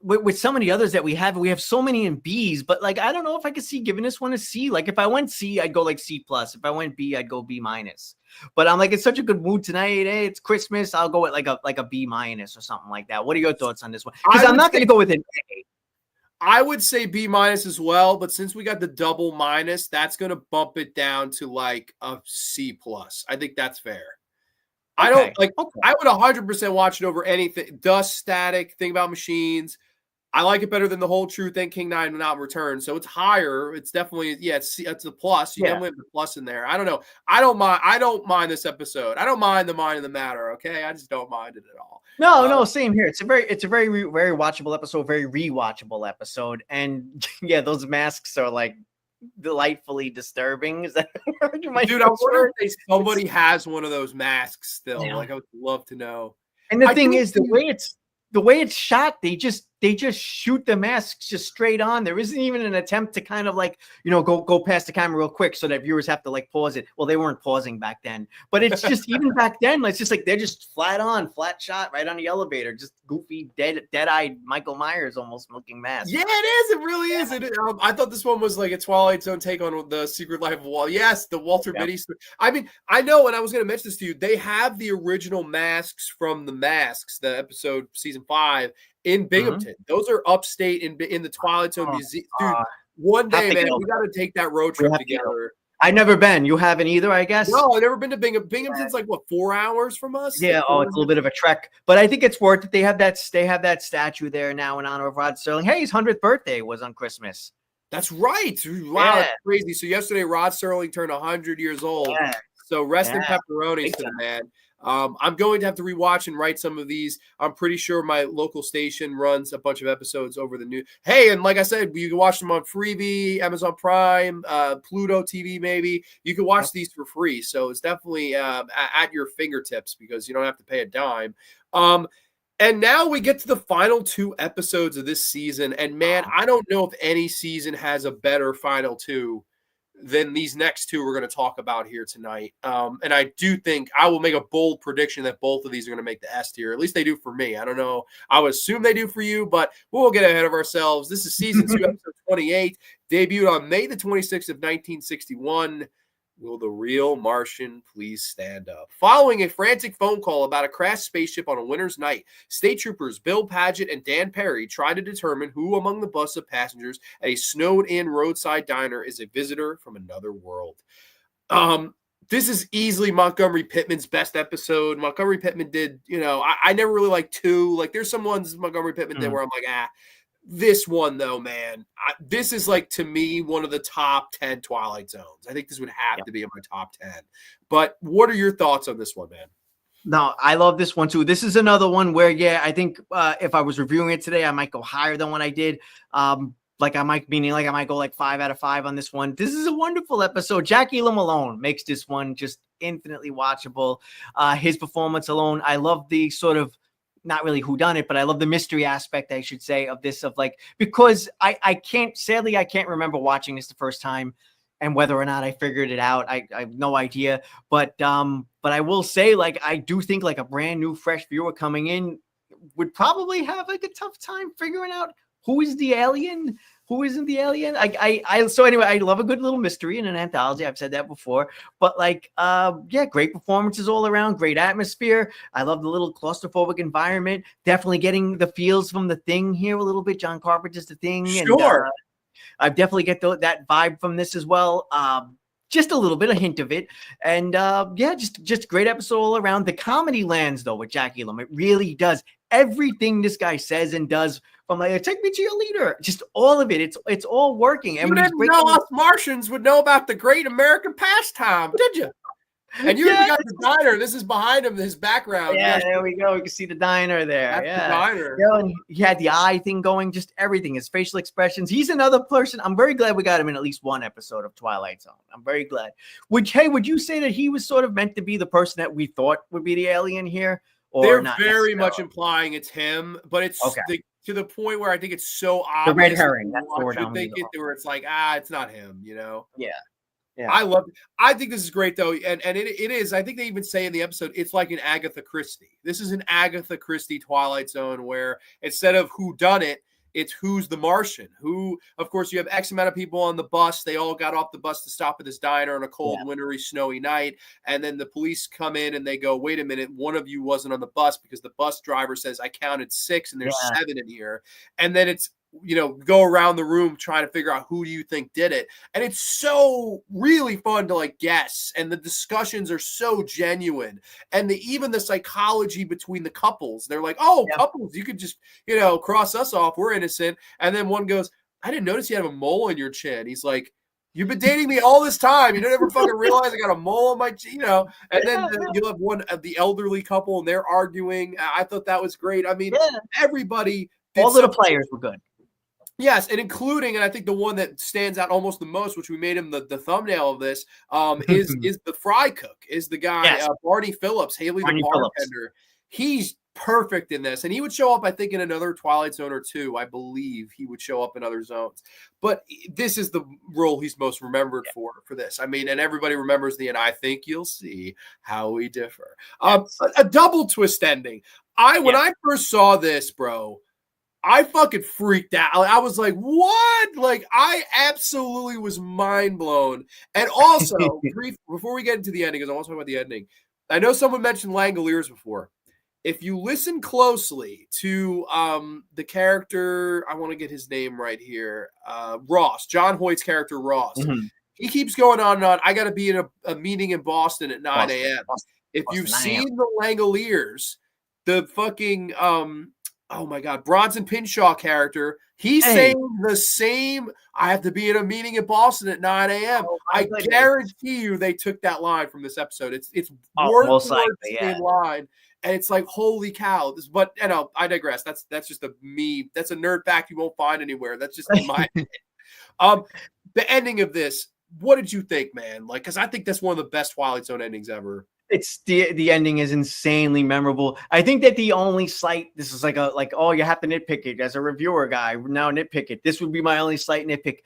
with some of the others that we have so many in B's, but like I don't know if I could see giving this one a C. Like if I went C, I'd go like C+. If I went B, I'd go B-. But I'm like, it's such a good mood tonight. Hey, it's Christmas. I'll go with like a B- or something like that. What are your thoughts on this one? Because I'm not going to go with an A. I would say B- as well, but since we got the double minus, that's going to bump it down to like a C+. I think that's fair. I don't like. Okay. I would 100% watch it over anything. Dust, Static, Thing About Machines. I like it better than The Whole Truth and King 9 Not Return. So it's higher. It's definitely it's a plus. You definitely have the plus in there. I don't know. I don't mind this episode. I don't mind the Mind of the Matter. Okay, I just don't mind it at all. No, same here. It's a very very watchable episode, very rewatchable episode, and those masks are like delightfully disturbing. Is that a word? Dude, I wonder if somebody has one of those masks still. Yeah. Like I would love to know. And the thing is, the way it's shot, they just shoot the masks just straight on. There isn't even an attempt to kind of like, go past the camera real quick so that viewers have to like pause it. Well, they weren't pausing back then, but it's just even back then, it's just like they're just flat shot right on the elevator, just goofy, dead-eyed Michael Myers almost looking mask. Yeah, it is. It really is. I thought this one was like a Twilight Zone take on the Secret Life of Walter. Yes, the Walter Mitty story. I mean, I know, and I was going to mention this to you. They have the original masks from The Masks, the episode season 5. In Binghamton. Those are upstate in the Twilight Zone Museum. Dude, one day, man, we got to take that road trip together. I've never been. You haven't either, I guess? No, I've never been to Binghamton. Binghamton's like, what, 4 hours from us? Yeah, it's a little bit of a trek. But I think it's worth it. They have that statue there now in honor of Rod Serling. Hey, his 100th birthday was on Christmas. That's right. Wow, that's crazy. So yesterday, Rod Serling turned 100 years old. Yeah. So rest in pepperonis to the man. I'm going to have to rewatch and write some of these. I'm pretty sure my local station runs a bunch of episodes over the new. Hey, and like I said, you can watch them on Freebie, Amazon Prime, Pluto TV, maybe. You can watch these for free. So it's definitely at your fingertips because you don't have to pay a dime. And now we get to the final 2 episodes of this season. And man, I don't know if any season has a better final 2 than these next 2 we're going to talk about here tonight. And I do think I will make a bold prediction that both of these are going to make the S tier. At least they do for me. I don't know. I would assume they do for you, but we'll get ahead of ourselves. This is season 2, episode 28, debuted on May the 26th of 1961. Will the real Martian please stand up? Following a frantic phone call about a crashed spaceship on a winter's night, state troopers Bill Paget and Dan Perry try to determine who among the bus of passengers at a snowed-in roadside diner is a visitor from another world. This is easily Montgomery Pittman's best episode. Montgomery Pittman did, I never really liked 2. Like, there's some ones Montgomery Pittman did where I'm like, This one, though, man, this is like, to me, one of the top 10 Twilight Zones. I think this would have to be in my top 10. But what are your thoughts on this one, man? No, I love this one, too. This is another one where, I think if I was reviewing it today, I might go higher than what I did. I might go like 5 out of 5 on this one. This is a wonderful episode. Jackie Elam alone makes this one just infinitely watchable. His performance alone, I love the sort of, not really whodunit, but I love the mystery aspect, I should say, of this, because I can't remember watching this the first time and whether or not I figured it out. I have no idea. But I will say, I do think a brand new, fresh viewer coming in would probably have a tough time figuring out who is the alien, who isn't the alien. So anyway, I love a good little mystery in an anthology. I've said that before, but great performances all around, great atmosphere. I love the little claustrophobic environment. Definitely getting the feels from The Thing here a little bit. John Carpenter's The Thing. Sure. And, I definitely get that vibe from this as well. Just a little bit, a hint of it. And just great episode all around. The comedy lands though with Jackie Elam. It really does. Everything this guy says and does, from take me to your leader, just all of it. It's all working. And you didn't know us Martians would know about the great American pastime, did you? And you got the diner. This is behind him, his background. Yeah, there we go. You can see the diner there. That's the diner. And he had the eye thing going, just everything, his facial expressions. He's another person. I'm very glad we got him in at least one episode of Twilight Zone. I'm very glad. Would you say that he was sort of meant to be the person that we thought would be the alien here? Or they're very much implying it's him, but it's to the point where I think it's so The red obvious. herring. That's the word I'm think it, where it's like, it's not him, Yeah. Yeah. I love it. I think this is great though. And it is, I think they even say in the episode, it's like an Agatha Christie. This is an Agatha Christie Twilight Zone where instead of who done it, it's who's the Martian. Who, of course, you have X amount of people on the bus. They all got off the bus to stop at this diner on a cold, wintry, snowy night. And then the police come in and they go, wait a minute, one of you wasn't on the bus because the bus driver says, I counted 6 and there's 7 in here. And then it's, go around the room trying to figure out who do you think did it. And it's so really fun to like guess. And the discussions are so genuine. And even the psychology between the couples, they're like, couples, you could just, cross us off. We're innocent. And then one goes, I didn't notice you have a mole on your chin. He's like, you've been dating me all this time. You don't ever fucking realize I got a mole on my chin, And then you'll have one of the elderly couple and they're arguing. I thought that was great. I mean, everybody. All of the players were good. Yes, and including, and I think the one that stands out almost the most, which we made him the thumbnail of this, is the fry cook, is the guy, Barney Phillips, Haley the bartender. He's perfect in this, and he would show up, I think, in another Twilight Zone or 2. I believe he would show up in other zones. But this is the role he's most remembered for this. I mean, and everybody remembers and I think you'll see how we differ. A double twist ending. When I first saw this, bro, I fucking freaked out. I was like, what? Like, I absolutely was mind blown. And also, before we get into the ending, because I want to talk about the ending, I know someone mentioned Langoliers before. If you listen closely to the character, I want to get his name right here, Ross, John Hoyt's character, Ross. He keeps going on and on. I got to be in a meeting in Boston at 9 a.m. If you've seen the Langoliers, the fucking... oh my God, Bronson Pinchot character. He's saying the same. I have to be in a meeting in Boston at 9 a.m. I guarantee you they took that line from this episode. It's word for word the same line. And it's like, holy cow. But I digress. That's just that's a nerd fact you won't find anywhere. That's just in my head. The ending of this, what did you think, man? Like, because I think that's one of the best Twilight Zone endings ever. It's the ending is insanely memorable. I think that the only slight, this is you have to nitpick it as a reviewer guy. Now nitpick it. This would be my only slight nitpick.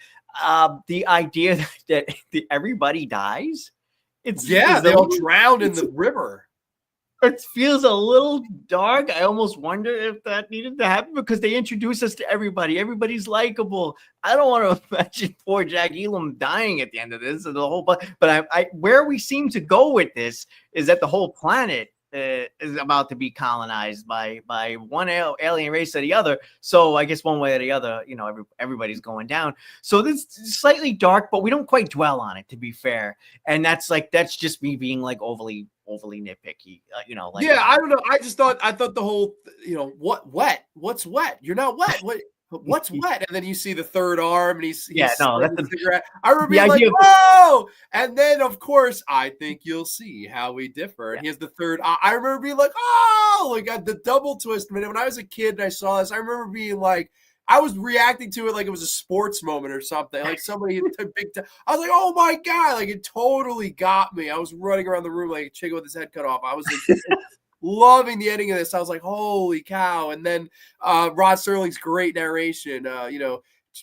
The idea that everybody dies. They all drowned in the river. It feels a little dark. I almost wonder if that needed to happen because they introduce us to everybody. Everybody's likable. I don't want to imagine poor Jack Elam dying at the end of this. And the whole, but where we seem to go with this is that the whole planet is about to be colonized by one alien race or the other. So I guess one way or the other, everybody's going down. So this is slightly dark, but we don't quite dwell on it, to be fair. And that's just me being like overly nitpicky, I don't know. I thought the whole, what's wet? You're not wet. What's wet? And then you see the third arm and he's that's the cigarette. I remember being like, whoa! And then of course, I think you'll see how we differ. And he has the third. I remember being like, the double twist. Man, when I was a kid and I saw this, I remember being like, I was reacting to it like it was a sports moment or something. Like somebody took big time. I was like, oh my God, like it totally got me. I was running around the room like a chicken with his head cut off. I was like, loving the ending of this. I was like, holy cow. And then Rod Serling's great narration,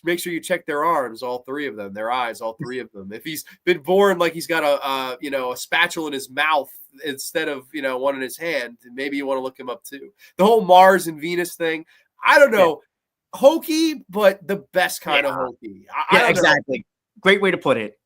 make sure you check their arms, all 3 of them, their eyes, all 3 of them. If he's been born like he's got a spatula in his mouth instead of, one in his hand, maybe you want to look him up too. The whole Mars and Venus thing. I don't know. Yeah. Hokey, but the best kind of hokey. Exactly. Great way to put it.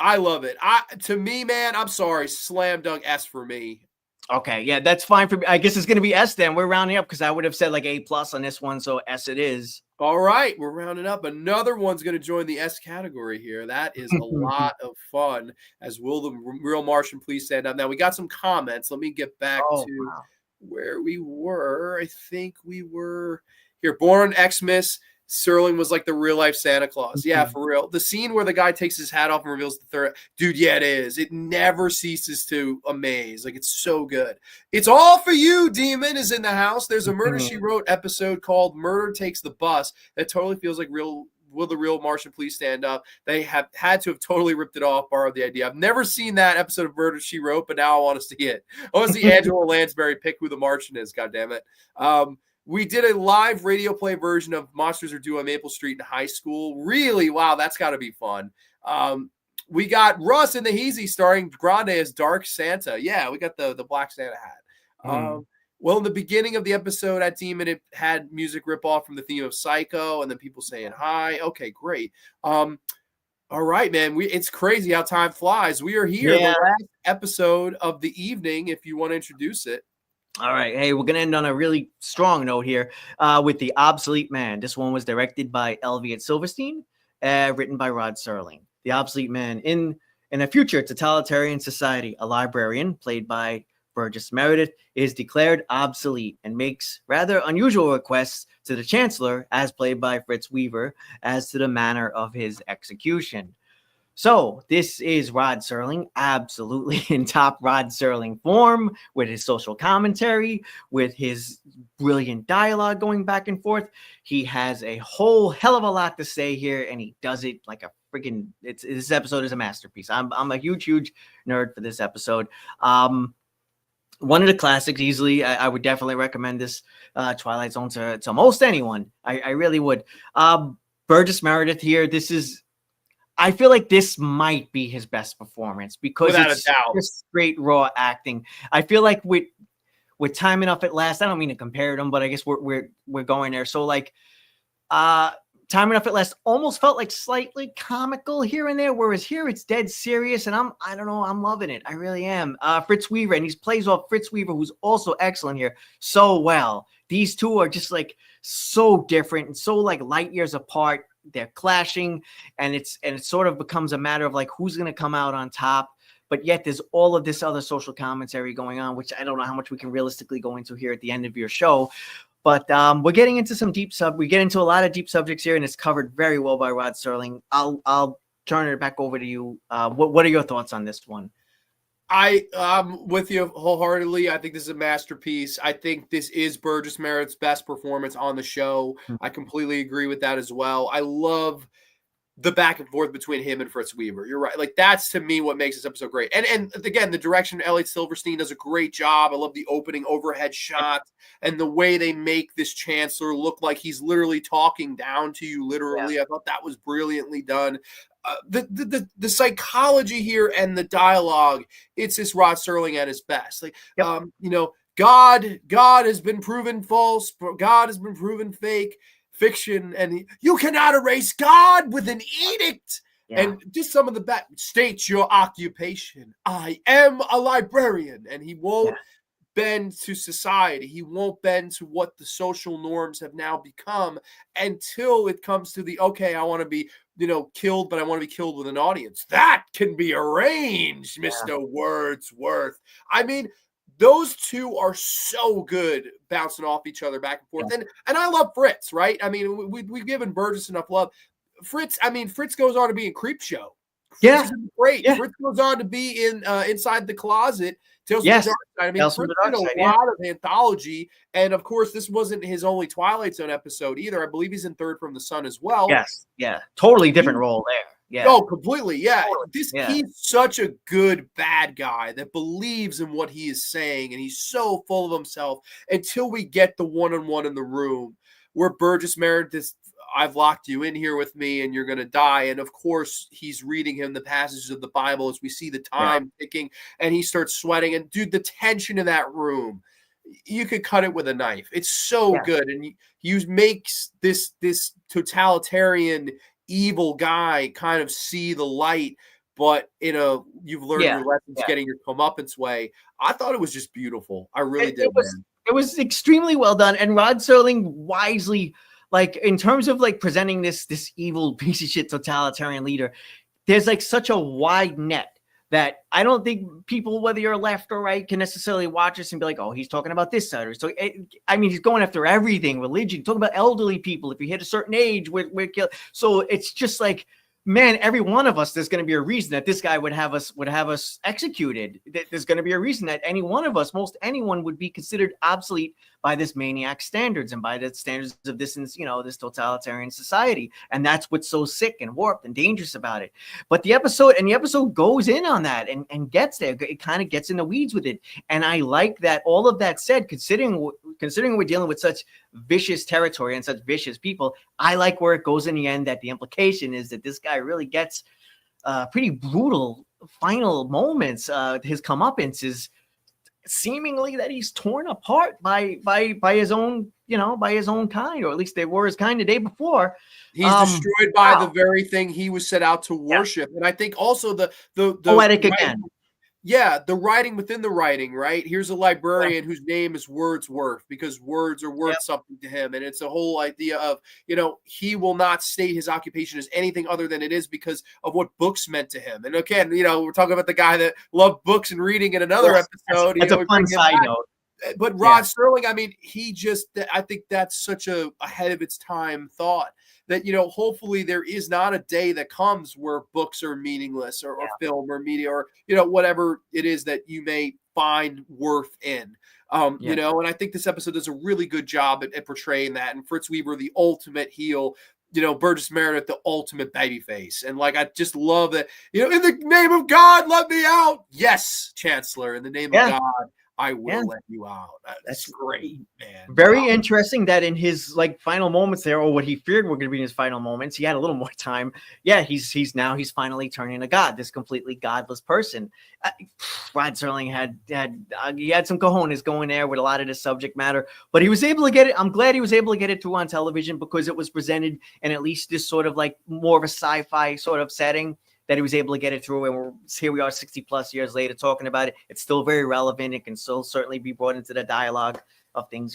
I love it. To me, man, I'm sorry. Slam dunk S for me. Okay, yeah, that's fine for me. I guess it's going to be S then. We're rounding up because I would have said like A+ on this one, so S it is. All right, we're rounding up. Another one's going to join the S category here. That is a lot of fun, as will the real Martian please stand up. Now, we got some comments. Let me get back to where we were. I think we were here. Born on Xmas. Serling was like the real life Santa Claus. Yeah, for real. The scene where the guy takes his hat off and reveals the third. Dude, yeah, it is. It never ceases to amaze. Like, it's so good. It's all for you, Demon is in the house. There's a Murder, She Wrote episode called Murder Takes the Bus that totally feels like real. Will the real Martian please stand up? They have had to have totally ripped it off, borrowed the idea. I've never seen that episode of Murder, She Wrote, but now I want to see it. I want to see Angela Lansbury pick who the Martian is, goddammit. We did a live radio play version of Monsters Are Due on Maple Street in high school. Really, wow, that's got to be fun. We got Russ and the Heezy starring Grande as Dark Santa. Yeah, we got the Black Santa hat. Well, in the beginning of the episode at Demon, it had music rip-off from the theme of Psycho, and then people saying hi. Okay, great. All right, man. It's crazy how time flies. We are here, the last episode of the evening, if you want to introduce it. All right. Hey, we're going to end on a really strong note here with The Obsolete Man. This one was directed by Elliot Silverstein, written by Rod Serling. The Obsolete Man. In a future totalitarian society, a librarian, played by Burgess Meredith, is declared obsolete and makes rather unusual requests to the Chancellor, as played by Fritz Weaver, as to the manner of his execution. So this is Rod Serling, absolutely in top Rod Serling form, with his social commentary, with his brilliant dialogue going back and forth. He has a whole hell of a lot to say here, and he does it like a freaking. This episode is a masterpiece. I'm a huge nerd for this episode. One of the classics, easily. I would definitely recommend this Twilight Zone to most anyone. I really would. Burgess Meredith here. I feel like this might be his best performance because it's just straight raw acting. I feel like with Time Enough at Last, I don't mean to compare them, but I guess we're going there. So like Time Enough at Last almost felt like slightly comical here and there, whereas here it's dead serious, and I don't know, I'm loving it. I really am. Fritz Weaver, and he plays off Fritz Weaver, who's also excellent here, so well. These two are just like so different and so like light years apart. They're clashing, and it sort of becomes a matter of like who's going to come out on top. But yet there's all of this other social commentary going on, which I don't know how much we can realistically go into here at the end of your show. But we're getting into we get into a lot of deep subjects here, and it's covered very well by Rod Serling. I'll turn it back over to you. What are your thoughts on this one? I'm with you wholeheartedly. I think this is a masterpiece. I think this is Burgess Meredith's best performance on the show. I completely agree with that as well. I love the back and forth between him and Fritz Weaver. You're right. Like, that's to me what makes this episode great. And again, the direction Elliot Silverstein does a great job. I love the opening overhead shot and the way they make this Chancellor look like he's literally talking down to you, literally. Yeah. I thought that was brilliantly done. The psychology here and the dialogue, it's this Rod Serling at his best. Like, God has been proven false. God has been proven fake, fiction, and you cannot erase God with an edict. Yeah. And just some of the back, state your occupation. I am a librarian, and he won't bend to society. He won't bend to what the social norms have now become until it comes to the, okay, I want to be killed, but I want to be killed with an audience. That can be arranged, Mr. Wordsworth. I mean, those two are so good bouncing off each other back and forth. And I love Fritz, right? I mean, we've given Burgess enough love. Fritz goes on to be in Creepshow. Fritz is great. Yeah. Fritz goes on to be in Inside the Closet. Tales from the Dark Side. I mean, Fritz did a lot of anthology. And, of course, this wasn't his only Twilight Zone episode either. I believe he's in Third from the Sun as well. Yes. Yeah. Totally different role there. Yeah. Oh, completely. Yeah. He's such a good bad guy that believes in what he is saying, and he's so full of himself until we get the one-on-one in the room where Burgess Meredith, I've locked you in here with me and you're going to die. And of course, he's reading him the passages of the Bible as we see the time ticking, and he starts sweating. And dude, the tension in that room, you could cut it with a knife. It's so good. And you makes this totalitarian evil guy kind of see the light, but you've learned your lessons getting your comeuppance way. I thought it was just beautiful. I really did. It was extremely well done. And Rod Serling wisely, like, in terms of like presenting this evil piece of shit totalitarian leader, there's like such a wide net that I don't think people, whether you're left or right, can necessarily watch this and be like, oh, he's talking about this side. So, I mean, he's going after everything, religion, talking about elderly people. If you hit a certain age, we're killed. So it's just like, man, every one of us, there's going to be a reason that this guy would have us executed. There's going to be a reason that any one of us, most anyone, would be considered obsolete by this maniac standards and by the standards of this totalitarian society. And that's what's so sick and warped and dangerous about it. But the episode goes in on that and gets there. It kind of gets in the weeds with it. And I like that. All of that said, considering considering we're dealing with such vicious territory and such vicious people, I like where it goes in the end, that the implication is that this guy really gets pretty brutal final moments. His comeuppance is seemingly that he's torn apart by his own, by his own kind, or at least they were his kind the day before. He's destroyed by the very thing he was set out to worship. And I think also the poetic again. Yeah, the writing within the writing, right? Here's a librarian whose name is Wordsworth, because words are worth something to him. And it's a whole idea of, he will not state his occupation as anything other than it is because of what books meant to him. And again, we're talking about the guy that loved books and reading in another episode. That's a fun side note. But Rod Serling, I mean, I think that's such a ahead of its time thought. That, hopefully there is not a day that comes where books are meaningless or film or media or, whatever it is that you may find worth in. And I think this episode does a really good job at portraying that. And Fritz Weaver, the ultimate heel, Burgess Meredith, the ultimate babyface. And I just love that, in the name of God, let me out. Yes, Chancellor, in the name of God, I will let you out. That's great, man. Very interesting that in his final moments there, or what he feared were going to be in his final moments, he had a little more time. Yeah, he's finally turning to God, this completely godless person. Rod Serling had some cojones going there with a lot of the subject matter, but he was able to get it. I'm glad he was able to get it through on television, because it was presented in at least this sort of more of a sci-fi sort of setting, that he was able to get it through. And here we are 60 plus years later talking about it. It's still very relevant. It can still certainly be brought into the dialogue of things,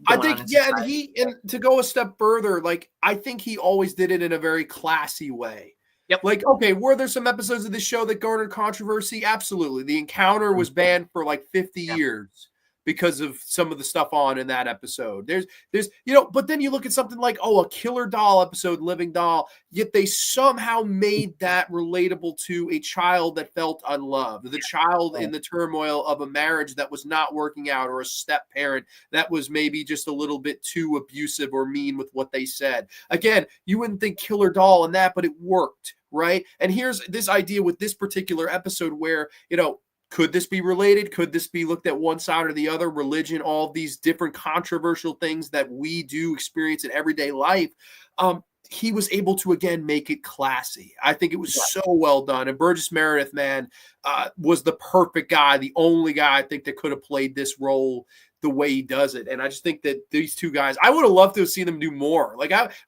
I think, and to go a step further, I think he always did it in a very classy way. Yep. Okay, were there some episodes of this show that garnered controversy? Absolutely. The Encounter was banned for 50 years because of some of the stuff on in that episode. There's but then you look at something like, a Killer Doll episode, Living Doll, yet they somehow made that relatable to a child that felt unloved, the child in the turmoil of a marriage that was not working out, or a step parent that was maybe just a little bit too abusive or mean with what they said. Again, you wouldn't think Killer Doll in that, but it worked, right? And here's this idea with this particular episode where, could this be related? Could this be looked at one side or the other? Religion, all of these different controversial things that we do experience in everyday life. He was able to, again, make it classy. I think it was so well done. And Burgess Meredith, man, was the perfect guy, the only guy I think that could have played this role the way he does it. And I just think that these two guys, I would have loved to have seen them do more.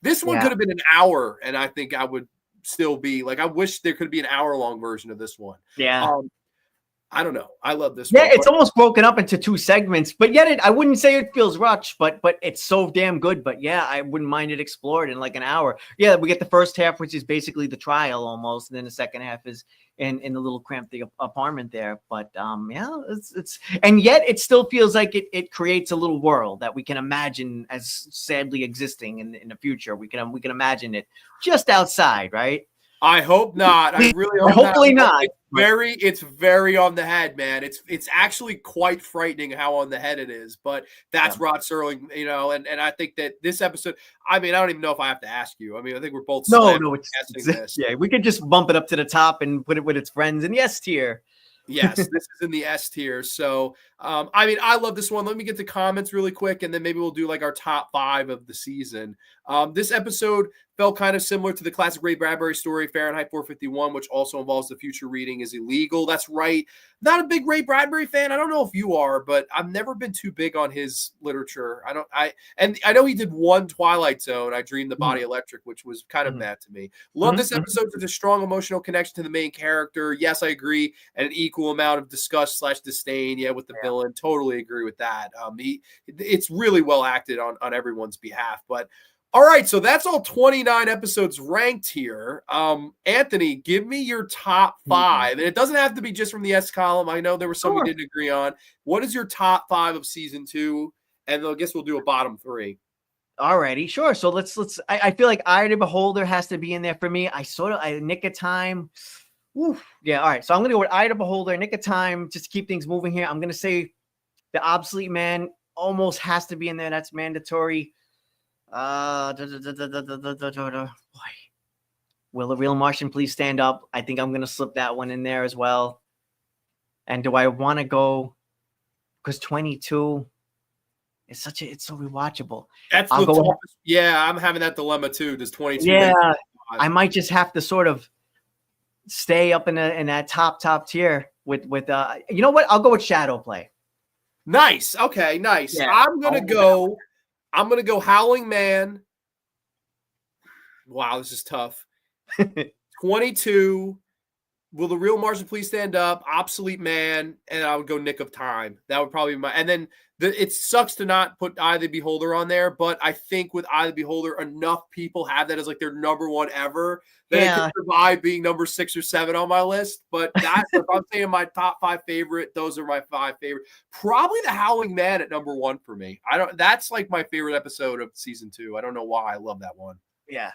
This one could have been an hour, and I think I would still be I wish there could be an hour-long version of this one. Yeah. I don't know. I love this. Yeah, it's almost broken up into two segments, but yet I wouldn't say it feels rushed, but it's so damn good. But yeah, I wouldn't mind it explored in an hour. Yeah, we get the first half, which is basically the trial almost, and then the second half is in the little cramped apartment there. But it's and yet it still feels like it creates a little world that we can imagine as sadly existing in the future. We can imagine it just outside, right? I hope not. I really hope hopefully not. It's very on the head, man. It's actually quite frightening how on the head it is, but that's Rod Serling, and I think that this episode, I mean, I don't even know if I have to ask you. I mean, I think we're both it's yeah, we could just bump it up to the top and put it with its friends in the S tier. Yes, this is in the S tier. So, I mean, I love this one. Let me get the comments really quick, and then maybe we'll do our top 5 of the season. This episode felt kind of similar to the classic Ray Bradbury story, Fahrenheit 451, which also involves the future reading is illegal. That's right. Not a big Ray Bradbury fan. I don't know if you are, but I've never been too big on his literature. And I know he did one Twilight Zone, I Dreamed the Body Electric, which was kind of mad to me. Love this episode for the strong emotional connection to the main character. Yes, I agree. And an equal amount of disgust/disdain. Yeah, with the villain. Totally agree with that. It's really well acted on everyone's behalf. But all right, so that's all 29 episodes ranked here. Anthony, give me your top 5. And it doesn't have to be just from the S column. I know there were some we didn't agree on. What is your top 5 of season 2? And I guess we'll do a bottom 3. All righty, sure. So let's. I feel like Eye of the Beholder has to be in there for me. Nick of Time. Oof. Yeah, all right. So I'm going to go with Eye of the Beholder, Nick of Time, just to keep things moving here. I'm going to say the Obsolete Man almost has to be in there. That's mandatory. Boy. Will the real Martian please stand up? I think I'm going to slip that one in there as well. And do I want to go, because 22 it's so rewatchable. That's the toughest. Yeah, I'm having that dilemma too. Does 22? Yeah, I might just have to sort of stay up in that top tier with you know what? I'll go with Shadowplay. Nice. Okay, nice. Yeah. I'm gonna go Howling Man. Wow, this is tough. 22. Will the Real Martian Please Stand Up? Obsolete Man, and I would go Nick of Time. That would probably be my. And then it sucks to not put Eye of the Beholder on there, but I think with Eye of the Beholder, enough people have that as like their number one ever that it can survive being number 6 or 7 on my list. But that's if I'm saying my top 5 favorite, those are my 5 favorite. Probably the Howling Man at number 1 for me. That's like my favorite episode of season 2. I don't know why I love that one. Yeah.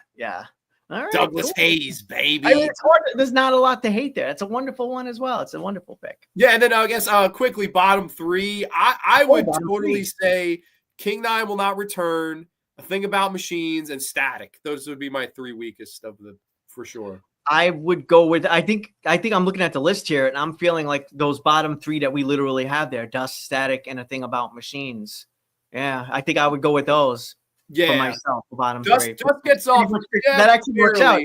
All right, Douglas Hayes, baby. I mean, it's hard. There's not a lot to hate there. It's a wonderful one as well. It's a wonderful pick. Yeah, and then I guess quickly, bottom 3. I would totally say King 9 Will Not Return, A Thing About Machines, and Static. Those would be my 3 weakest of the for sure. I would go with. I think I'm looking at the list here, and I'm feeling like those bottom 3 that we literally have there: Dust, Static, and A Thing About Machines. Yeah, I think I would go with those. Yeah, for myself, the bottom 3. Just gets off. That actually works out.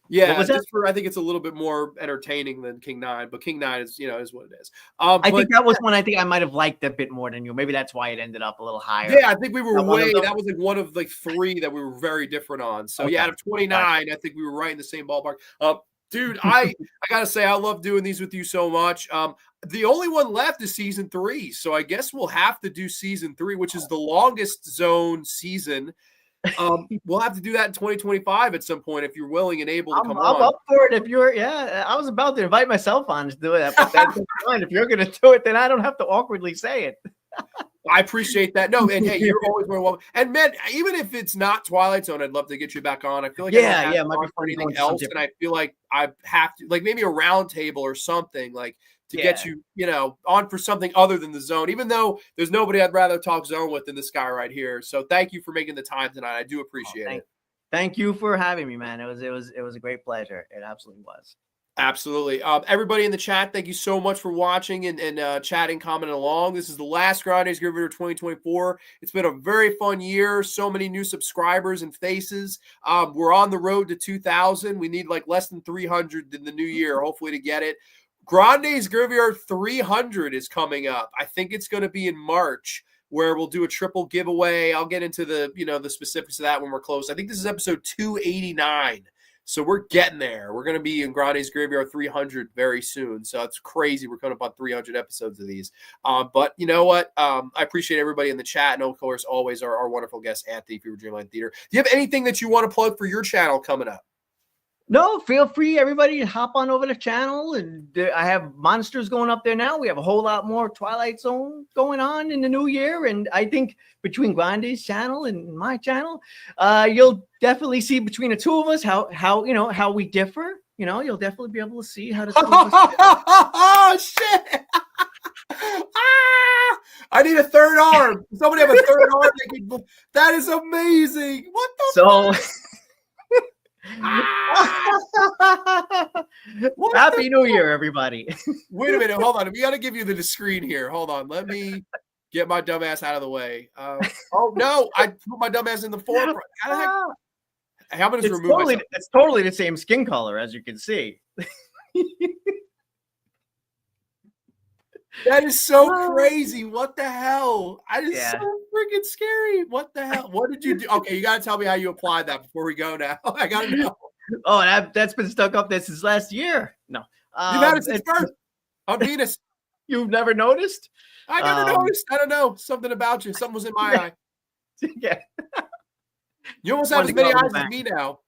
Yeah. I think it's a little bit more entertaining than King 9, but King 9 is is what it is. I think that was one I might have liked a bit more than you. Maybe that's why it ended up a little higher. Yeah, I think we were that was like one of like 3 that we were very different on. So out of 29, I think we were right in the same ballpark. Dude, I gotta say I love doing these with you so much. The only one left is season 3, so I guess we'll have to do season 3, which is the longest zone season. We'll have to do that in 2025 at some point if you're willing and able to come on. I'm up for it if you're. Yeah, I was about to invite myself on to do that, but that's fine. If you're gonna do it, then I don't have to awkwardly say it. I appreciate that. No, and hey, you're always very welcome. And man, even if it's not Twilight Zone, I'd love to get you back on. I feel like might be fun for anything else, and I feel like I have to, like maybe a round table or something, like to get you, on for something other than the zone. Even though there's nobody I'd rather talk zone with than this guy right here. So thank you for making the time tonight. I do appreciate it. Thank you for having me, man. It was a great pleasure. It absolutely was. Absolutely. Everybody in the chat, thank you so much for watching and chatting, commenting along. This is the last Grande's Gear Video 2024. It's been a very fun year. So many new subscribers and faces. We're on the road to 2,000. We need like less than 300 in the new year, hopefully, to get it. Grande's Graveyard 300 is coming up. I think it's going to be in March, where we'll do a triple giveaway. I'll get into the specifics of that when we're close. I think this is episode 289. So we're getting there. We're going to be in Grande's Graveyard 300 very soon. So it's crazy. We're coming up on 300 episodes of these. But you know what? I appreciate everybody in the chat. And of course, always our wonderful guest, Anthony for Dreamland Theater. Do you have anything that you want to plug for your channel coming up? No, feel free, everybody, to hop on over the channel. And I have monsters going up there now. We have a whole lot more Twilight Zone going on in the new year. And I think between Grande's channel and my channel, you'll definitely see between the two of us how we differ. You'll definitely be able to see how the two of us differ. Oh, shit. I need a third arm. Somebody have a third arm. That is amazing. What the fuck? Happy New Year, everybody. Wait a minute, hold on. We got to give you the screen here. Hold on, let me get my dumbass out of the way. Oh no, I put my dumbass in the forefront. How about just remove myself? It's totally the same skin color, as you can see. That is so crazy. What the hell? That is so freaking scary. What the hell? What did you do? Okay, you got to tell me how you applied that before we go now. I got to know. Oh, that's been stuck up there since last year. No. You've had it since birth. On Venus. You've never noticed? I never noticed. I don't know. Something about you. Something was in my eye. Yeah. You almost have as many eyes as me now.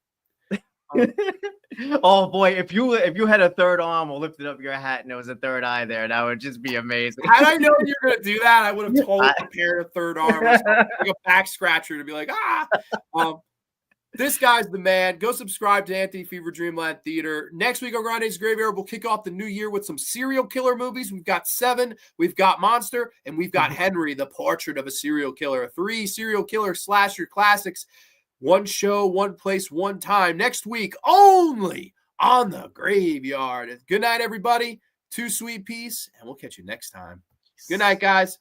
Oh boy, if you had a third arm or lifted up your hat and there was a third eye there, that would just be amazing. Had I known you were gonna do that, I would have totally prepared a third arm, like a back scratcher to be like, this guy's the man. Go subscribe to Anthony Fever Dreamland Theater. Next week on Grande's Graveyard, we'll kick off the new year with some serial killer movies. We've got 7, we've got Monster, and we've got Henry, the Portrait of a Serial Killer. 3 serial killer slasher classics. One show, one place, one time. Next week, only on the Graveyard. Good night, everybody. 2 sweet peace, and we'll catch you next time. Good night, guys.